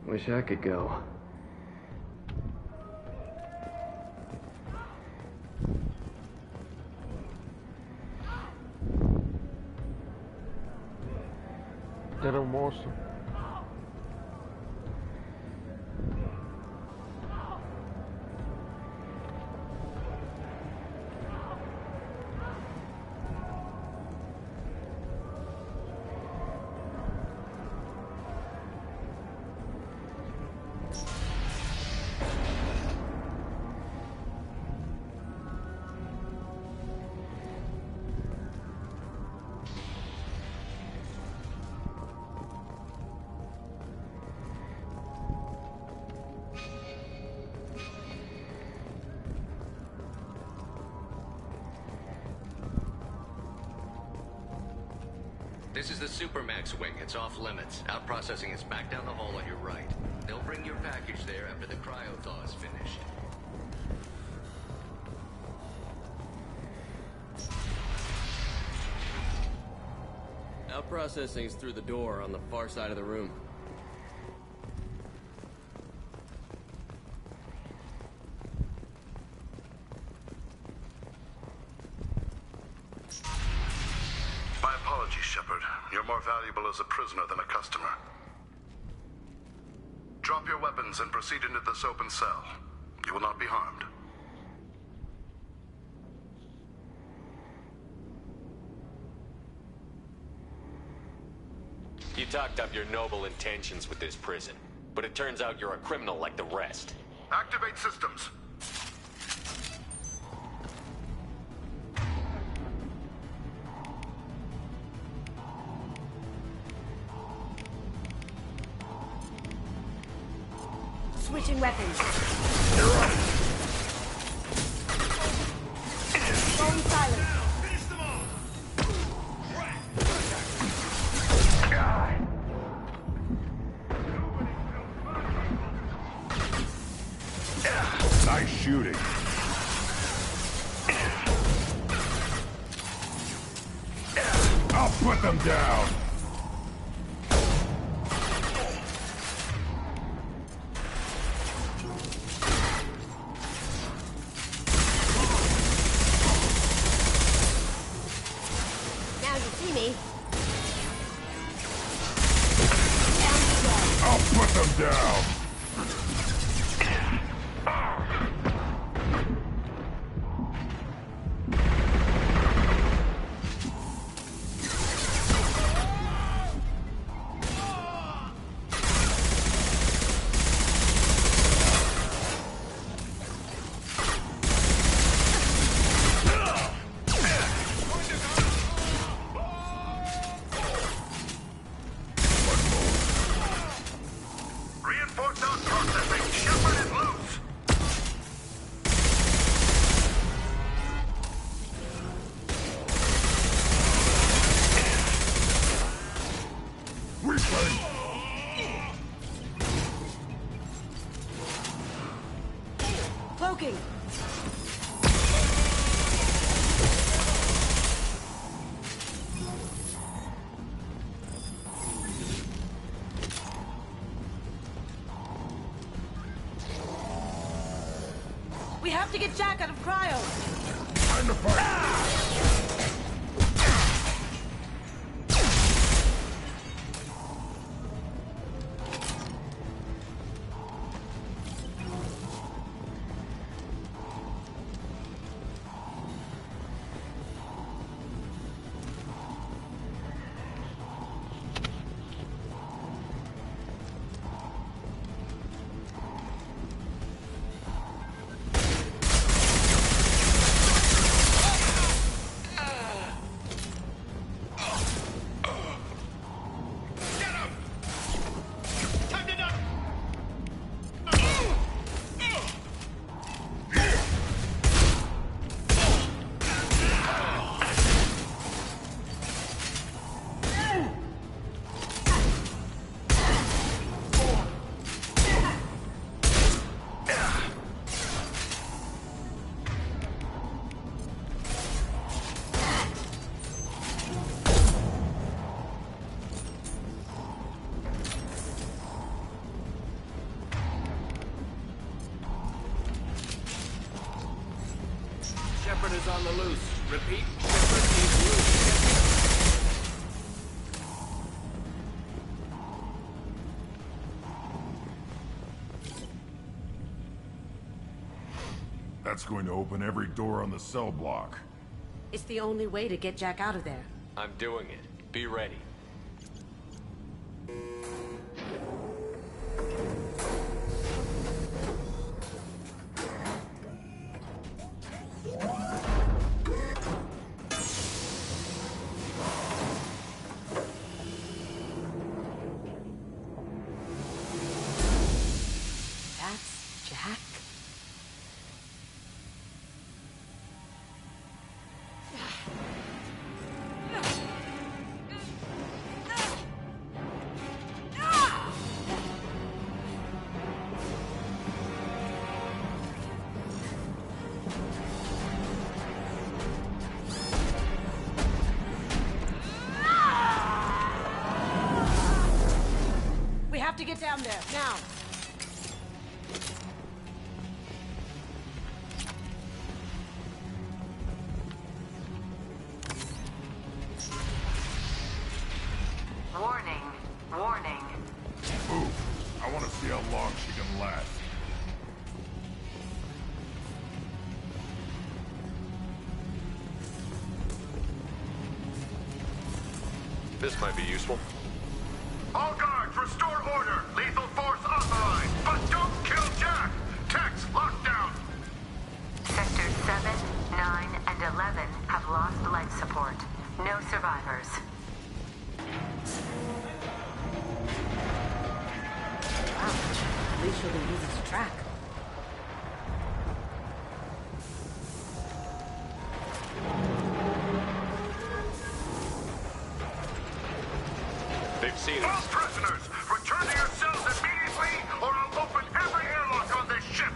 Wish I could go. Hermoso. This is the Supermax wing. It's off limits. Out processing is back down the hall on your right. They'll bring your package there after the cryo-thaw is finished. Out processing's through the door on the far side of the room. My apologies, Shepard. You're more valuable as a prisoner than a customer. Drop your weapons and proceed into this open cell. You will not be harmed. You talked up your noble intentions with this prison, but it turns out you're a criminal like the rest. Activate systems. Switching weapons. Going silent. Nice shooting. I'll put them down. Now you see me. I'll put them down. Reinforce out processing. Shepard is loose. Cloaking. We have to get Jack out of cryo. Time to fight. Shepard is on the loose. Repeat, Shepard is loose. That's going to open every door on the cell block. It's the only way to get Jack out of there. I'm doing it. Be ready. That's Jack? We have to get down there, now! Warning. Warning. Move. I want to see how long she can last. This might be useful. All guards, restore order. Lethal force authorized. But don't kill Jack. Tex, lockdown. Sectors 7, 9, and 11 have lost life support. No survivors. Wow, at least she'll be easy to track. They've seen All us. prisoners, return to your cells immediately, or I'll open every airlock on this ship.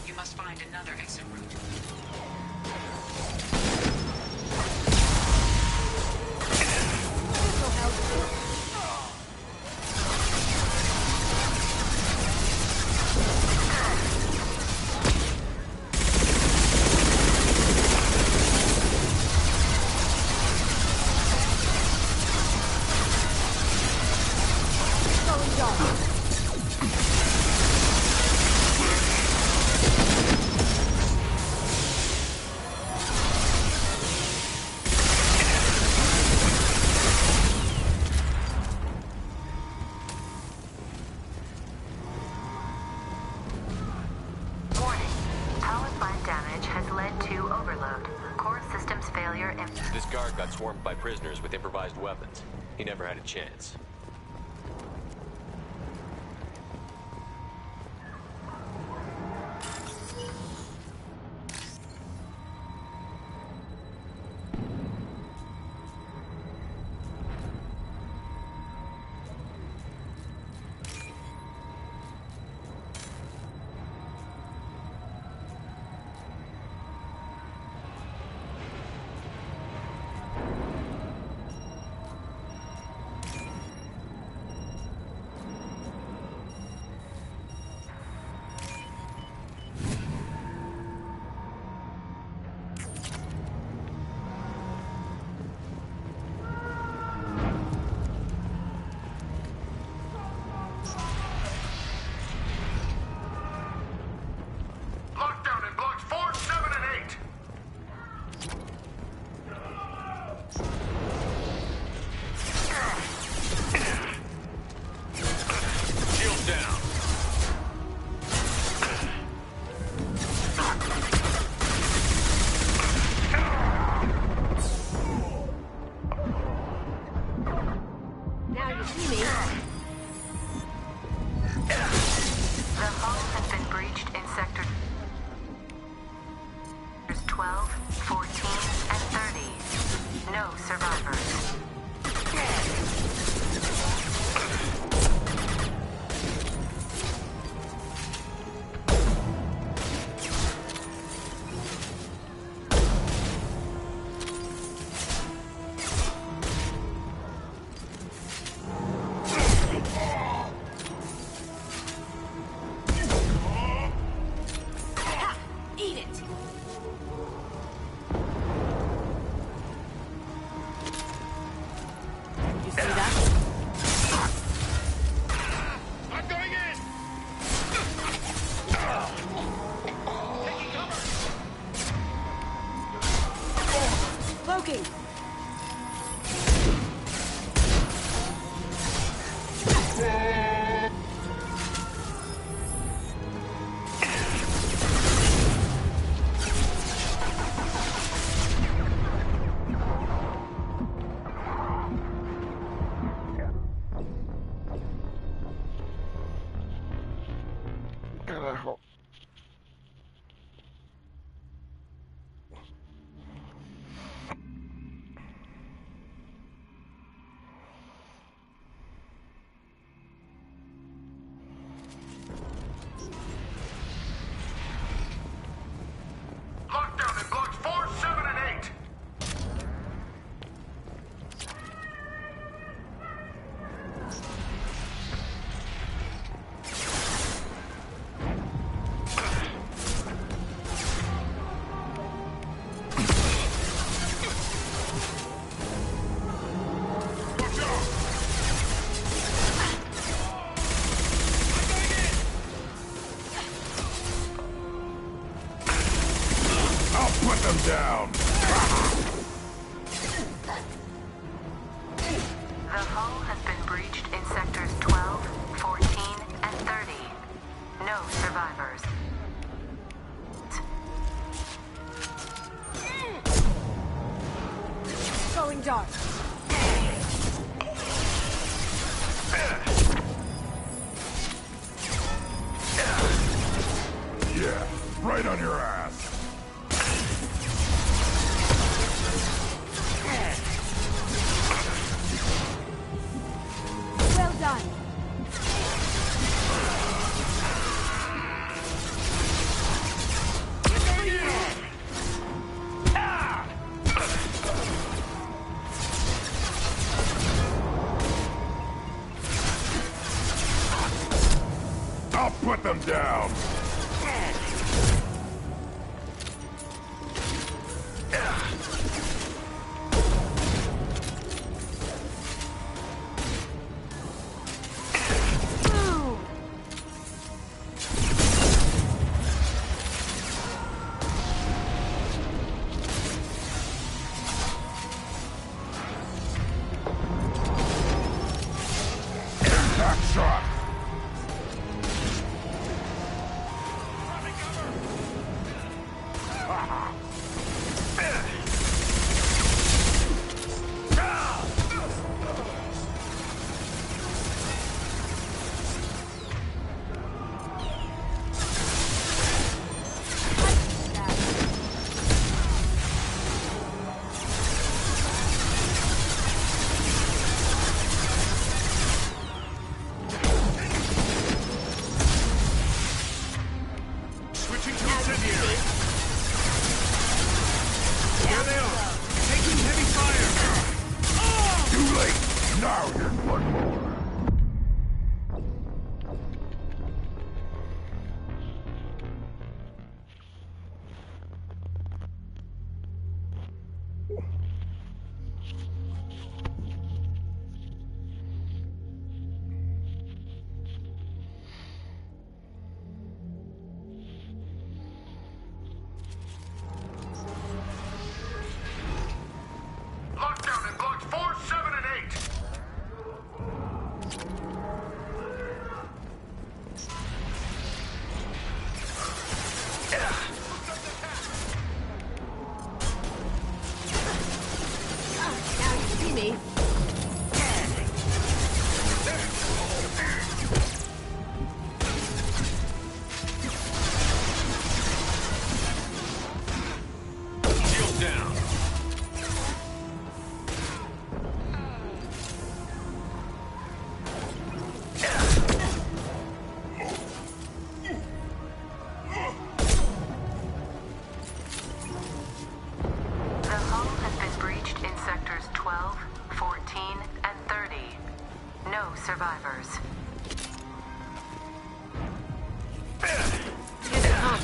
You must find another exit route. This guard got swarmed by prisoners with improvised weapons. He never had a chance. Lockdown in blocks 4, 7, and 8. Shield down. Now you see me. The hull has been breached in sectors 12, 14, and 30. No survivors. Carajo. Lockdown in blocks 4, 7, and 8. I'll put them down. The hull has been breached in sectors 12, 14, and 30. No survivors. Going dark. Yeah, right on your ass. Well done. I'll put them down. Back shot. Switching to incendiary. There they are. Taking heavy fire. Too late. Now here's one more. Lockdown in blocks 4, 7, and 8. Now you see me. Shield down. The hull has been breached in sectors 12, 14, and 30. No survivors. Here they come.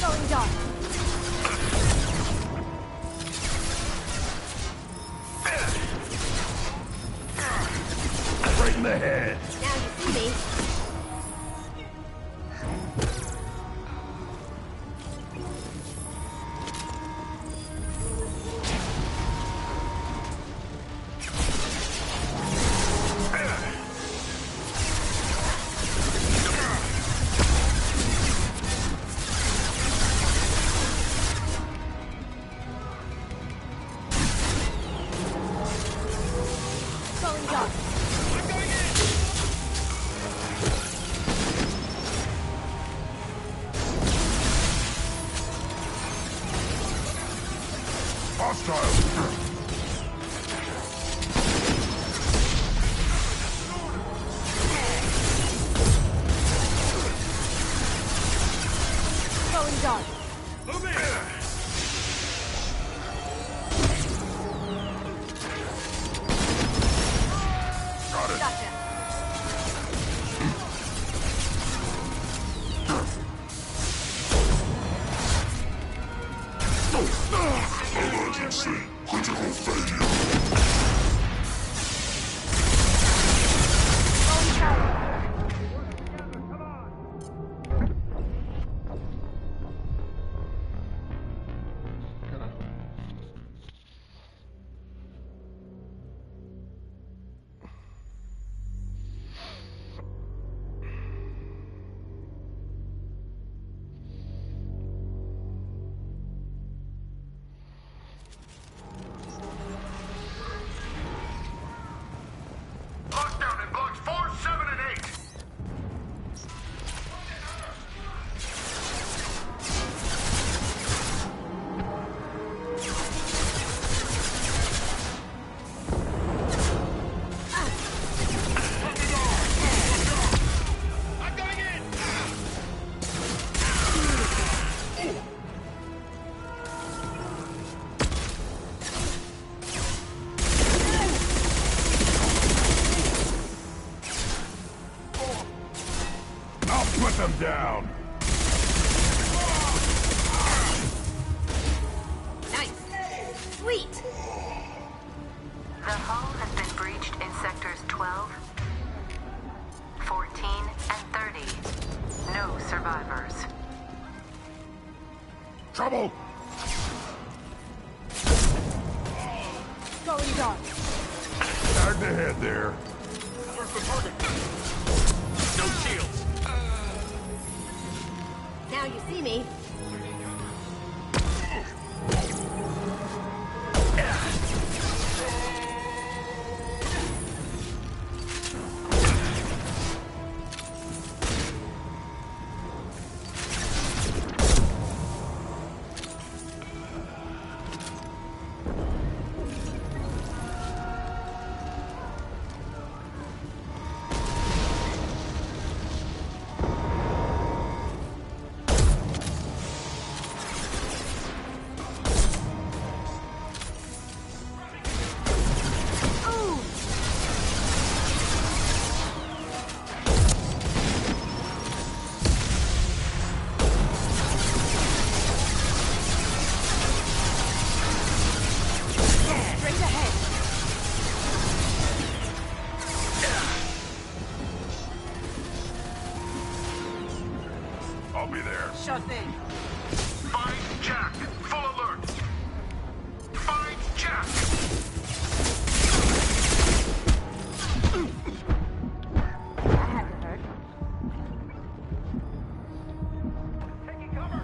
Going dark. in the head. Now you see me. Lockdown in blocks 4, 7, and 8. Put them down. Nice. Sweet. The hull has been breached in sectors 12, 14, and 30. No survivors. Trouble! Going dark. Back the head there. Where's the target? No shields. Now you see me. I'll be there. Sure thing. Find Jack. Full alert. Find Jack. That had to hurt. Taking cover.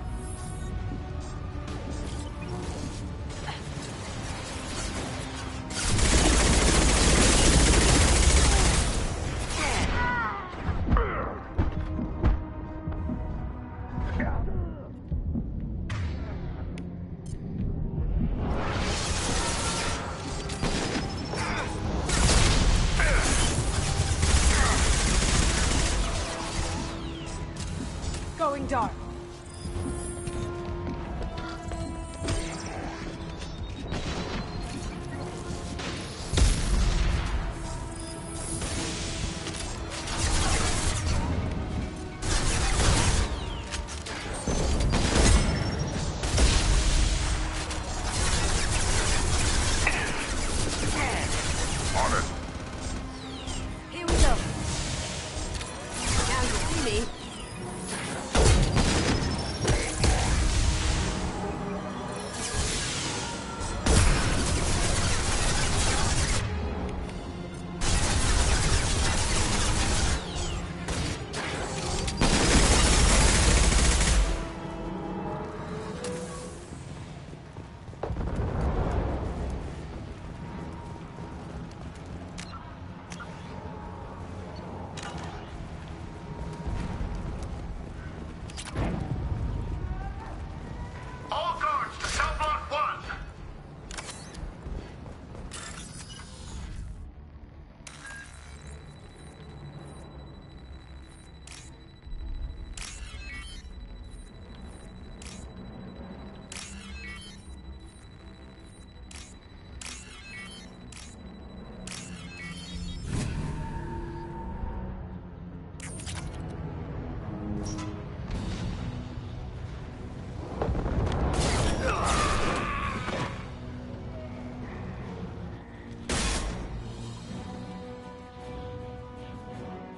Going dark. On it. Here we go.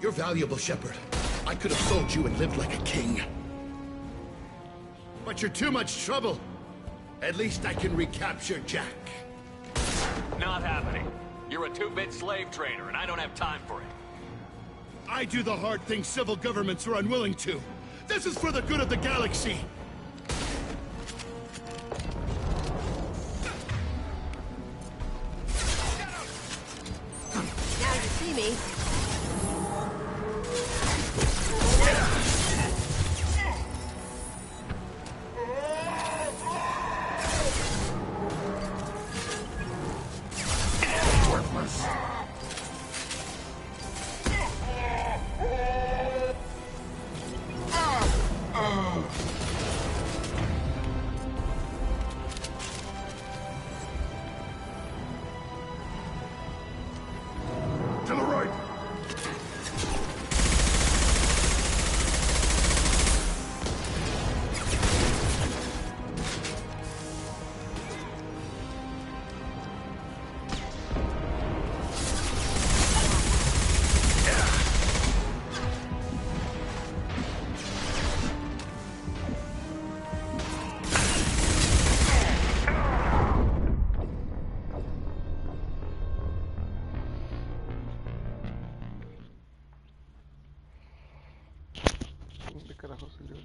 You're valuable, Shepard. I could have sold you and lived like a king. But you're too much trouble. At least I can recapture Jack. Not happening. You're a two-bit slave trader, and I don't have time for it. I do the hard things civil governments are unwilling to. This is for the good of the galaxy. Now you see me. To the right! ¿Dónde carajo salió?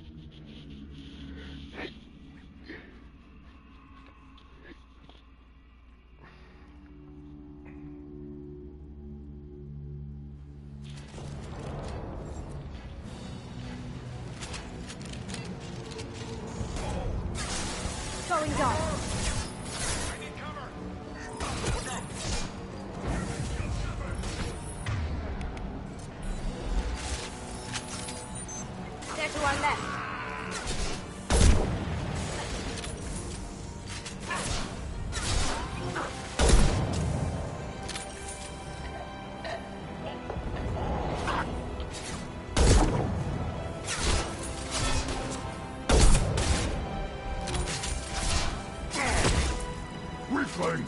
Going dark. They're to our left. Weakling!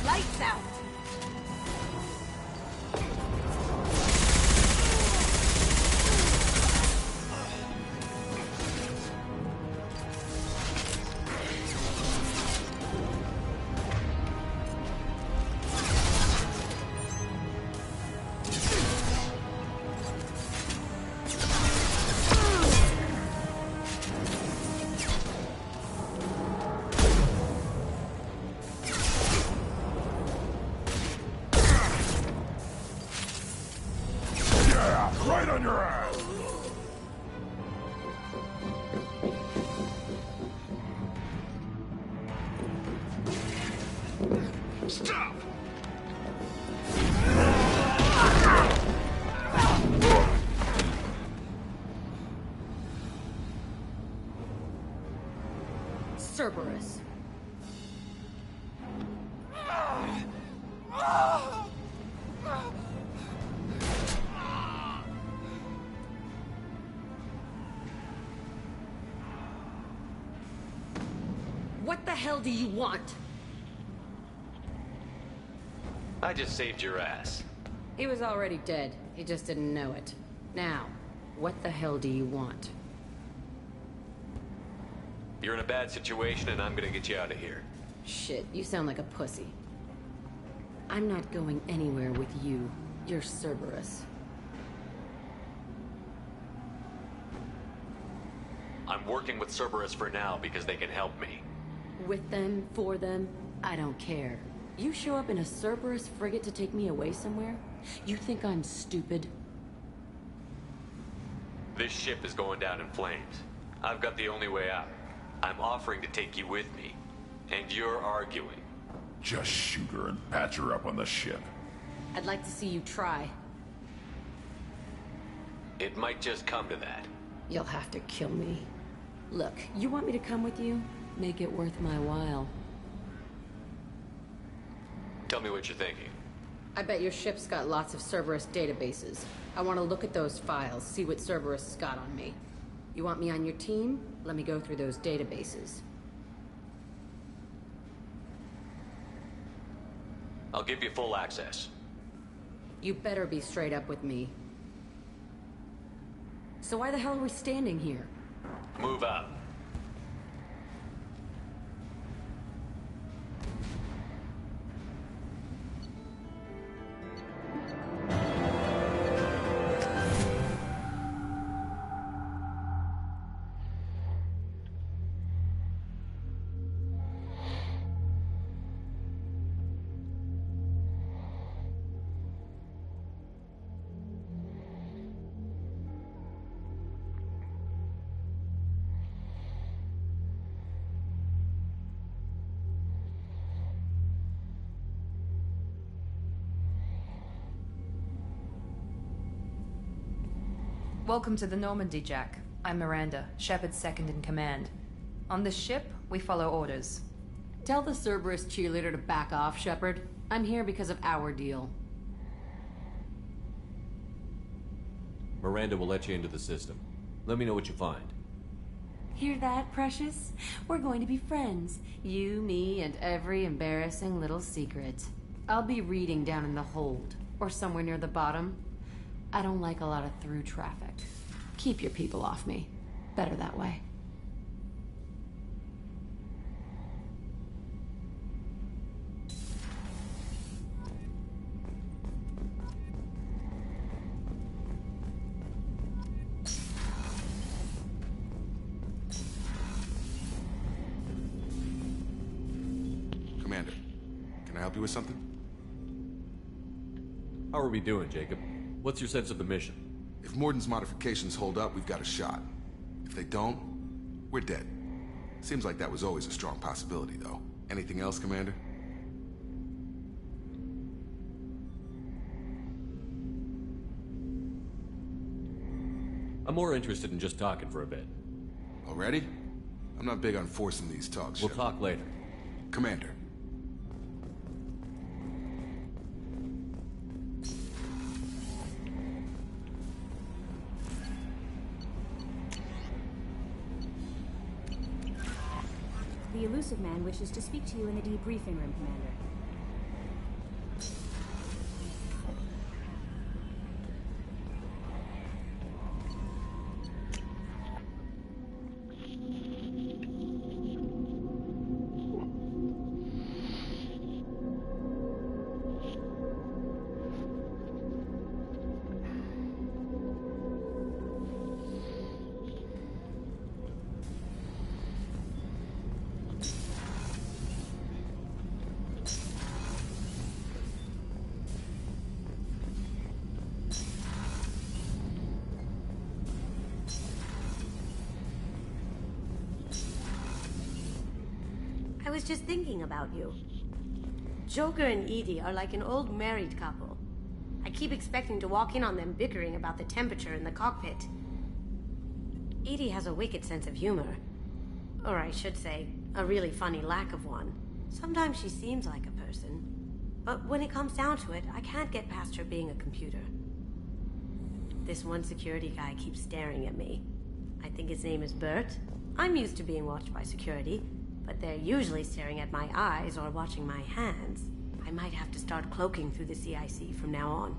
Lights out. Yeah! Right on your ass! Stop! Cerberus. What the hell do you want? I just saved your ass. He was already dead. He just didn't know it. Now, what the hell do you want? You're in a bad situation, and I'm gonna get you out of here. Shit, you sound like a pussy. I'm not going anywhere with you. You're Cerberus. I'm working with Cerberus for now because they can help me. With them, for them, I don't care. You show up in a Cerberus frigate to take me away somewhere? You think I'm stupid? This ship is going down in flames. I've got the only way out. I'm offering to take you with me. And you're arguing. Just shoot her and patch her up on the ship. I'd like to see you try. It might just come to that. You'll have to kill me. Look, you want me to come with you? Make it worth my while. Tell me what you're thinking. I bet your ship's got lots of Cerberus databases. I want to look at those files, see what Cerberus has got on me. You want me on your team? Let me go through those databases. I'll give you full access. You better be straight up with me. So why the hell are we standing here? Move out. Welcome to the Normandy, Jack. I'm Miranda, Shepard's second in command. On this ship, we follow orders. Tell the Cerberus cheerleader to back off, Shepard. I'm here because of our deal. Miranda will let you into the system. Let me know what you find. Hear that, Precious? We're going to be friends. You, me, and every embarrassing little secret. I'll be reading down in the hold, or somewhere near the bottom. I don't like a lot of through traffic. Keep your people off me. Better that way. Commander, can I help you with something? How are we doing, Jacob? What's your sense of the mission? If Morden's modifications hold up, we've got a shot. If they don't, we're dead. Seems like that was always a strong possibility, though. Anything else, Commander? I'm more interested in just talking for a bit. Already? I'm not big on forcing these talks. We'll talk later. Commander. The Elusive Man wishes to speak to you in the debriefing room, Commander. I was just thinking about you. Joker and Edie are like an old married couple. I keep expecting to walk in on them bickering about the temperature in the cockpit. Edie has a wicked sense of humor. Or I should say, a really funny lack of one. Sometimes she seems like a person. But when it comes down to it, I can't get past her being a computer. This one security guy keeps staring at me. I think his name is Bert. I'm used to being watched by security, but they're usually staring at my eyes or watching my hands. I might have to start cloaking through the CIC from now on.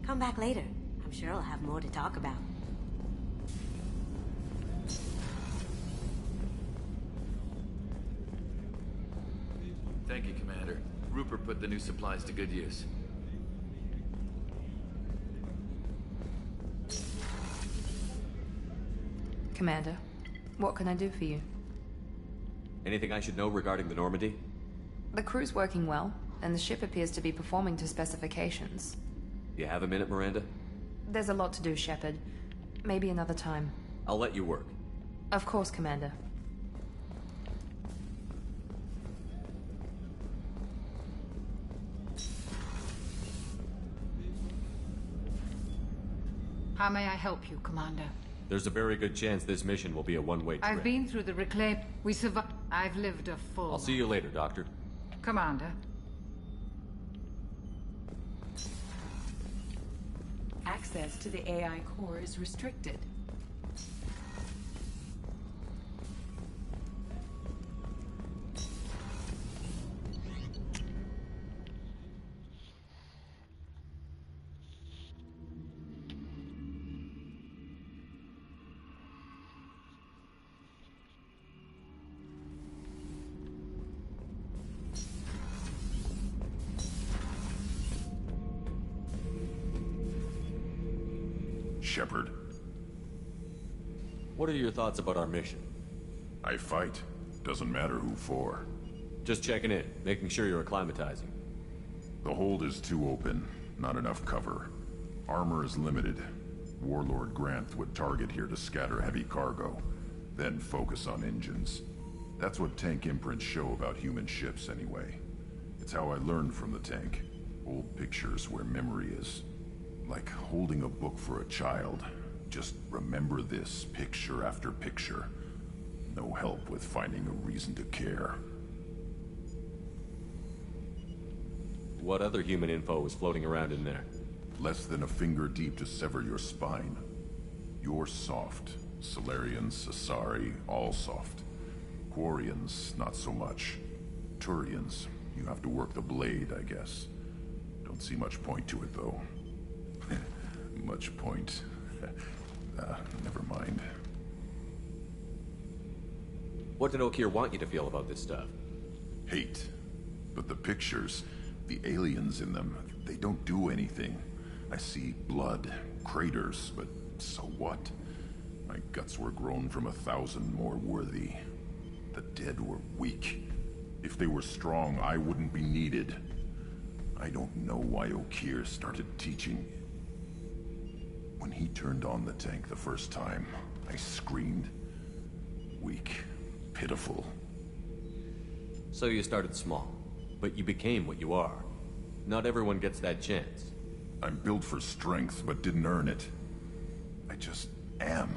Come back later. I'm sure I'll have more to talk about. Thank you, Commander. Rupert put the new supplies to good use. Commander, what can I do for you? Anything I should know regarding the Normandy? The crew's working well, and the ship appears to be performing to specifications. You have a minute, Miranda? There's a lot to do, Shepard. Maybe another time. I'll let you work. Of course, Commander. How may I help you, Commander? There's a very good chance this mission will be a one-way trip. I've been through the reclaim. We survived. I've lived a full... I'll see you later, Doctor. Commander. Access to the AI core is restricted. Shepard. What are your thoughts about our mission? I fight. Doesn't matter who for. Just checking in, making sure you're acclimatizing. The hold is too open. Not enough cover. Armor is limited. Warlord Grant would target here to scatter heavy cargo, then focus on engines. That's what tank imprints show about human ships anyway. It's how I learned from the tank. Old pictures where memory is. Like holding a book for a child. Just remember this, picture after picture. No help with finding a reason to care. What other human info was floating around in there? Less than a finger deep to sever your spine. You're soft. Salarians, Asari, all soft. Quarians, not so much. Turians, you have to work the blade, I guess. Don't see much point to it, though. Much point. Never mind. What did Okeer want you to feel about this stuff? Hate. But the pictures, the aliens in them, they don't do anything. I see blood, craters, but so what? My guts were grown from 1,000 more worthy. The dead were weak. If they were strong, I wouldn't be needed. I don't know why Okeer started teaching. When he turned on the tank the first time, I screamed. Weak. Pitiful. So you started small, but you became what you are. Not everyone gets that chance. I'm built for strength, but didn't earn it. I just am.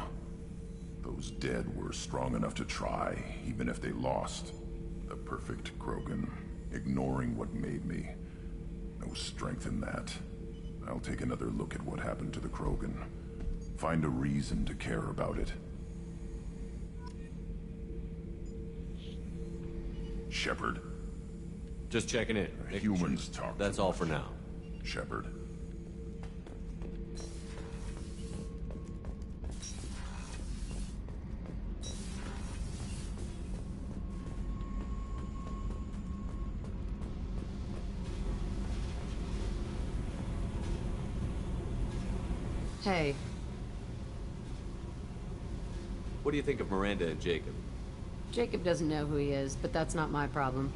Those dead were strong enough to try, even if they lost. The perfect Krogan, ignoring what made me. No strength in that. I'll take another look at what happened to the Krogan. Find a reason to care about it. Shepard. Just checking in. Humans talk. That's all for now. Shepard. Hey. What do you think of Miranda and Jacob? Jacob doesn't know who he is, but that's not my problem.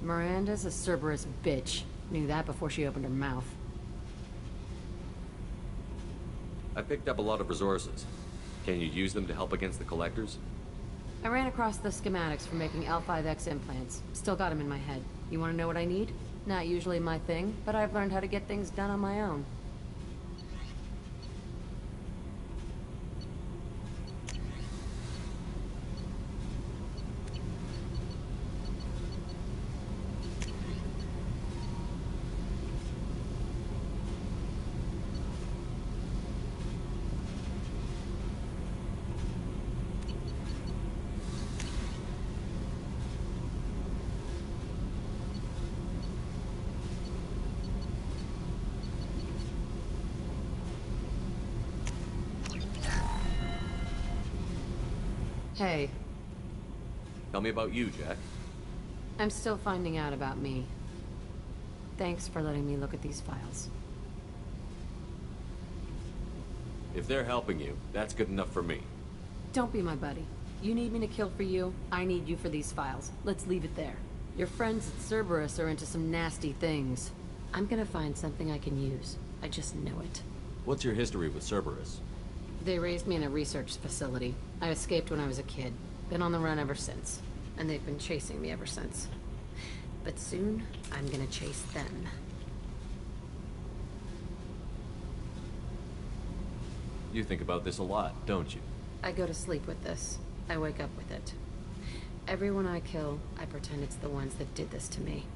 Miranda's a Cerberus bitch. Knew that before she opened her mouth. I picked up a lot of resources. Can you use them to help against the Collectors? I ran across the schematics for making L5X implants. Still got them in my head. You want to know what I need? Not usually my thing, but I've learned how to get things done on my own. Hey. Tell me about you, Jack. I'm still finding out about me. Thanks for letting me look at these files. If they're helping you, that's good enough for me. Don't be my buddy. You need me to kill for you, I need you for these files. Let's leave it there. Your friends at Cerberus are into some nasty things. I'm gonna find something I can use. I just know it. What's your history with Cerberus? They raised me in a research facility. I escaped when I was a kid. Been on the run ever since. And they've been chasing me ever since. But soon, I'm gonna chase them. You think about this a lot, don't you? I go to sleep with this. I wake up with it. Everyone I kill, I pretend it's the ones that did this to me.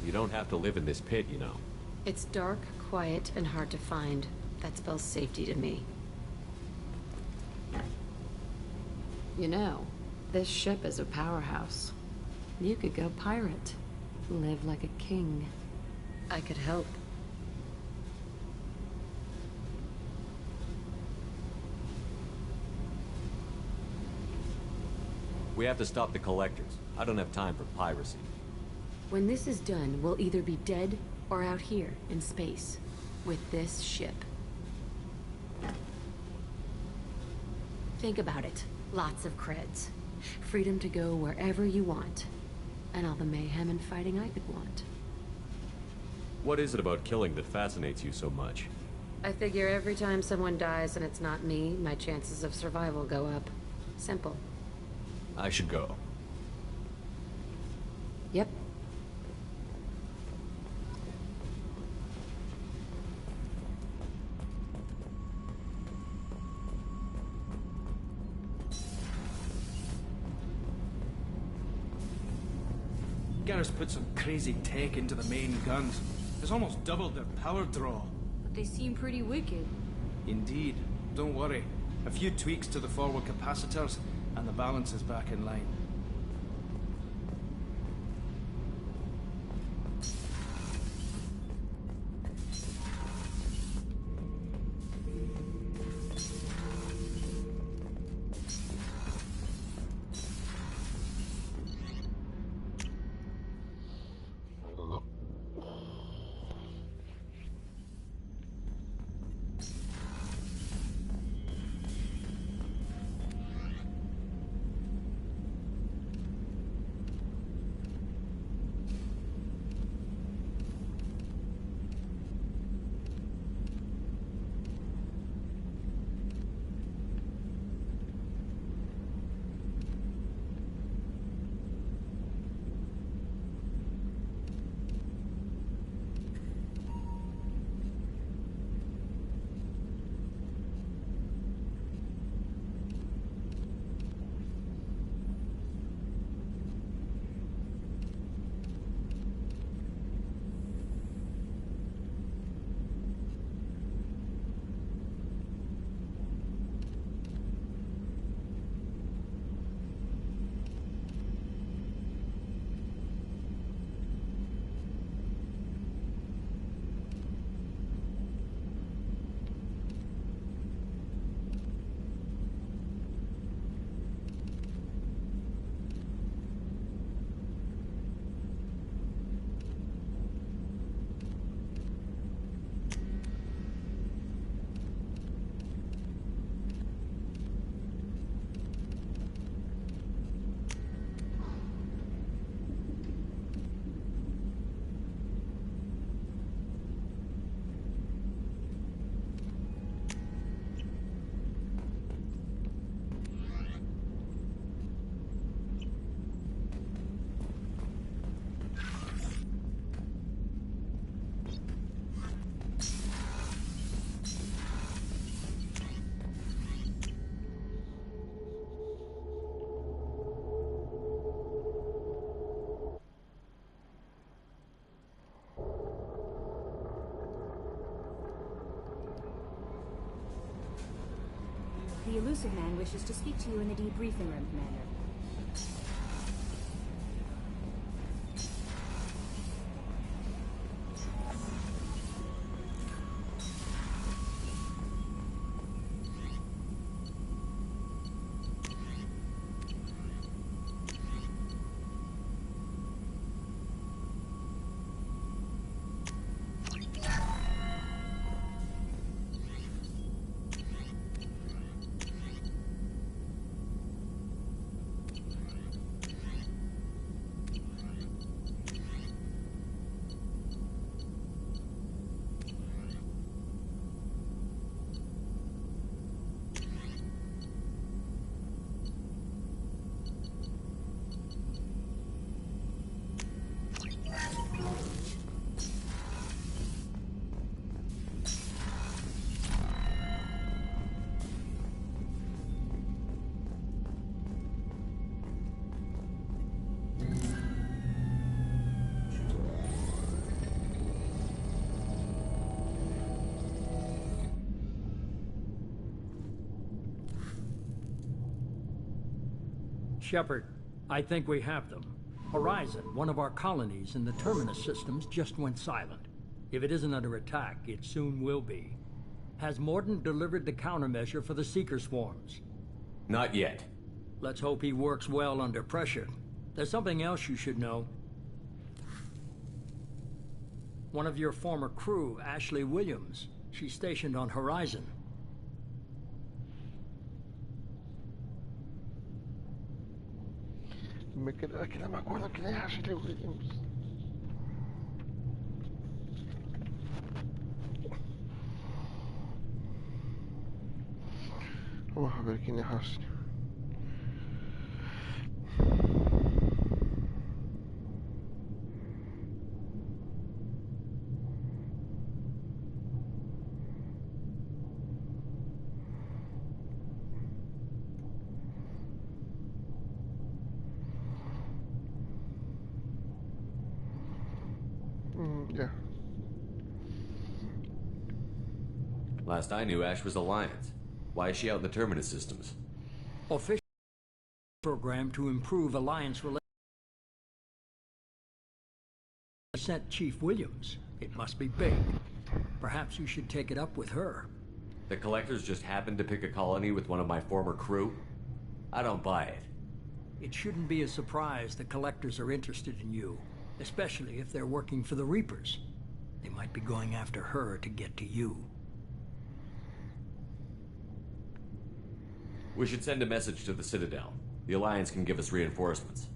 You don't have to live in this pit, you know. It's dark, quiet, and hard to find. That spells safety to me. You know, this ship is a powerhouse. You could go pirate. Live like a king. I could help. We have to stop the Collectors. I don't have time for piracy. When this is done, we'll either be dead or out here in space with this ship. Think about it. Lots of creds. Freedom to go wherever you want. And all the mayhem and fighting I could want. What is it about killing that fascinates you so much? I figure every time someone dies and it's not me, my chances of survival go up. Simple. I should go. Yep. Garrus put some crazy tech into the main guns. It's almost doubled their power draw. But they seem pretty wicked. Indeed. Don't worry. A few tweaks to the forward capacitors, and the balance is back in line. The Illusive Man wishes to speak to you in the debriefing room, Commander. Shepard, I think we have them. Horizon, one of our colonies in the Terminus systems, just went silent. If it isn't under attack, it soon will be. Has Mordin delivered the countermeasure for the Seeker swarms? Not yet. Let's hope he works well under pressure. There's something else you should know. One of your former crew, Ashley Williams, she's stationed on Horizon. Me queda que no me acuerdo quién es Ashley Williams. Vamos a ver quién es Ashley. Yeah. Last I knew, Ash was Alliance. Why is she out in the Terminus systems? Official program to improve Alliance relations. Sent Chief Williams. It must be big. Perhaps you should take it up with her. The Collectors just happened to pick a colony with one of my former crew? I don't buy it. It shouldn't be a surprise the Collectors are interested in you. Especially if they're working for the Reapers. They might be going after her to get to you. We should send a message to the Citadel. The Alliance can give us reinforcements.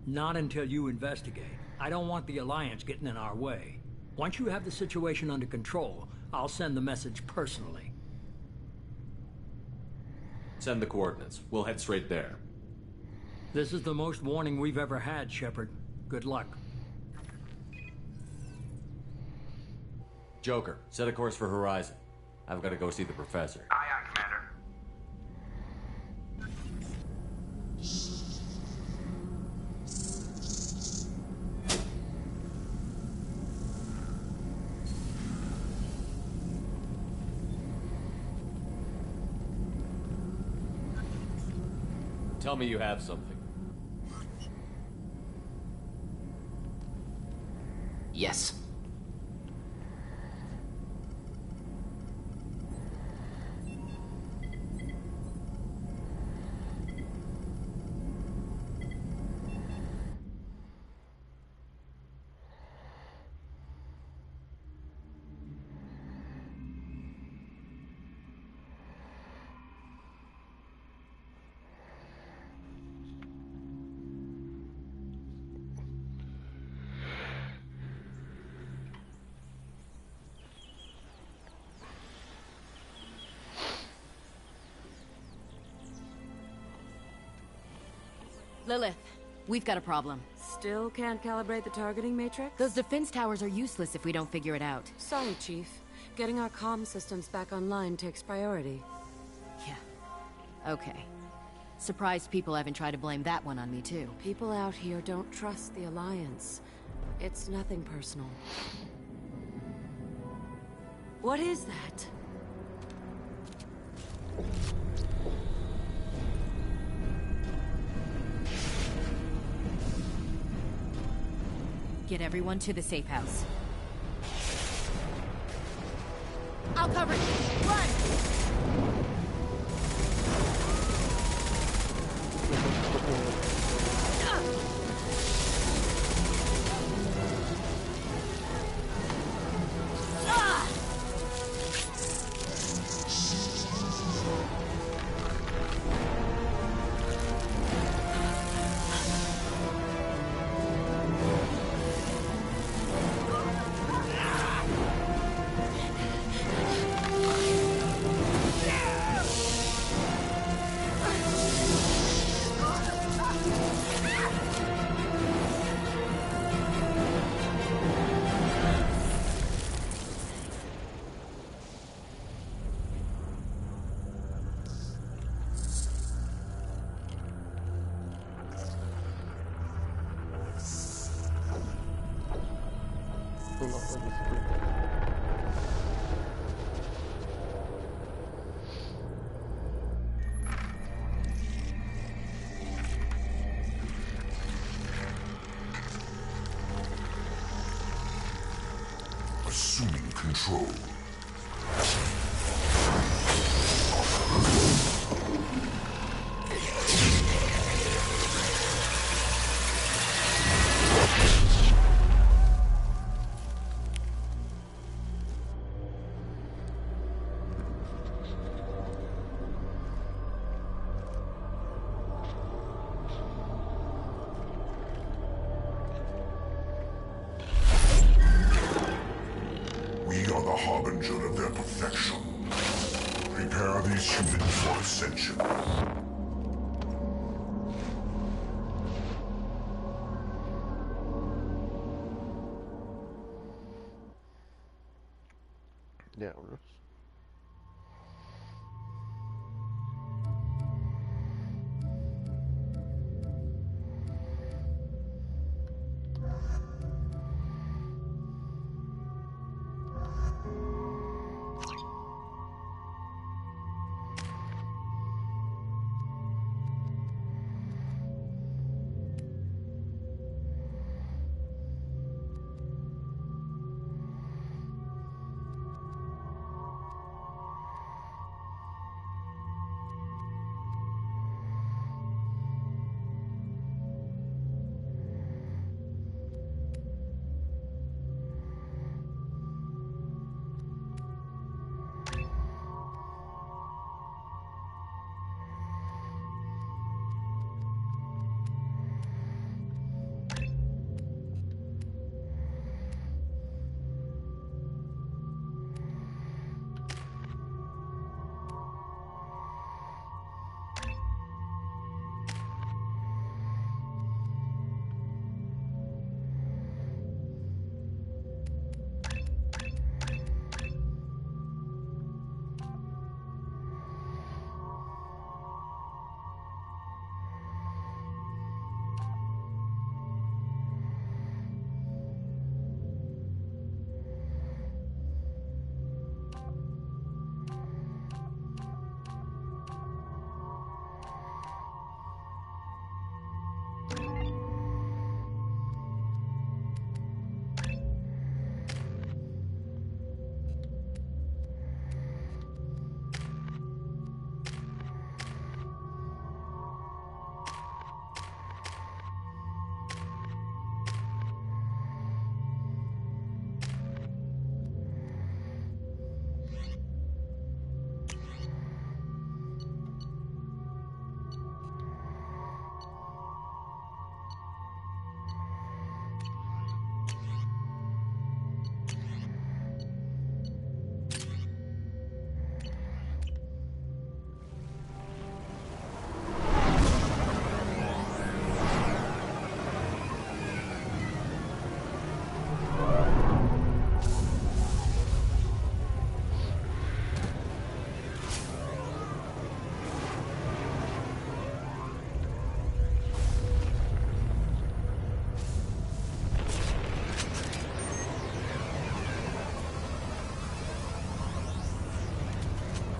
Not until you investigate. I don't want the Alliance getting in our way. Once you have the situation under control, I'll send the message personally. Send the coordinates. We'll head straight there. This is the most warning we've ever had, Shepard. Good luck. Joker, set a course for Horizon. I've got to go see the Professor. Aye, aye, Commander. Tell me you have something. Yes. Lilith, we've got a problem. Still can't calibrate the targeting matrix? Those defense towers are useless if we don't figure it out. Sorry, Chief. Getting our comm systems back online takes priority. Yeah. Okay. Surprised people haven't tried to blame that one on me, too. People out here don't trust the Alliance. It's nothing personal. What is that? Get everyone to the safe house. I'll cover you. Run! assuming control. We are the harbinger of their perfection. Prepare these humans for ascension. Diablos.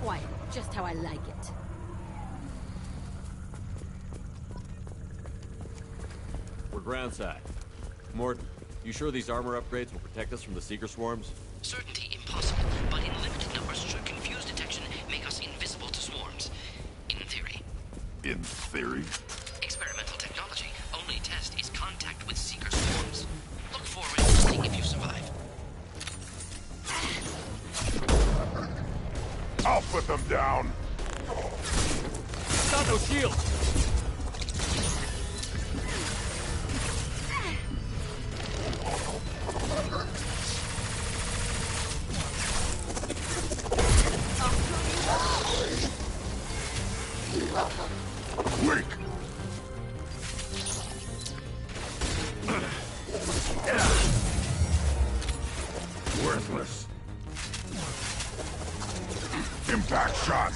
Quiet, just how I like it. We're groundside. Morton, you sure these armor upgrades will protect us from the Seeker swarms? Certainty impossible, but in limited numbers should confuse detection make us invisible to swarms. In theory. In theory? Experimental technology. Only test is contact with Seeker swarms. Look forward to seeing if you survive. I'll put them down! Got no shield! Quick! Worthless. Impact shot!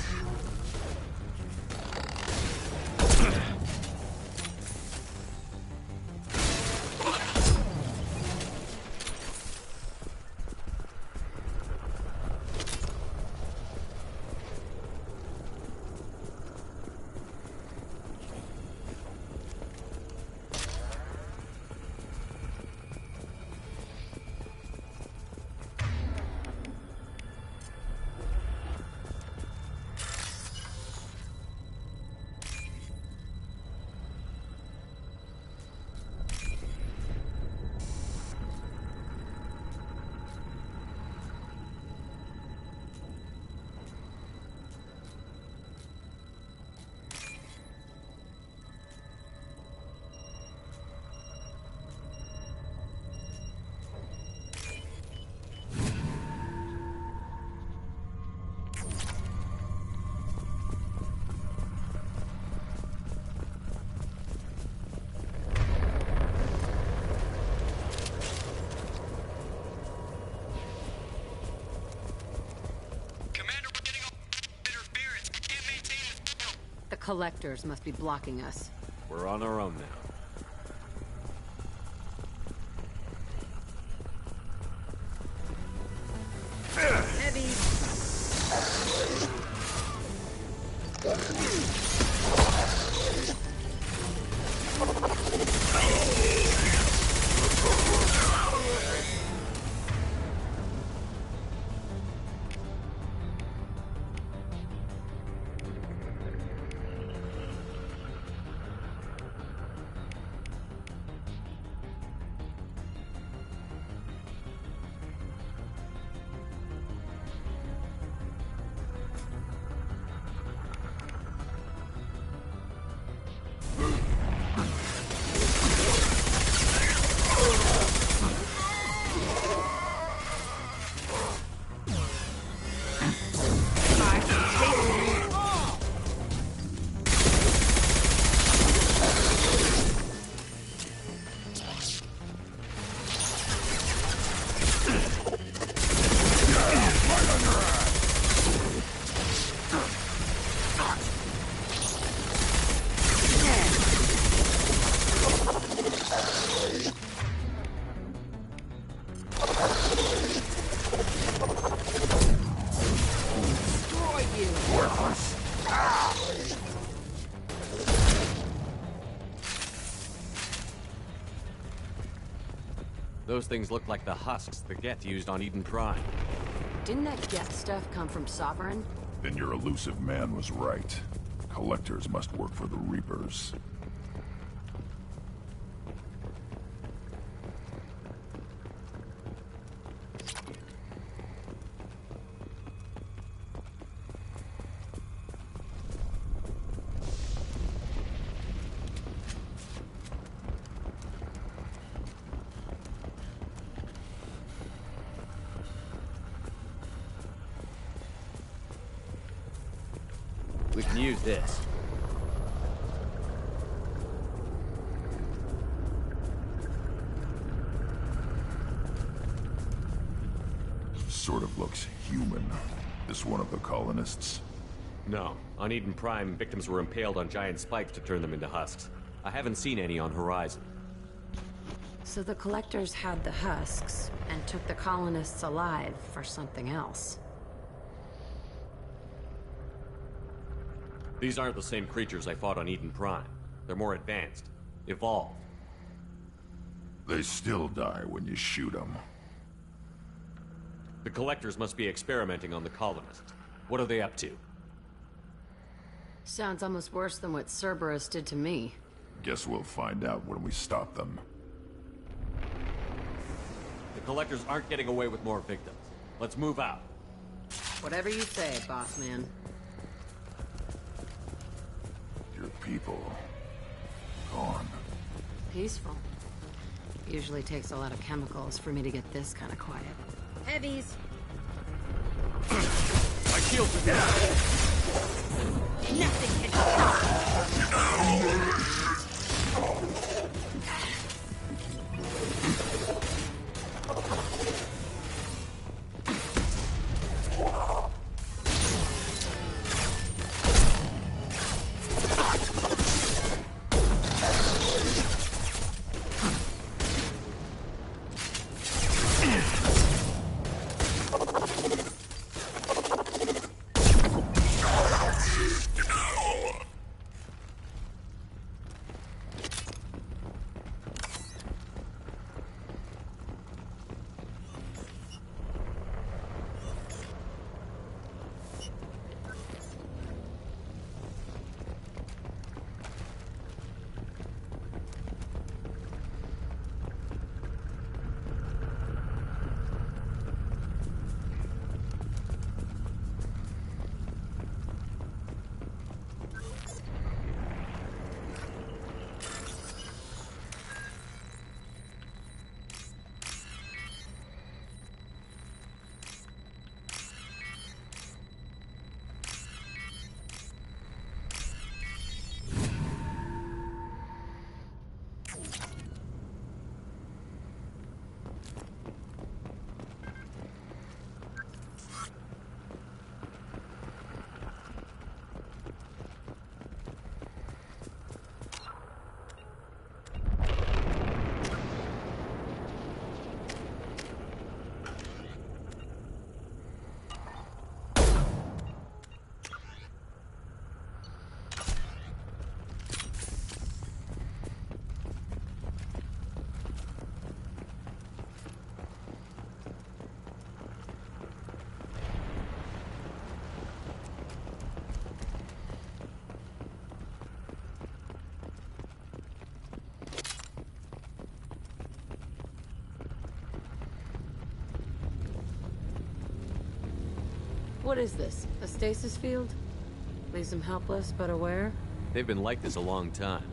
Collectors must be blocking us. We're on our own now. Heavy. Those things look like the husks the Geth used on Eden Prime. Didn't that Geth stuff come from Sovereign? Then your elusive man was right. Collectors must work for the Reapers. We can use this. Sort of looks human. This one of the colonists? No. On Eden Prime, victims were impaled on giant spikes to turn them into husks. I haven't seen any on Horizon. So the Collectors had the husks, and took the colonists alive for something else. These aren't the same creatures I fought on Eden Prime. They're more advanced. Evolved. They still die when you shoot them. The Collectors must be experimenting on the colonists. What are they up to? Sounds almost worse than what Cerberus did to me. Guess we'll find out when we stop them. The Collectors aren't getting away with more victims. Let's move out. Whatever you say, boss man. Your people... gone. Peaceful. Usually takes a lot of chemicals for me to get this kind of quiet. Heavies! My shields are down! Nothing What is this? A stasis field? Leaves them helpless but aware? They've been like this a long time.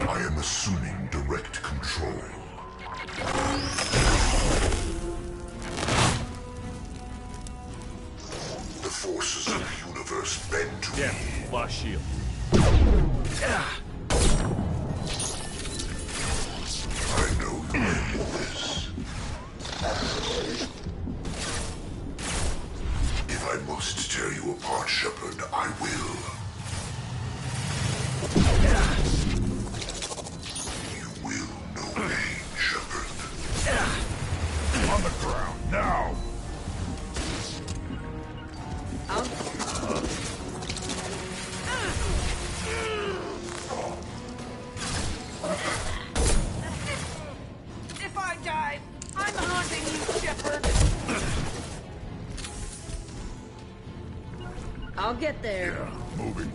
I am assuming direct control. The forces of the universe bend to me. Lost shield. I know you need this. If I must tear you apart, Shepard, I will. You will know pain, Shepard. On the ground, now! If I die, I'm haunting you, Shepard. I'll get there. Yeah, moving.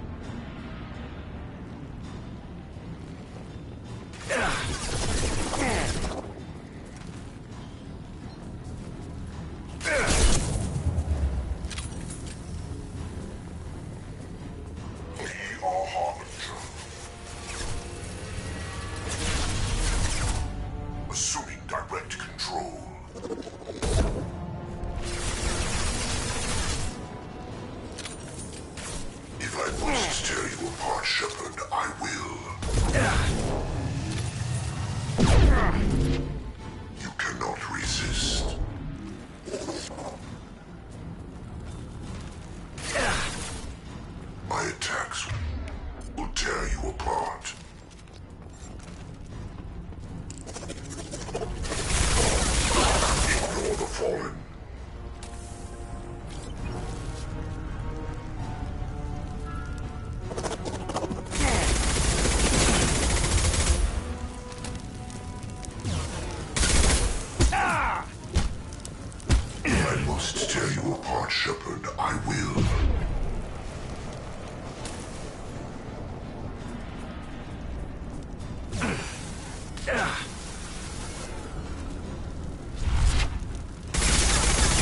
Assuming direct control. If I must tear you apart, Shepard, I will. You cannot resist. My attacks will tear you apart. Ignore the fallen. If I must tear you apart, Shepard, I will.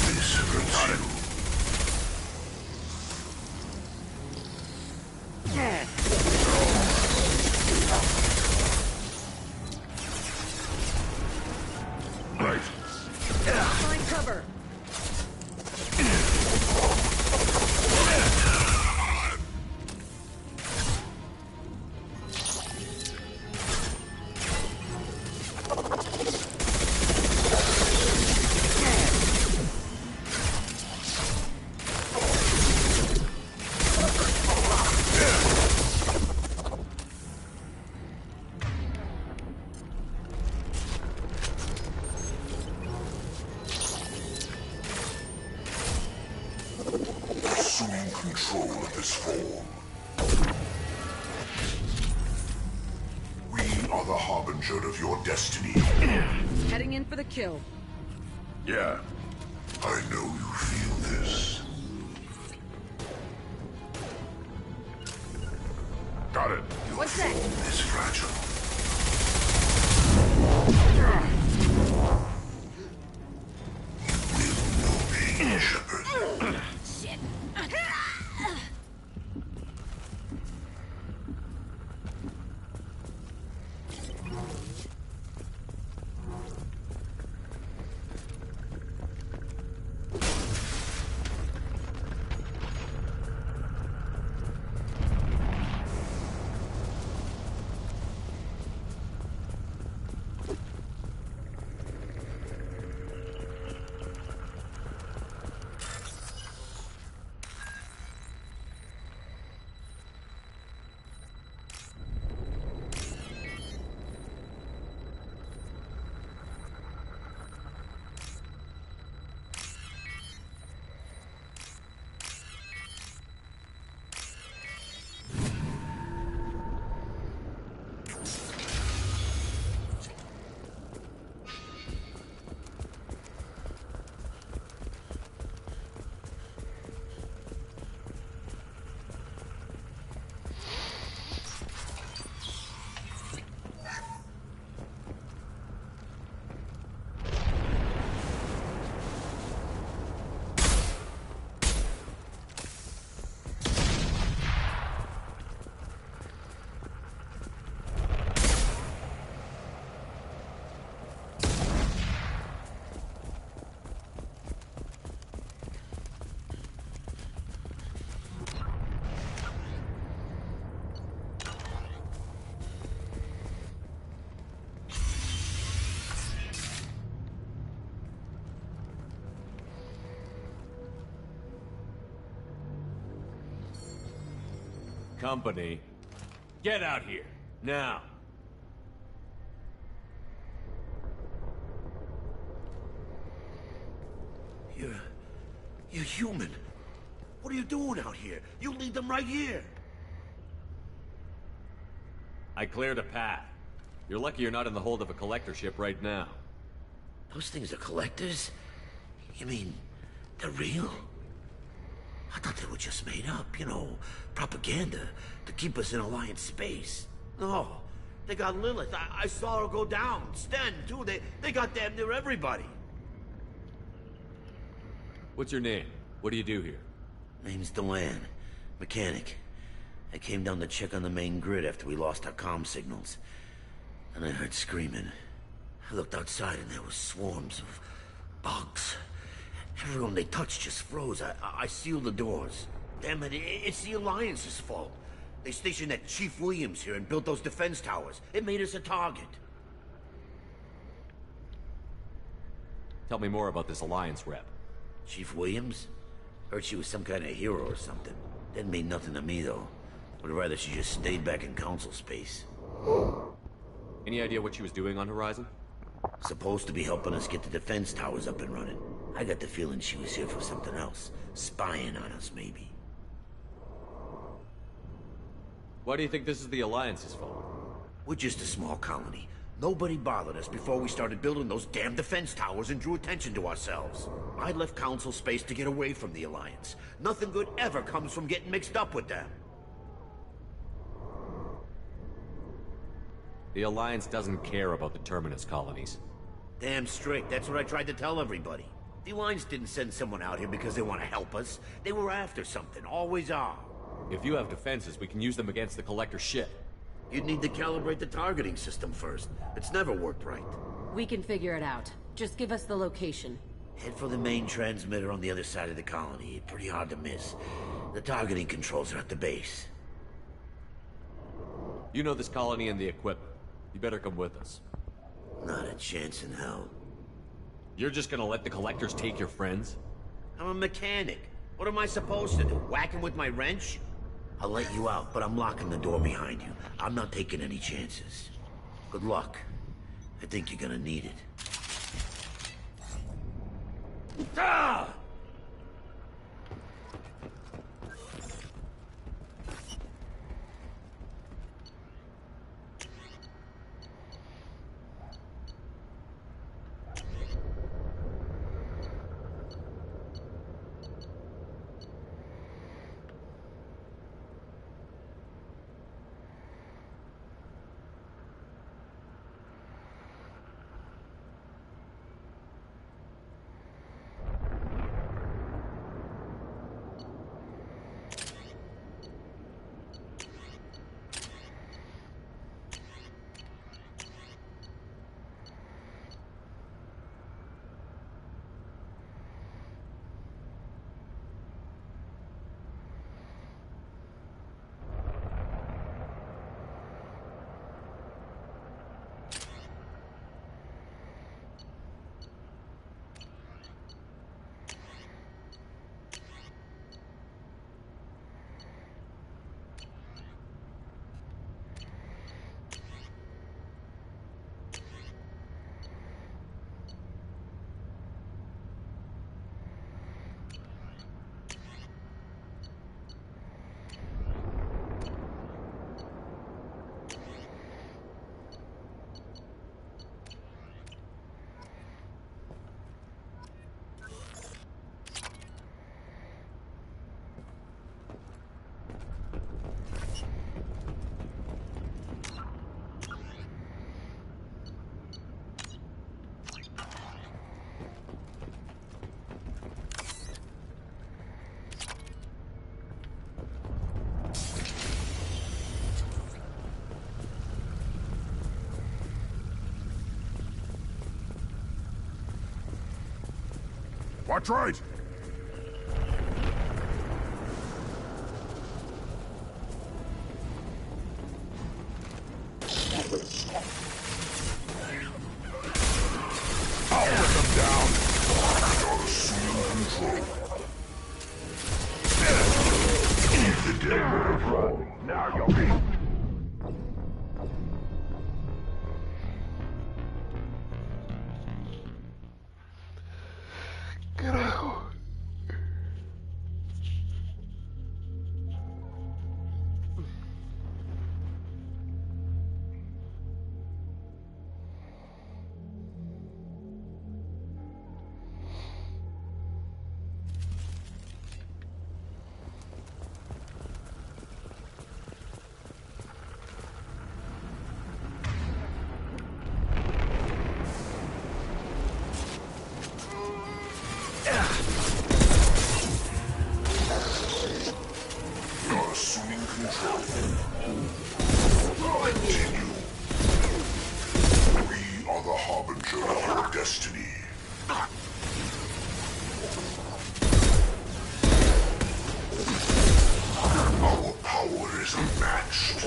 This hurts you. Right. Find cover. Assuming control of this form. We are the harbinger of your destiny. Heading in for the kill. Yeah. I know you feel this. Got it. What's that? Is fragile. You will know pain, Shepard. Shit. Company. Get out here. Now. You're human. What are you doing out here? You lead them right here. I cleared a path. You're lucky you're not in the hold of a collector ship right now. Those things are collectors? You mean, they're real? I thought they were just made up, you know, propaganda to keep us in Alliance space. No, they got Lilith. I saw her go down. Sten, too. They got damn near everybody. What's your name? What do you do here? Name's Delan. Mechanic. I came down to check on the main grid after we lost our comm signals. And I heard screaming. I looked outside and there was swarms of bugs. Everyone they touched just froze. I sealed the doors. Damn it, it's the Alliance's fault. They stationed that Chief Williams here and built those defense towers. It made us a target. Tell me more about this Alliance rep. Chief Williams? Heard she was some kind of hero or something. Didn't mean nothing to me, though. Would rather she just stayed back in Council space. Any idea what she was doing on Horizon? Supposed to be helping us get the defense towers up and running. I got the feeling she was here for something else. Spying on us, maybe. Why do you think this is the Alliance's fault? We're just a small colony. Nobody bothered us before we started building those damn defense towers and drew attention to ourselves. I left Council space to get away from the Alliance. Nothing good ever comes from getting mixed up with them. The Alliance doesn't care about the Terminus colonies. Damn straight. That's what I tried to tell everybody. The Alliance didn't send someone out here because they want to help us. They were after something. Always are. If you have defenses, we can use them against the Collector ship. You'd need to calibrate the targeting system first. It's never worked right. We can figure it out. Just give us the location. Head for the main transmitter on the other side of the colony. Pretty hard to miss. The targeting controls are at the base. You know this colony and the equipment. You better come with us. Not a chance in hell. You're just gonna let the Collectors take your friends? I'm a mechanic. What am I supposed to do? Whack him with my wrench? I'll let you out, but I'm locking the door behind you. I'm not taking any chances. Good luck. I think you're gonna need it. Ah! Watch right! I'll let them down! You're soon in control. Eat the dead. Run. Now you'll be. Carajo. You're assuming control. Continue. We are the harbinger of your destiny. Our power is unmatched.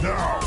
Now!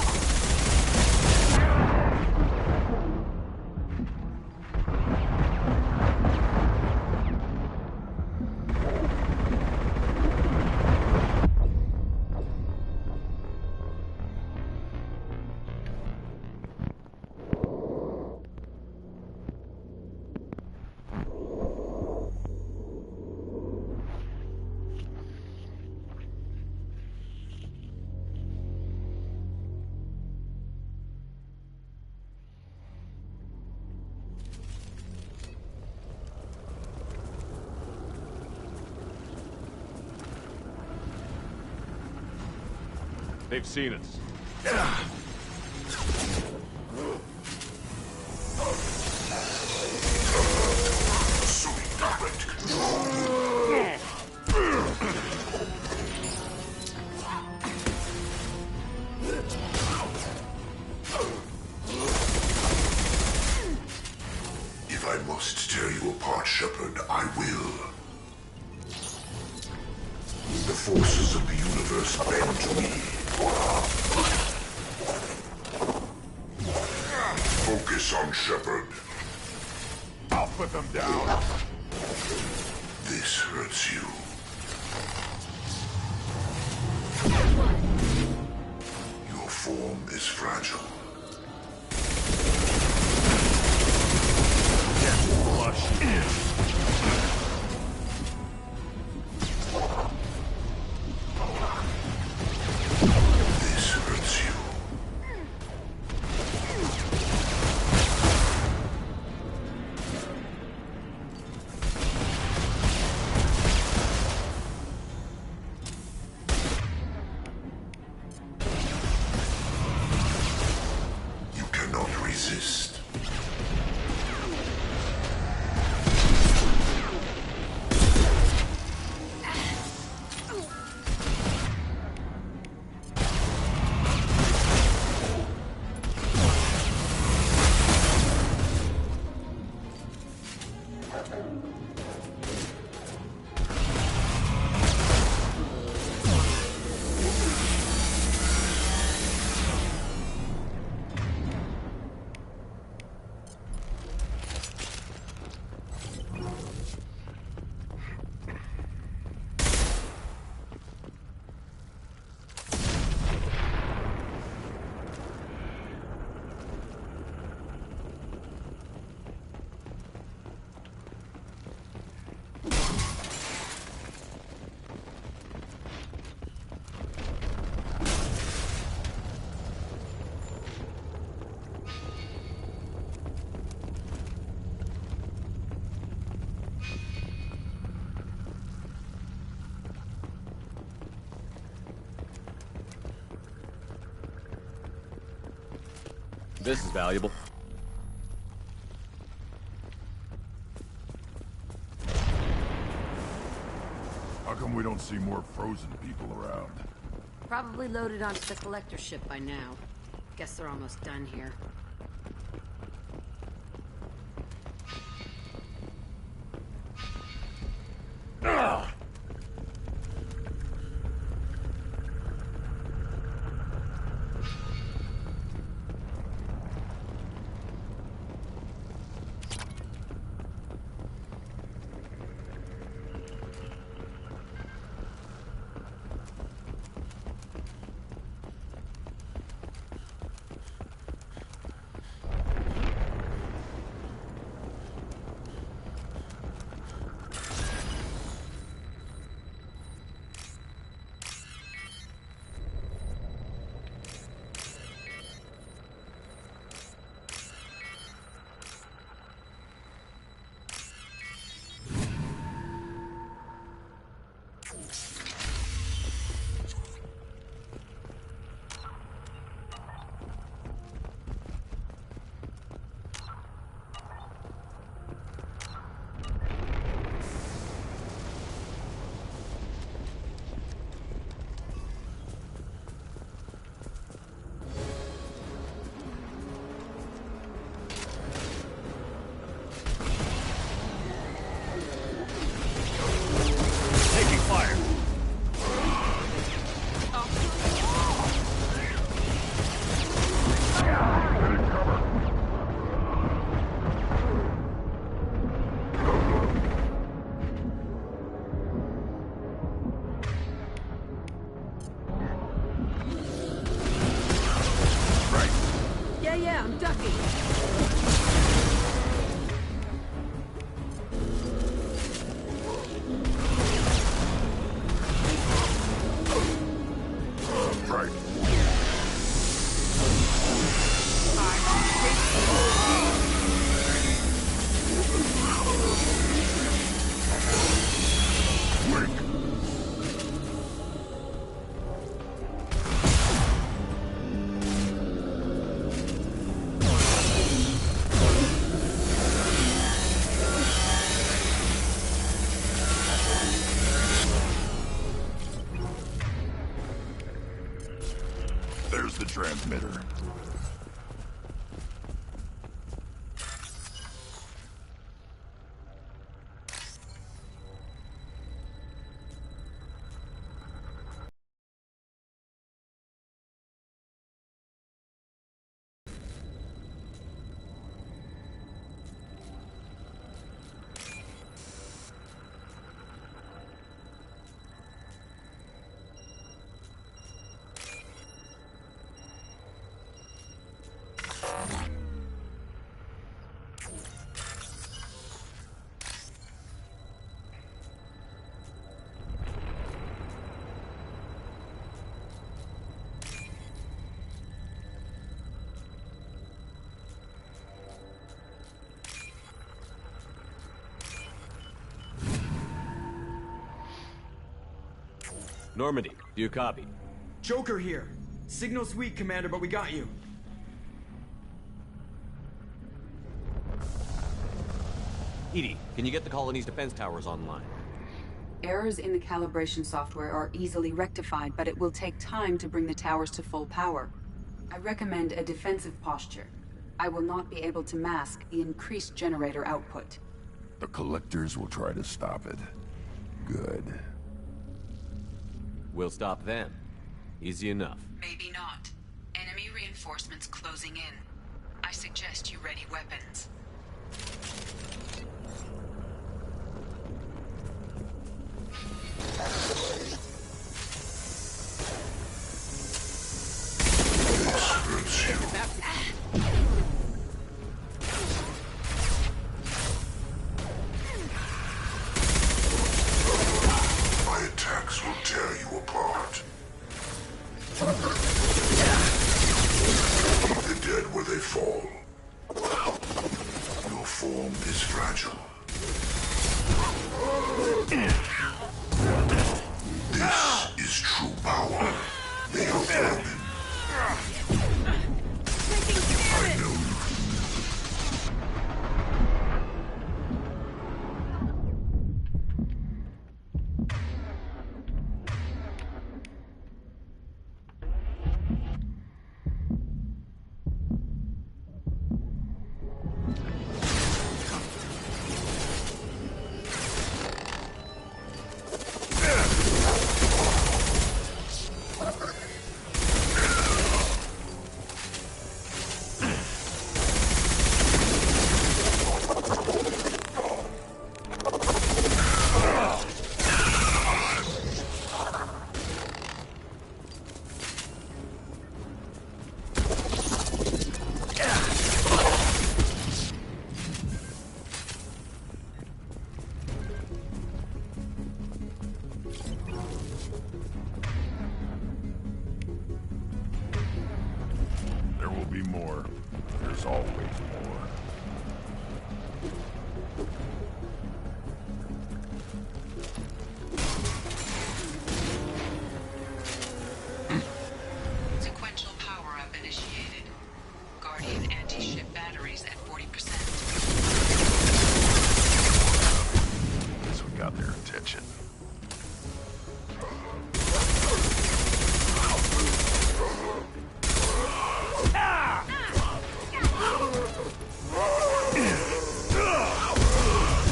They've seen us. Assuming direct control. If I must tear you apart, Shepard, I will. The forces of the universe bend to me. Focus on Shepard. I'll put them down. This hurts you. Your form is fragile. Flush in. This hurts you. This is valuable. How come we don't see more frozen people around? Probably loaded onto the collector ship by now. Guess they're almost done here. Ugh. Yeah, I'm ducking. Right. There's the transmitter. Normandy, do you copy? Joker here. Signal's weak, Commander, but we got you. EDI, can you get the colony's defense towers online? Errors in the calibration software are easily rectified, but it will take time to bring the towers to full power. I recommend a defensive posture. I will not be able to mask the increased generator output. The collectors will try to stop it. Good. We'll stop them. Easy enough. Maybe not. Enemy reinforcements closing in. I suggest you ready weapons. My attacks will tear you apart. Leave the dead where they fall. Your form is fragile. This is true power. They are vermin. I more. There's always more. Sequential power-up initiated. Guardian anti-ship batteries at 40%. Guess we got their attention.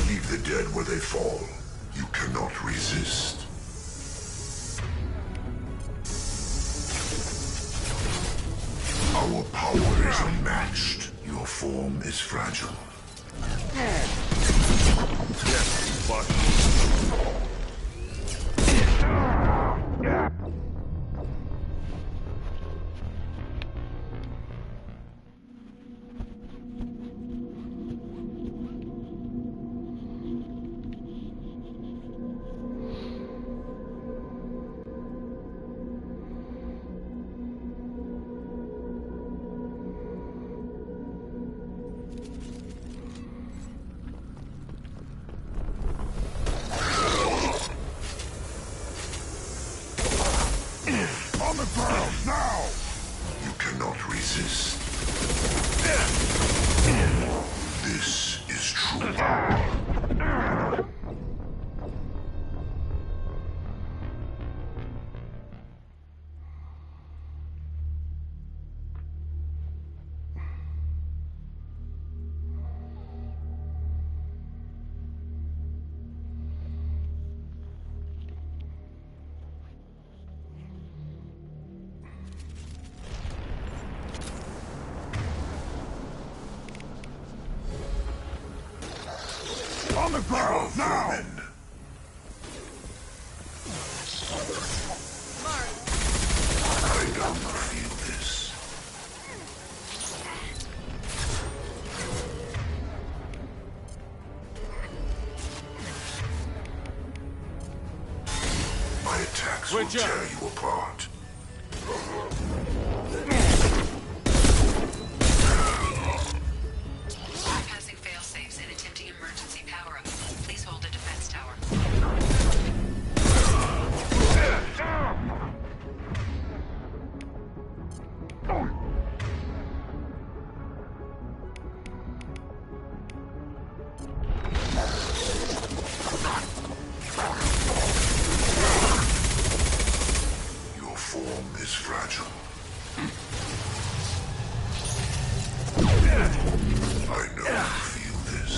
Leave the dead where they fall. You cannot resist. Our power is unmatched. Your form is fragile. On the ground, now! You cannot resist. This is true power. On the ground, now! I don't feel this. My attacks will tear you apart. Passing fail-safes and attempting emergency power-up. Please hold a defense tower. Your form is fragile. I know you feel this.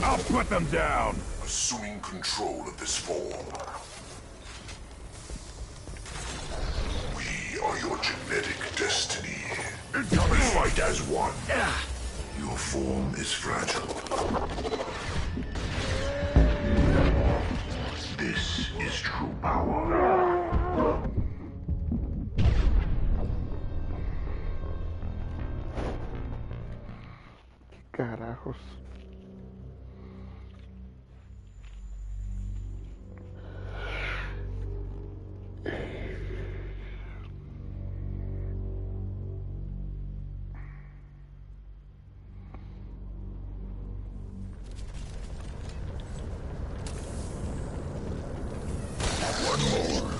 I'll put them down! Assuming control of this form. We are your genetic destiny. We fight as one. Your form is fragile. This is true power. Carajos. One more.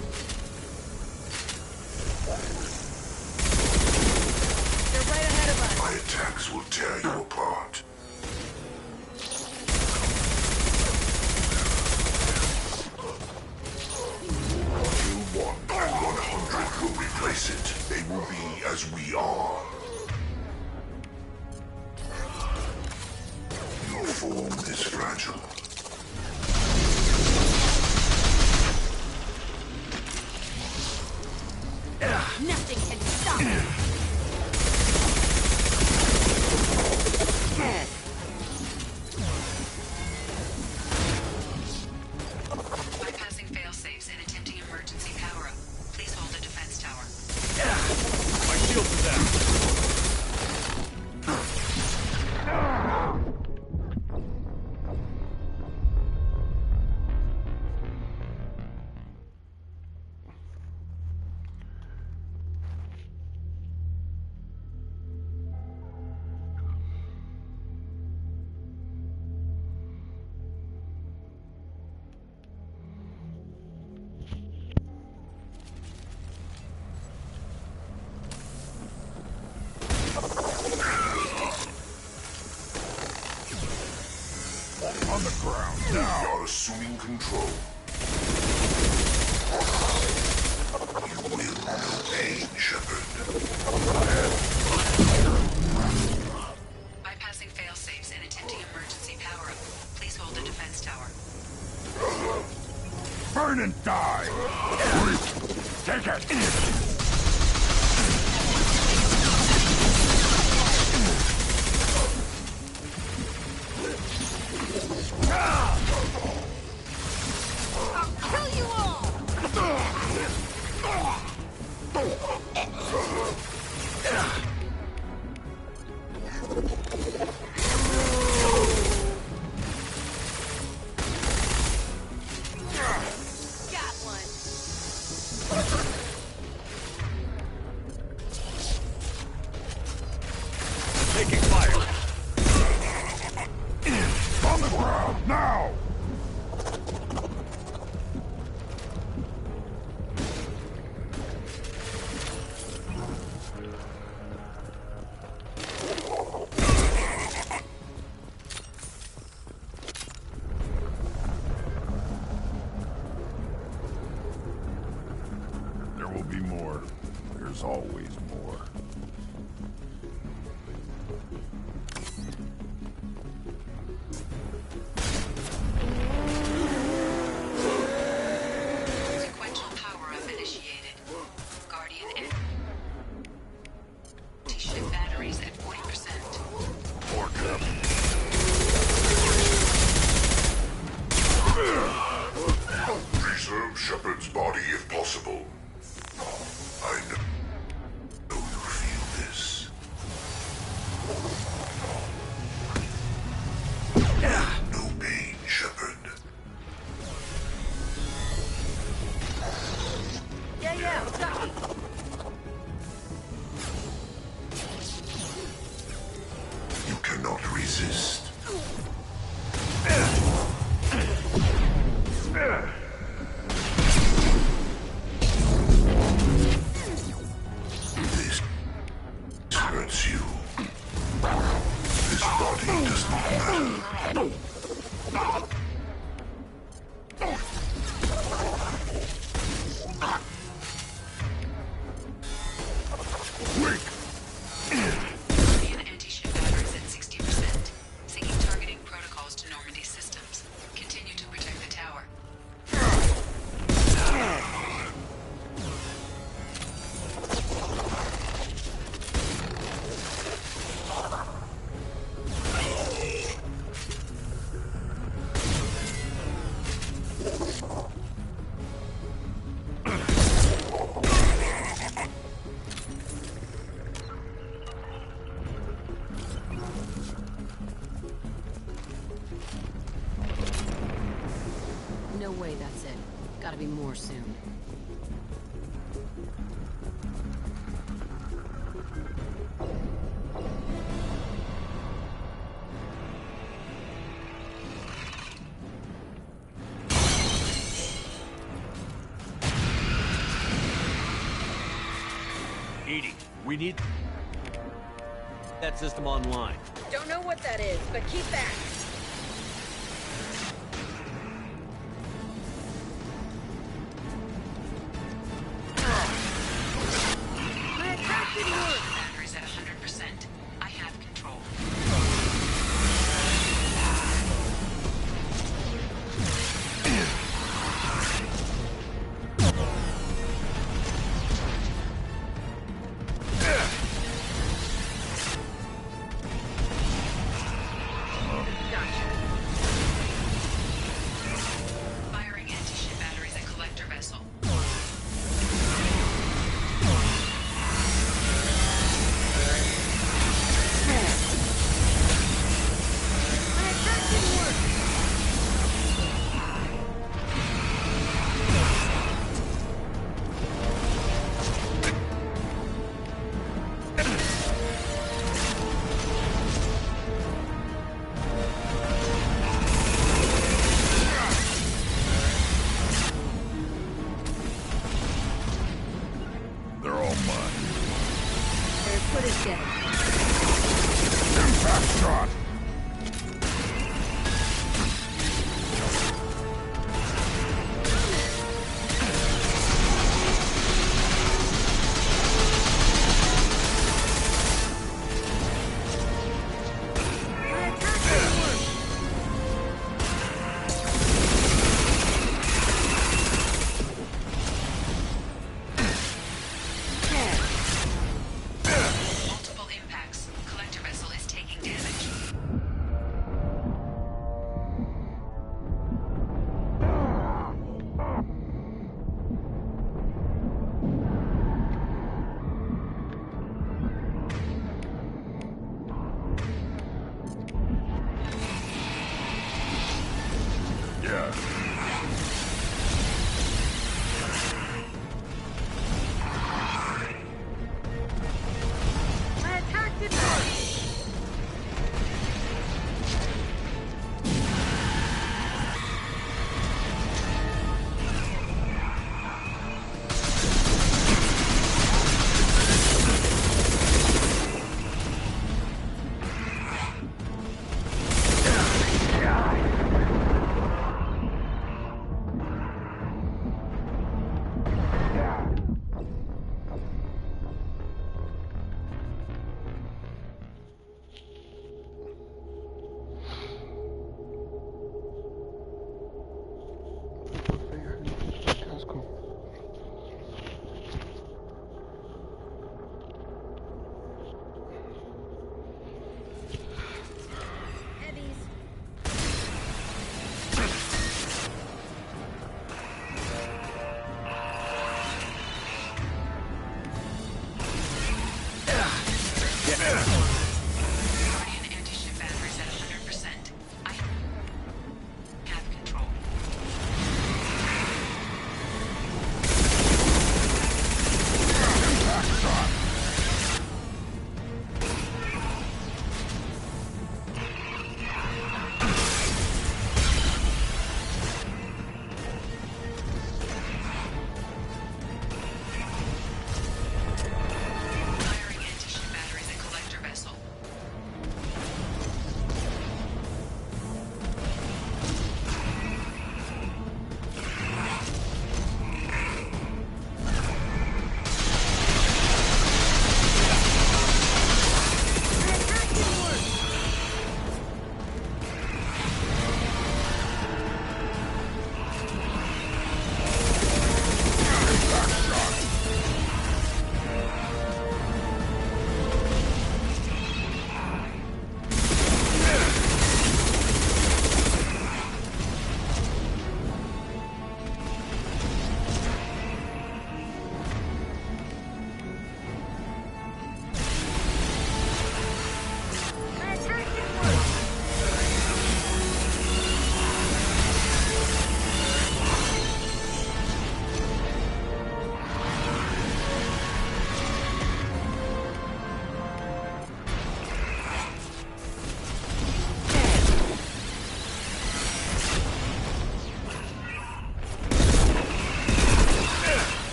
They're right ahead of us. My attacks will tear you apart. You want, and 100 will replace it. They will be as we are. Your form is fragile. Nothing can stop assuming control. You will know pain, Shepard. Bypassing fail-safes and attempting emergency power-up. Please hold the defense tower. Burn and die! Take it! Always more. Sequential power-up initiated. Guardian anti-ship batteries at 40%. More Preserve Shepard's body if possible. I know. No pain, Shepard. Yeah, got it. You cannot resist. This hurts you. This body does not matter. Guardian anti-ship batteries at 60%. Syncing targeting protocols to Normandy systems. Continue to protect the tower. No way that's it. Gotta be more soon. EDI, we need that system online. Don't know what that is, but keep that. Batteries at 100%. I have control. Got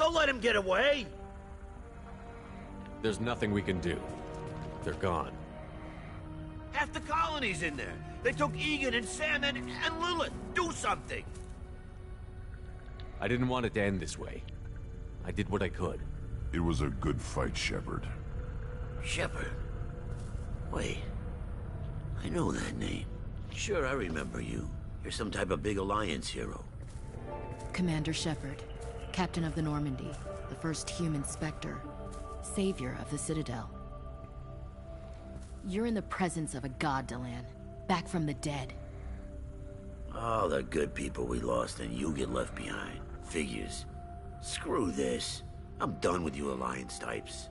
Don't let him get away! There's nothing we can do. They're gone. Half the colony's in there. They took Egan and Sam and Lilith. Do something! I didn't want it to end this way. I did what I could. It was a good fight, Shepard. Shepard? Wait. I know that name. Sure, I remember you. You're some type of big Alliance hero. Commander Shepard, Captain of the Normandy, the first human Spectre, savior of the Citadel. You're in the presence of a god, Delan, back from the dead. All the good people we lost and you get left behind. Figures. Screw this. I'm done with you Alliance types.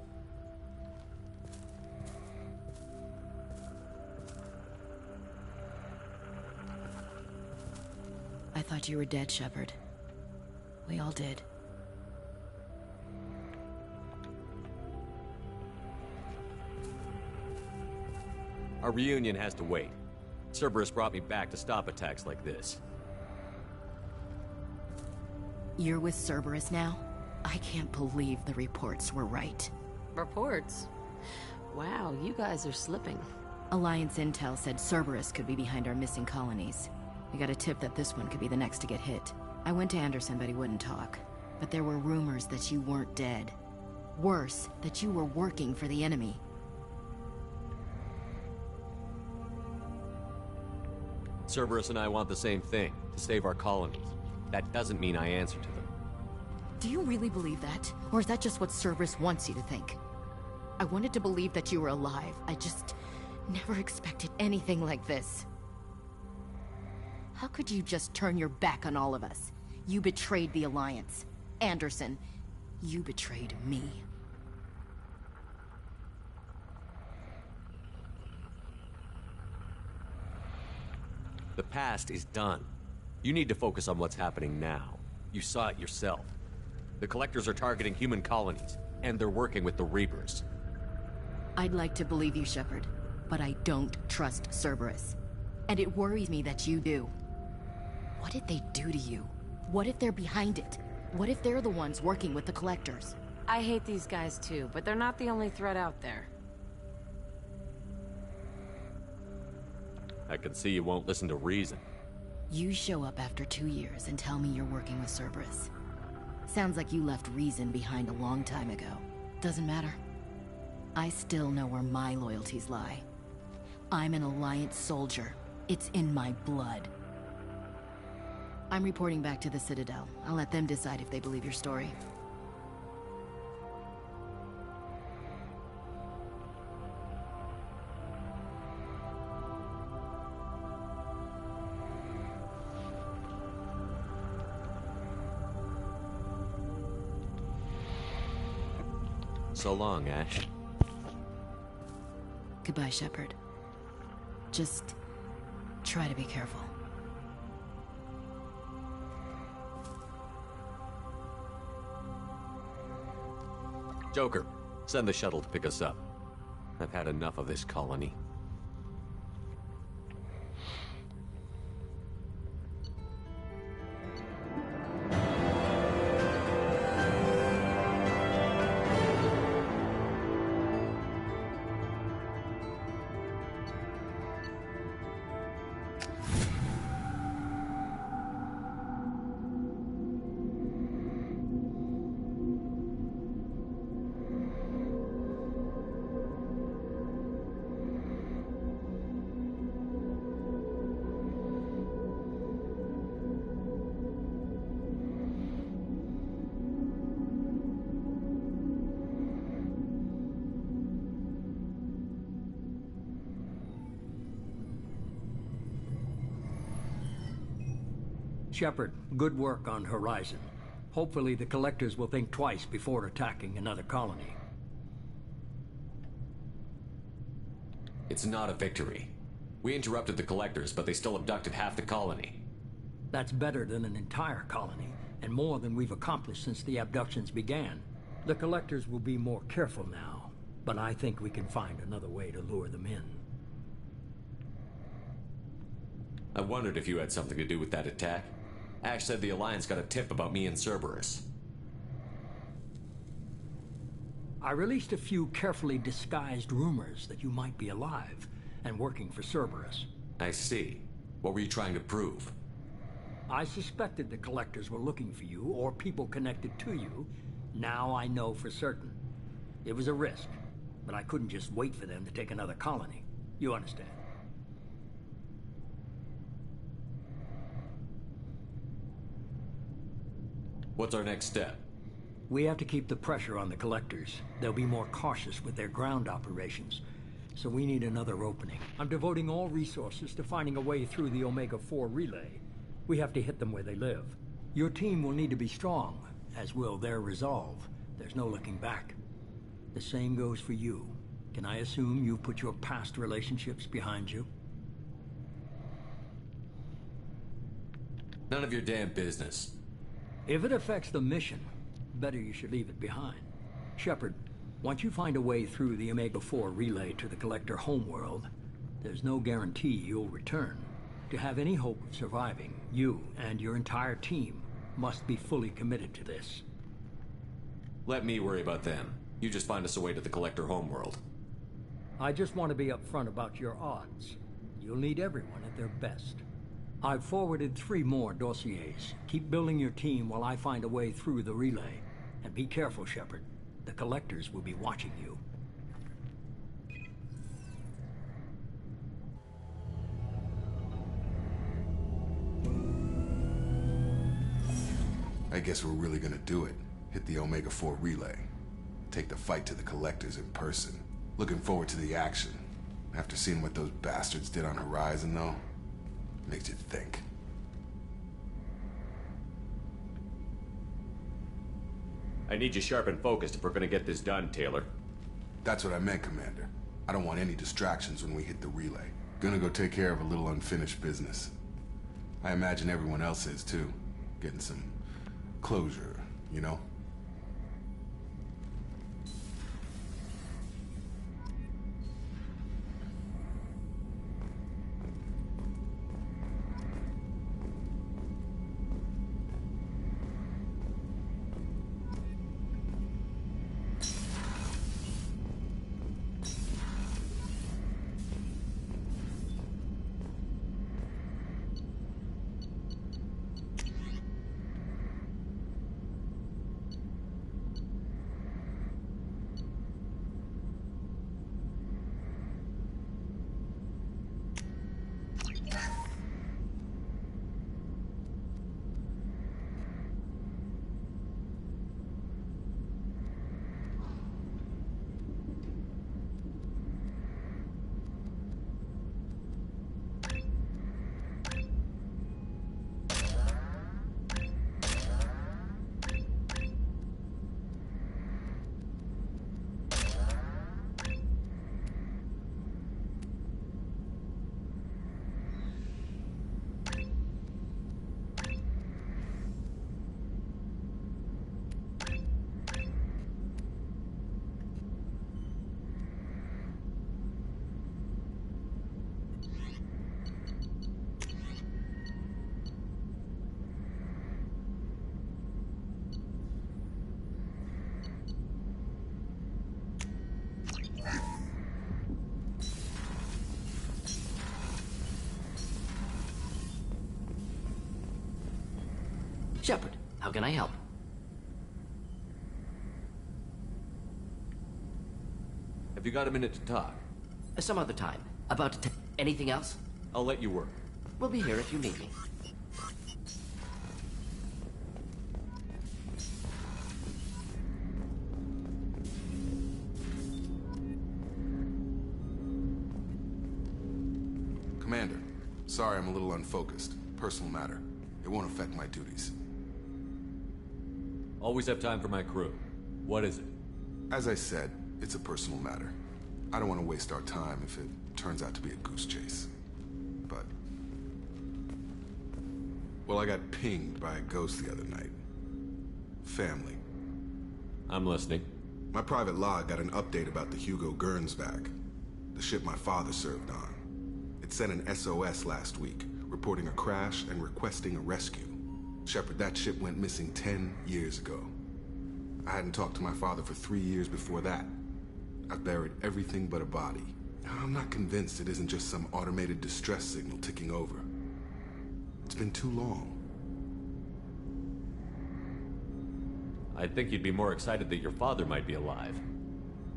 I thought you were dead, Shepard. We all did. Our reunion has to wait. Cerberus brought me back to stop attacks like this. You're with Cerberus now? I can't believe the reports were right. Reports? Wow, you guys are slipping. Alliance intel said Cerberus could be behind our missing colonies. We got a tip that this one could be the next to get hit. I went to Anderson, but he wouldn't talk. But there were rumors that you weren't dead. Worse, that you were working for the enemy. Cerberus and I want the same thing, to save our colonies. That doesn't mean I answer to them. Do you really believe that? Or is that just what Cerberus wants you to think? I wanted to believe that you were alive. I just never expected anything like this. How could you just turn your back on all of us? You betrayed the Alliance. Anderson, you betrayed me. The past is done. You need to focus on what's happening now. You saw it yourself. The Collectors are targeting human colonies, and they're working with the Reapers. I'd like to believe you, Shepard, but I don't trust Cerberus. And it worries me that you do. What did they do to you? What if they're behind it? What if they're the ones working with the Collectors? I hate these guys too, but they're not the only threat out there. I can see you won't listen to reason. You show up after 2 years and tell me you're working with Cerberus. Sounds like you left reason behind a long time ago. Doesn't matter. I still know where my loyalties lie. I'm an Alliance soldier. It's in my blood. I'm reporting back to the Citadel. I'll let them decide if they believe your story. So long, Ash. Goodbye, Shepard. Just try to be careful. Joker, send the shuttle to pick us up. I've had enough of this colony. Shepard, good work on Horizon. Hopefully the Collectors will think twice before attacking another colony. It's not a victory. We interrupted the Collectors, but they still abducted half the colony. That's better than an entire colony, and more than we've accomplished since the abductions began. The Collectors will be more careful now, but I think we can find another way to lure them in. I wondered if you had something to do with that attack. Ash said the Alliance got a tip about me and Cerberus. I released a few carefully disguised rumors that you might be alive and working for Cerberus. I see. What were you trying to prove? I suspected the Collectors were looking for you, or people connected to you. Now I know for certain. It was a risk, but I couldn't just wait for them to take another colony. You understand? What's our next step? We have to keep the pressure on the Collectors. They'll be more cautious with their ground operations. So we need another opening. I'm devoting all resources to finding a way through the Omega-4 relay. We have to hit them where they live. Your team will need to be strong, as will their resolve. There's no looking back. The same goes for you. Can I assume you've put your past relationships behind you? None of your damn business. If it affects the mission, better you should leave it behind. Shepard, once you find a way through the Omega-4 relay to the Collector homeworld, there's no guarantee you'll return. To have any hope of surviving, you and your entire team must be fully committed to this. Let me worry about them. You just find us a way to the Collector homeworld. I just want to be upfront about your odds. You'll need everyone at their best. I've forwarded 3 more dossiers. Keep building your team while I find a way through the relay. And be careful, Shepard. The Collectors will be watching you. I guess we're really gonna do it. Hit the Omega-4 relay. Take the fight to the Collectors in person. Looking forward to the action. After seeing what those bastards did on Horizon, though, makes you think. I need you sharp and focused if we're gonna get this done, Taylor. That's what I meant, Commander. I don't want any distractions when we hit the relay. Gonna go take care of a little unfinished business. I imagine everyone else is, too. Getting some closure, you know? Shepard, how can I help? Have you got a minute to talk? Some other time. About to anything else? I'll let you work. We'll be here if you need me. Commander, sorry I'm a little unfocused. Personal matter. It won't affect my duties. Always have time for my crew. What is it? As I said, it's a personal matter. I don't want to waste our time if it turns out to be a goose chase. But... well, I got pinged by a ghost the other night. Family. I'm listening. My private log got an update about the Hugo Gernsback, the ship my father served on. It sent an SOS last week, reporting a crash and requesting a rescue. Shepard, that ship went missing 10 years ago. I hadn't talked to my father for 3 years before that. I've buried everything but a body. I'm not convinced it isn't just some automated distress signal ticking over. It's been too long. I think you'd be more excited that your father might be alive.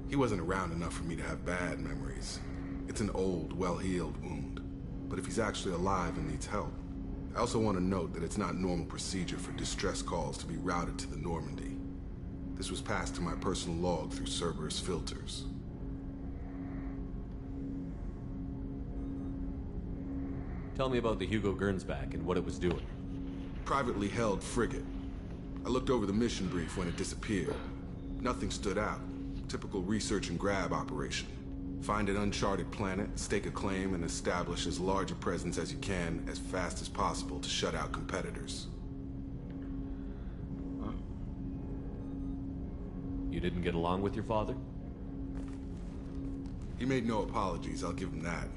He wasn't around enough for me to have bad memories. It's an old, well-healed wound. But if he's actually alive and needs help, I also want to note that it's not normal procedure for distress calls to be routed to the Normandy. This was passed to my personal log through Cerberus filters. Tell me about the Hugo Gernsback and what it was doing. Privately held frigate. I looked over the mission brief when it disappeared. Nothing stood out. Typical research and grab operation. Find an uncharted planet, stake a claim, and establish as large a presence as you can as fast as possible to shut out competitors. You didn't get along with your father? He made no apologies, I'll give him that.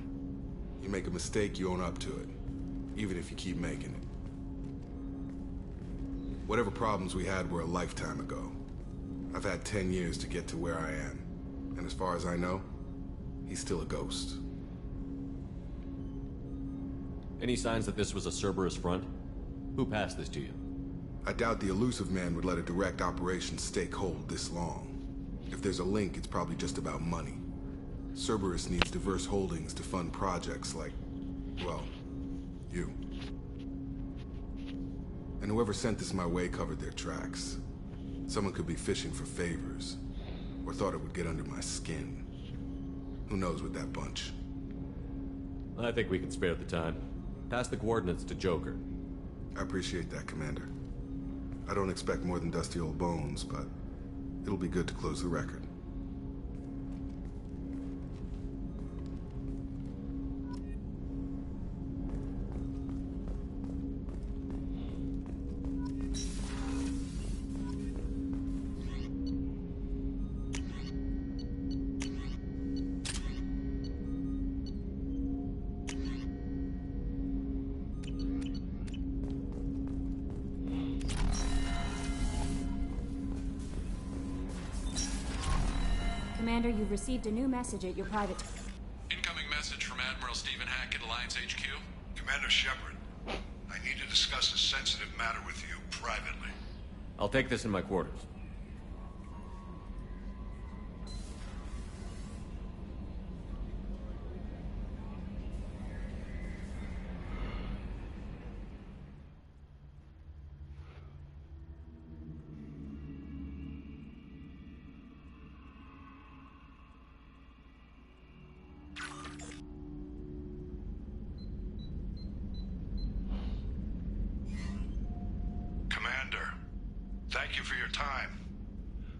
You make a mistake, you own up to it. Even if you keep making it. Whatever problems we had were a lifetime ago. I've had 10 years to get to where I am. And as far as I know, he's still a ghost. Any signs that this was a Cerberus front? Who passed this to you? I doubt the Elusive Man would let a direct operation stake hold this long. If there's a link, it's probably just about money. Cerberus needs diverse holdings to fund projects like, well, you. And whoever sent this my way covered their tracks. Someone could be fishing for favors, or thought it would get under my skin. Who knows with that bunch? I think we can spare the time. Pass the coordinates to Joker. I appreciate that, Commander. I don't expect more than dusty old bones, but it'll be good to close the record. Commander, you've received a new message at your private... Incoming message from Admiral Stephen Hackett, Alliance HQ. Commander Shepard, I need to discuss a sensitive matter with you privately. I'll take this in my quarters. Thank you for your time.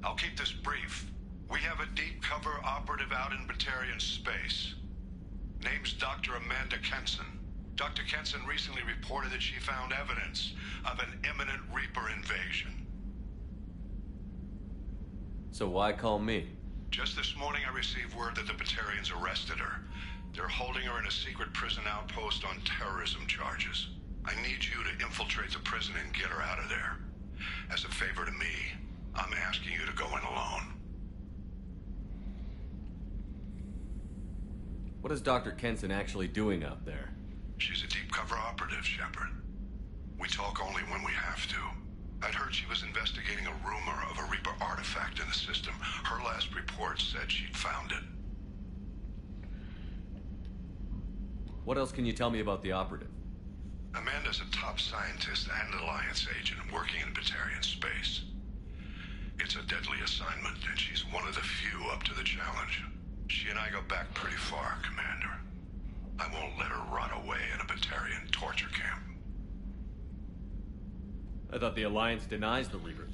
I'll keep this brief. We have a deep cover operative out in Batarian space. Name's Dr. Amanda Kenson. Dr. Kenson recently reported that she found evidence of an imminent Reaper invasion. So why call me? Just this morning I received word that the Batarians arrested her. They're holding her in a secret prison outpost on terrorism charges. I need you to infiltrate the prison and get her out of there. As a favor to me, I'm asking you to go in alone. What is Dr. Kenson actually doing out there? She's a deep cover operative, Shepard. We talk only when we have to. I'd heard she was investigating a rumor of a Reaper artifact in the system. Her last report said she'd found it. What else can you tell me about the operative? Amanda's a top scientist and Alliance agent working in Batarian space. It's a deadly assignment, and she's one of the few up to the challenge. She and I go back pretty far, Commander. I won't let her rot away in a Batarian torture camp. I thought the Alliance denies the Reaper.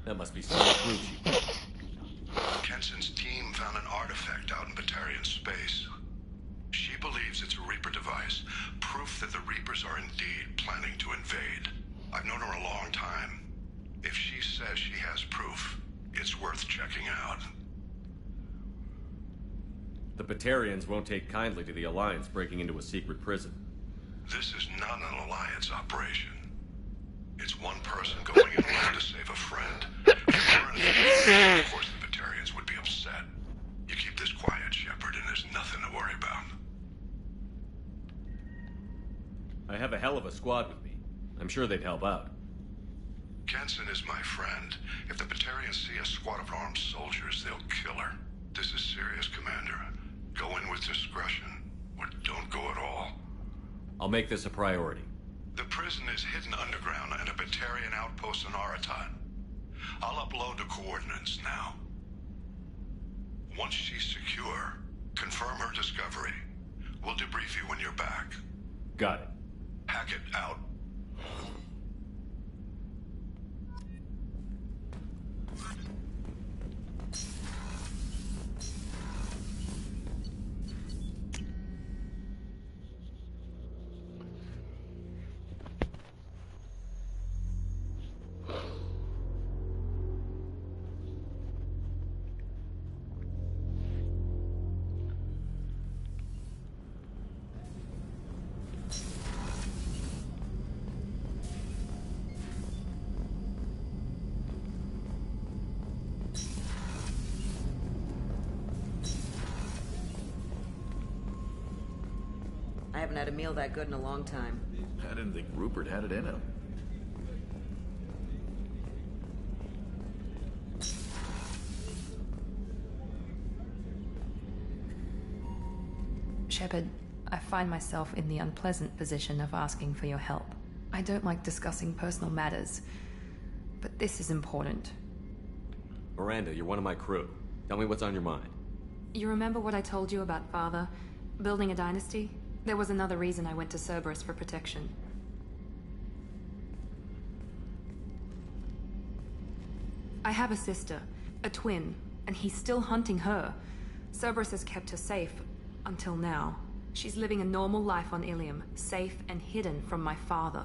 That must be some proof she... Kenson's team found an artifact out in Batarian space. She believes it's a Reaper device, proof that the Reapers are indeed planning to invade. I've known her a long time. If she says she has proof, it's worth checking out. The Batarians won't take kindly to the Alliance breaking into a secret prison. This is not an Alliance operation. It's one person going in alone to save a friend. If you're in a Of course, the Batarians would be upset. You keep this quiet, Shepard, and there's nothing to worry about. I have a hell of a squad with me. I'm sure they'd help out. Kenson is my friend. If the Batarians see a squad of armed soldiers, they'll kill her. This is serious, Commander. Go in with discretion, or don't go at all. I'll make this a priority. The prison is hidden underground and a Batarian outpost on Aratat. I'll upload the coordinates now. Once she's secure, confirm her discovery. We'll debrief you when you're back. Got it. Hackett out. I haven't had a meal that good in a long time. I didn't think Rupert had it in him. Shepard, I find myself in the unpleasant position of asking for your help. I don't like discussing personal matters, but this is important. Miranda, you're one of my crew. Tell me what's on your mind. You remember what I told you about Father? Building a dynasty? There was another reason I went to Cerberus for protection. I have a sister, a twin, and he's still hunting her. Cerberus has kept her safe, until now. She's living a normal life on Ilium, safe and hidden from my father.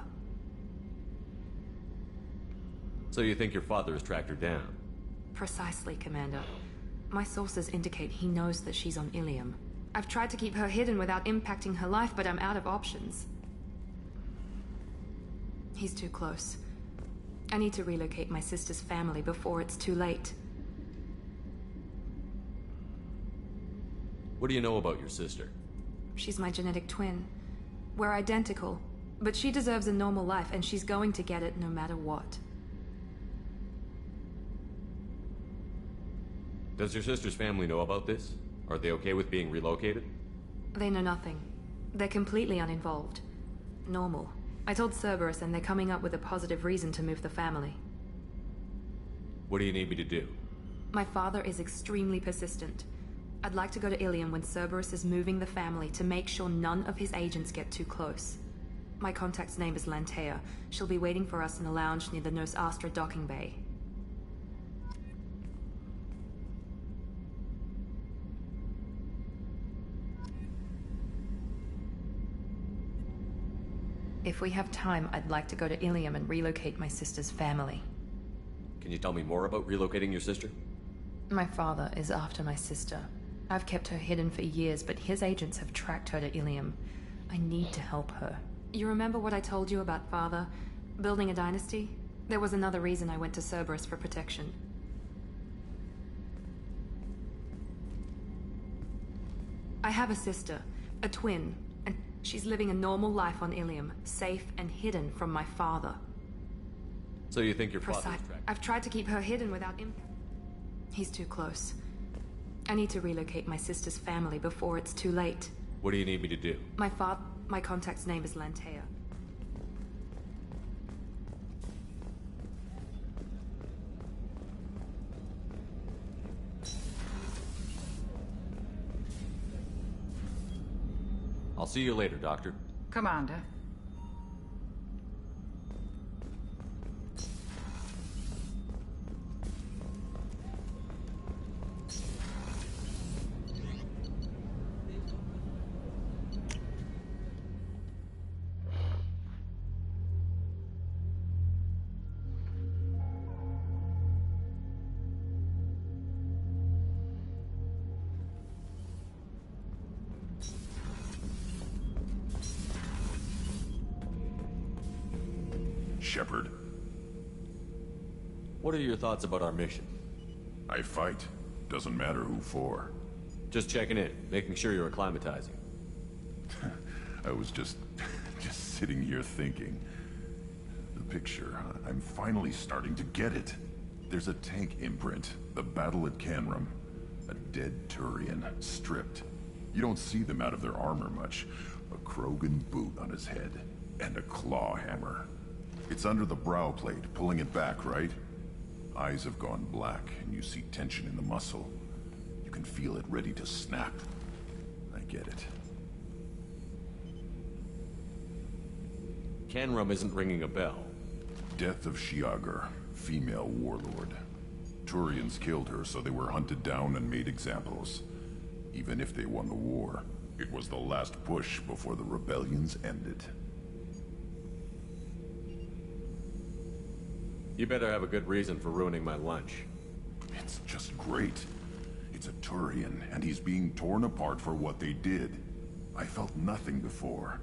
So you think your father has tracked her down? Precisely, Commander. My sources indicate he knows that she's on Ilium. I've tried to keep her hidden without impacting her life, but I'm out of options. He's too close. I need to relocate my sister's family before it's too late. What do you know about your sister? She's my genetic twin. We're identical, but she deserves a normal life, and she's going to get it no matter what. Does your sister's family know about this? Are they okay with being relocated? They know nothing. They're completely uninvolved. Normal. I told Cerberus, and they're coming up with a positive reason to move the family. What do you need me to do? My father is extremely persistent. I'd like to go to Ilium when Cerberus is moving the family to make sure none of his agents get too close. My contact's name is Lantea. She'll be waiting for us in a lounge near the Nos Astra docking bay. If we have time, I'd like to go to Ilium and relocate my sister's family. Can you tell me more about relocating your sister? My father is after my sister. I've kept her hidden for years, but his agents have tracked her to Ilium. I need to help her. You remember what I told you about Father? Building a dynasty? There was another reason I went to Cerberus for protection. I have a sister, a twin, and she's living a normal life on Ilium, safe and hidden from my father. So you think your father is tracked? I've tried to keep her hidden without impact. He's too close. I need to relocate my sister's family before it's too late. What do you need me to do? My contact's name is Lantea. I'll see you later, Doctor. Commander. Shepard. What are your thoughts about our mission? I fight. Doesn't matter who for. Just checking in, making sure you're acclimatizing. I was just sitting here thinking. The picture, I'm finally starting to get it. There's a tank imprint, the battle at Canrum. A dead Turian, stripped. You don't see them out of their armor much. A Krogan boot on his head, and a claw hammer. It's under the brow plate, pulling it back, right? Eyes have gone black, and you see tension in the muscle. You can feel it ready to snap. I get it. Canrum isn't ringing a bell. Death of Shiagar, female warlord. Turians killed her, so they were hunted down and made examples. Even if they won the war, it was the last push before the rebellions ended. You better have a good reason for ruining my lunch. It's just great. It's a Turian, and he's being torn apart for what they did. I felt nothing before,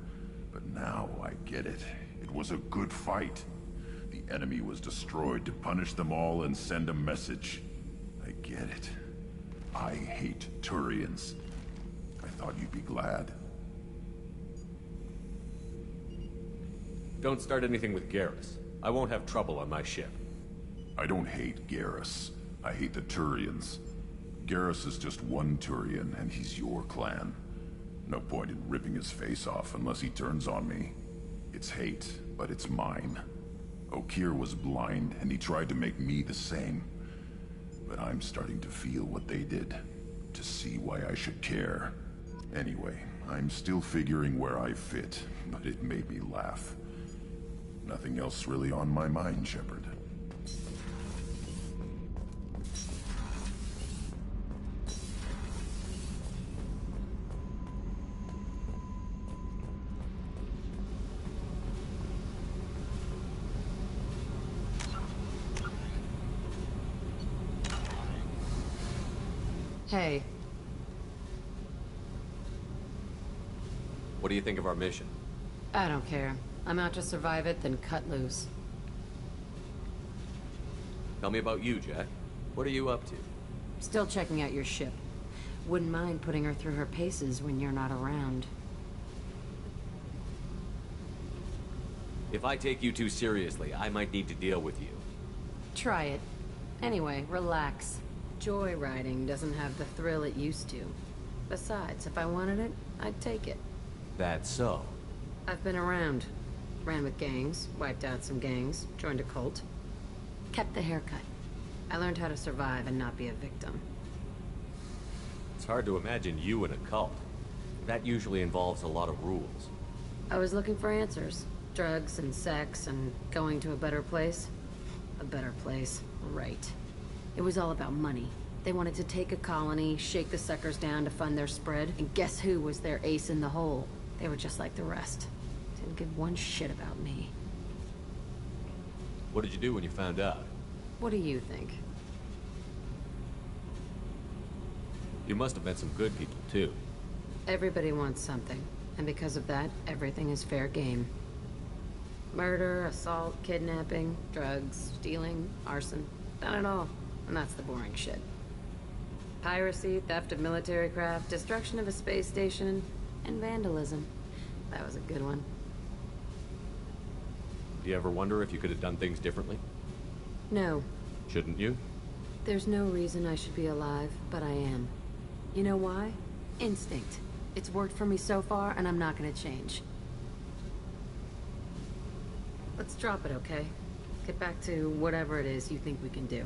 but now I get it. It was a good fight. The enemy was destroyed to punish them all and send a message. I get it. I hate Turians. I thought you'd be glad. Don't start anything with Garrus. I won't have trouble on my ship. I don't hate Garrus. I hate the Turians. Garrus is just one Turian, and he's your clan. No point in ripping his face off unless he turns on me. It's hate, but it's mine. Okeer was blind, and he tried to make me the same. But I'm starting to feel what they did, to see why I should care. Anyway, I'm still figuring where I fit, but it made me laugh. Nothing else really on my mind, Shepard. Hey. What do you think of our mission? I don't care. I'm out to survive it, then cut loose. Tell me about you, Jack. What are you up to? Still checking out your ship. Wouldn't mind putting her through her paces when you're not around. If I take you too seriously, I might need to deal with you. Try it. Anyway, relax. Joyriding doesn't have the thrill it used to. Besides, if I wanted it, I'd take it. That's so. I've been around. Ran with gangs, wiped out some gangs, joined a cult. Kept the haircut. I learned how to survive and not be a victim. It's hard to imagine you in a cult. That usually involves a lot of rules. I was looking for answers. Drugs and sex and going to a better place. A better place, right. It was all about money. They wanted to take a colony, shake the suckers down to fund their spread, and guess who was their ace in the hole? They were just like the rest. Didn't give one shit about me. What did you do when you found out? What do you think? You must have met some good people, too. Everybody wants something, and because of that, everything is fair game. Murder, assault, kidnapping, drugs, stealing, arson. Done it all. And that's the boring shit. Piracy, theft of military craft, destruction of a space station, and vandalism. That was a good one. Do you ever wonder if you could have done things differently? No. Shouldn't you? There's no reason I should be alive, but I am. You know why? Instinct. It's worked for me so far, and I'm not gonna change. Let's drop it, okay? Get back to whatever it is you think we can do.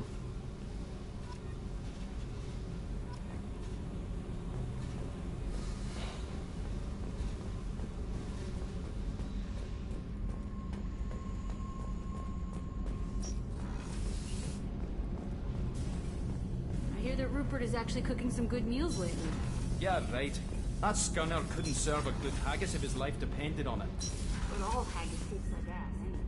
I hear that Rupert is actually cooking some good meals lately. Yeah, right. That scunner couldn't serve a good haggis if his life depended on it. But all haggis tastes like ass, anyway.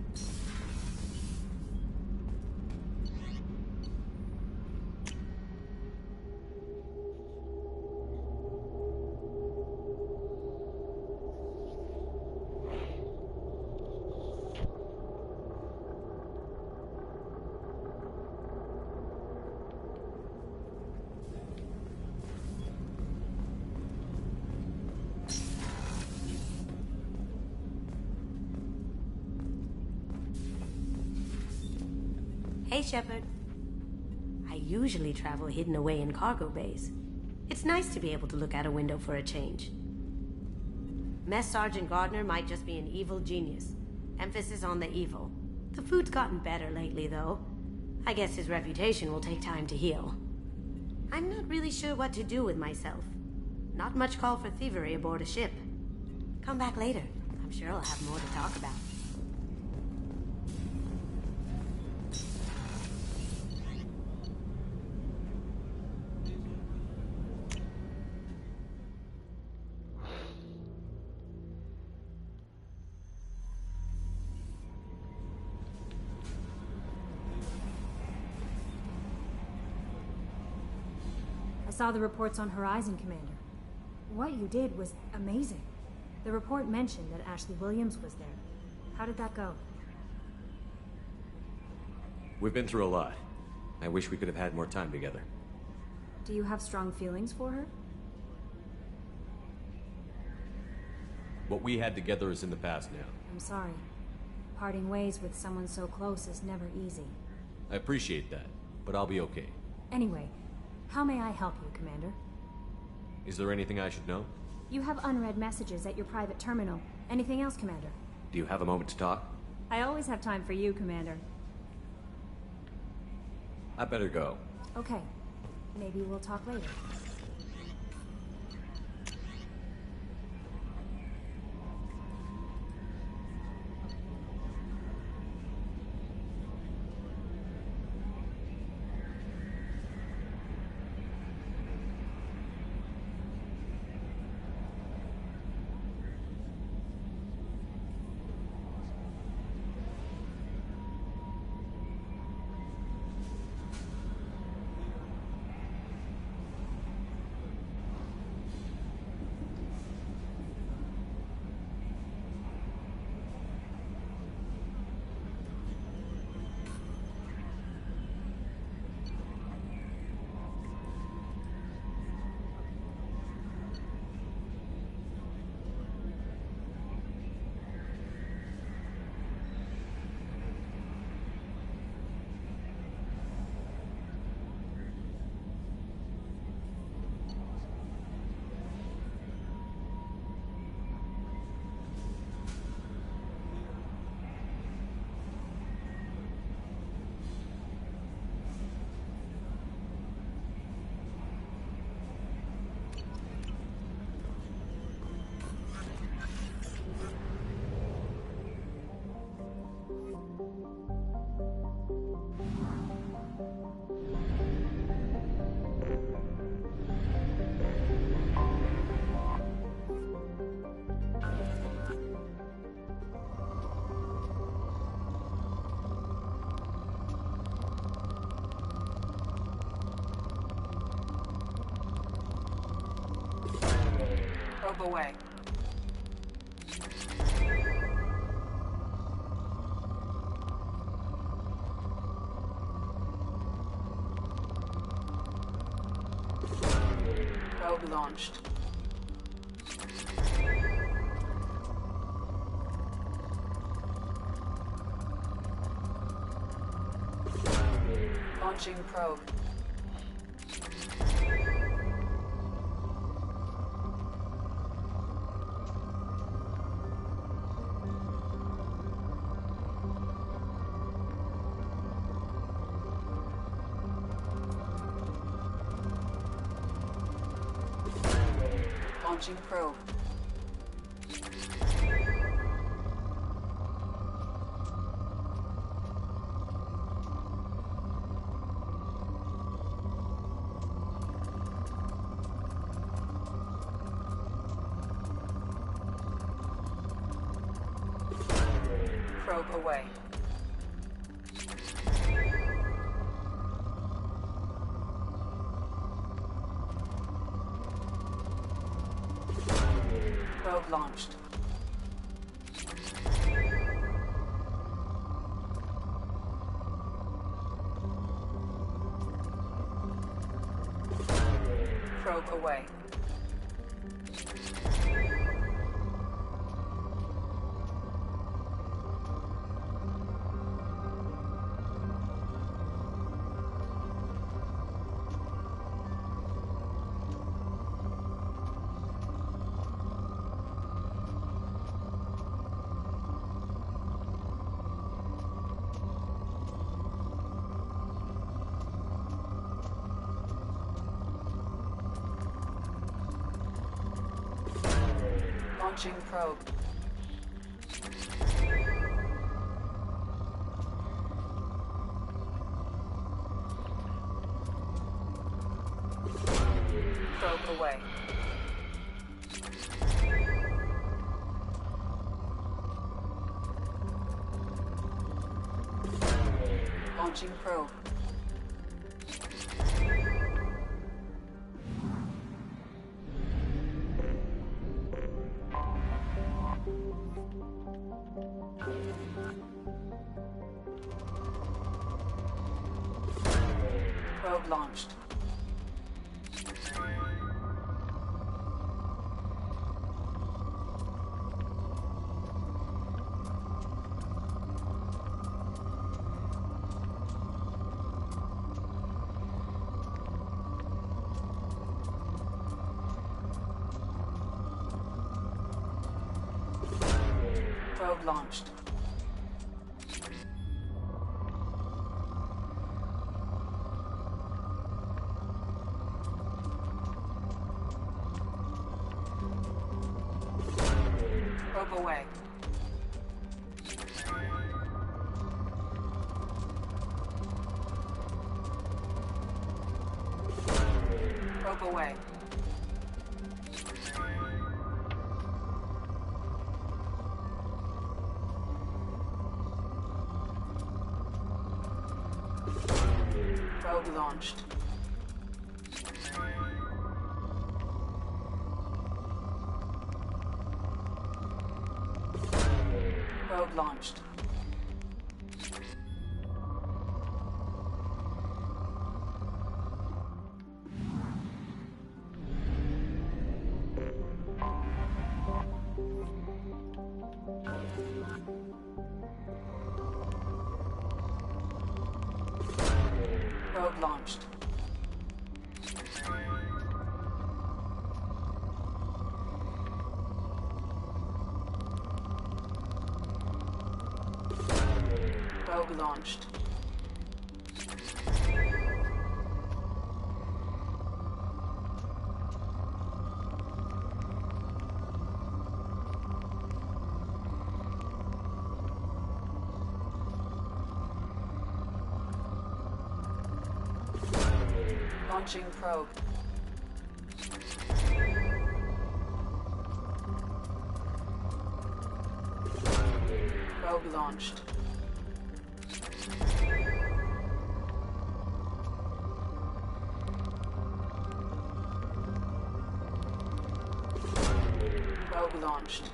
Hey, Shepard. I usually travel hidden away in cargo bays. It's nice to be able to look out a window for a change. Mess Sergeant Gardner might just be an evil genius. Emphasis on the evil. The food's gotten better lately, though. I guess his reputation will take time to heal. I'm not really sure what to do with myself. Not much call for thievery aboard a ship. Come back later. I'm sure I'll have more to talk about. I saw the reports on Horizon, Commander. What you did was amazing. The report mentioned that Ashley Williams was there. How did that go? We've been through a lot. I wish we could have had more time together. Do you have strong feelings for her? What we had together is in the past now. I'm sorry. Parting ways with someone so close is never easy. I appreciate that, but I'll be okay. Anyway, how may I help you, Commander? Is there anything I should know? You have unread messages at your private terminal. Anything else, Commander? Do you have a moment to talk? I always have time for you, Commander. I better go. Okay. Maybe we'll talk later. Probe away. Probe launched. Launching probe. Launching probe. Probe away. Probe launched. Probe away. Launching probe. Probe away. Launching probe. Probe launched. Probe launched. Probe away. Probe away. Probe launched. Probe launched. Probe launched. Probe launched. Launching probe. Probe launched. Probe launched.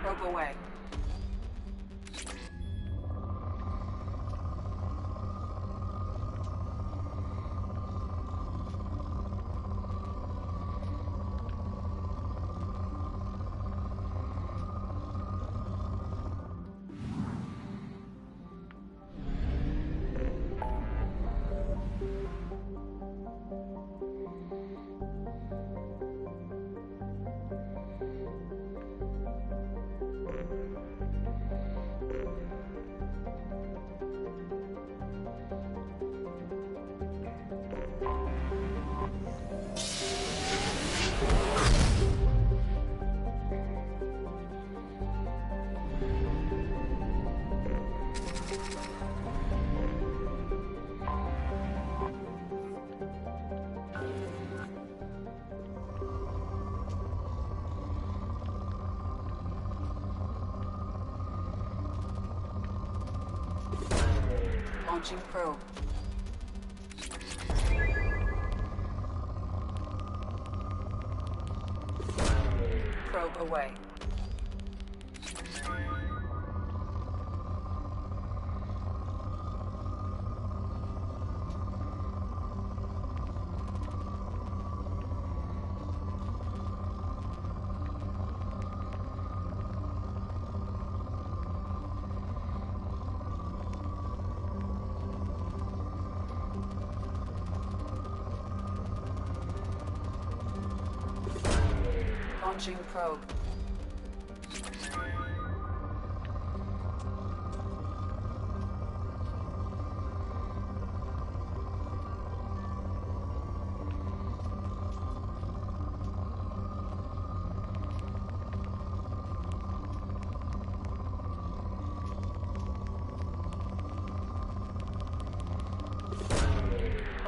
Probe away. Launching probe. Probe away. Launching probe.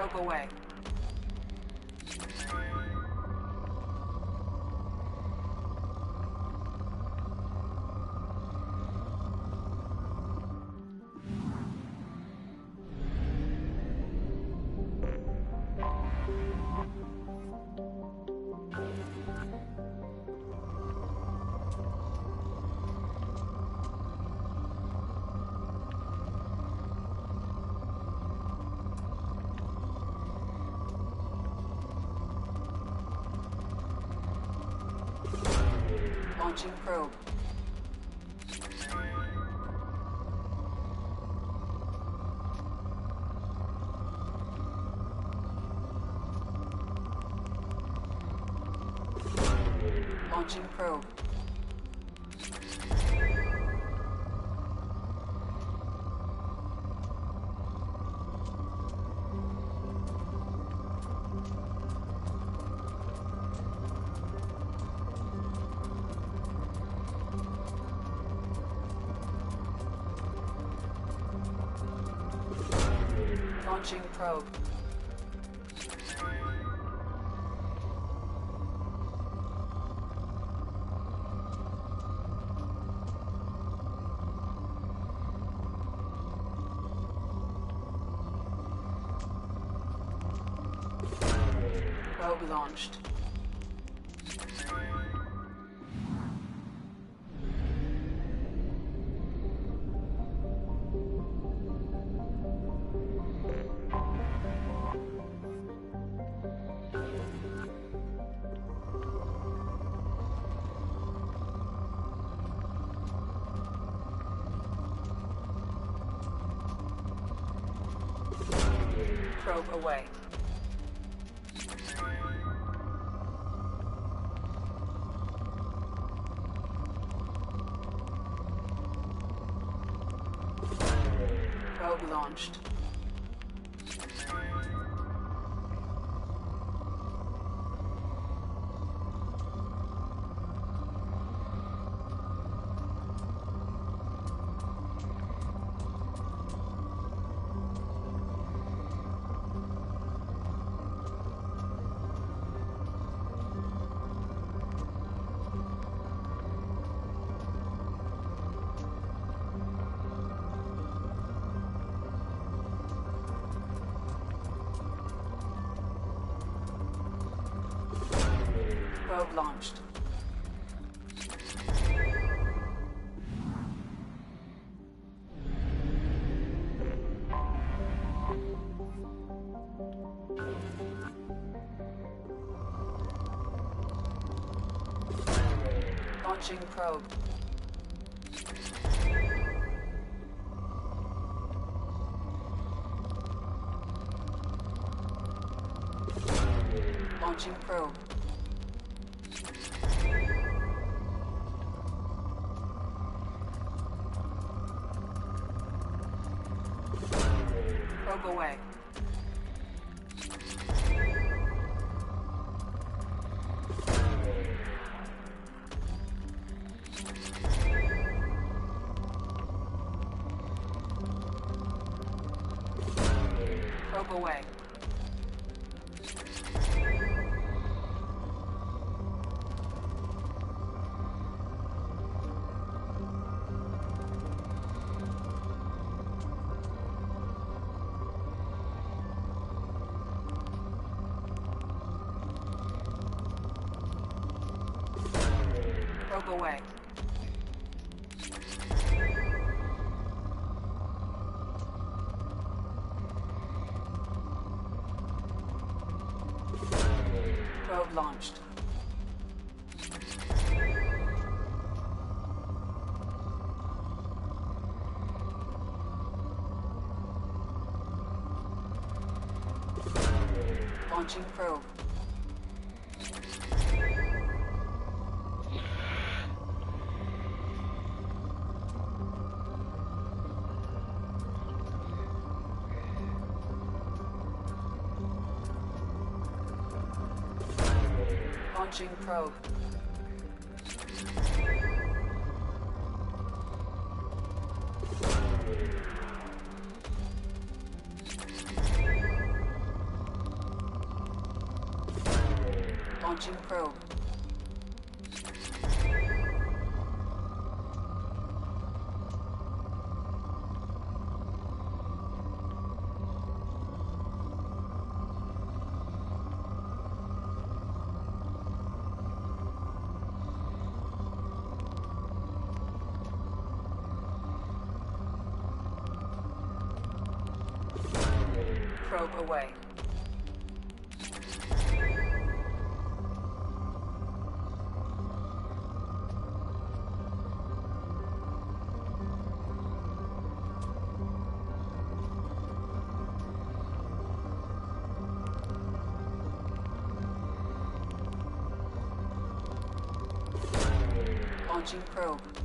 Probe away. Launching probe. Launching probe. Launching probe. Probe launched. Probe away. Probe launched. Probe launched. Launching probe. Launching probe. Probe away. Probe away. Probe away. Probe launched. Launching probe. Launching probe. Launching probe. Probe away. Launching probe.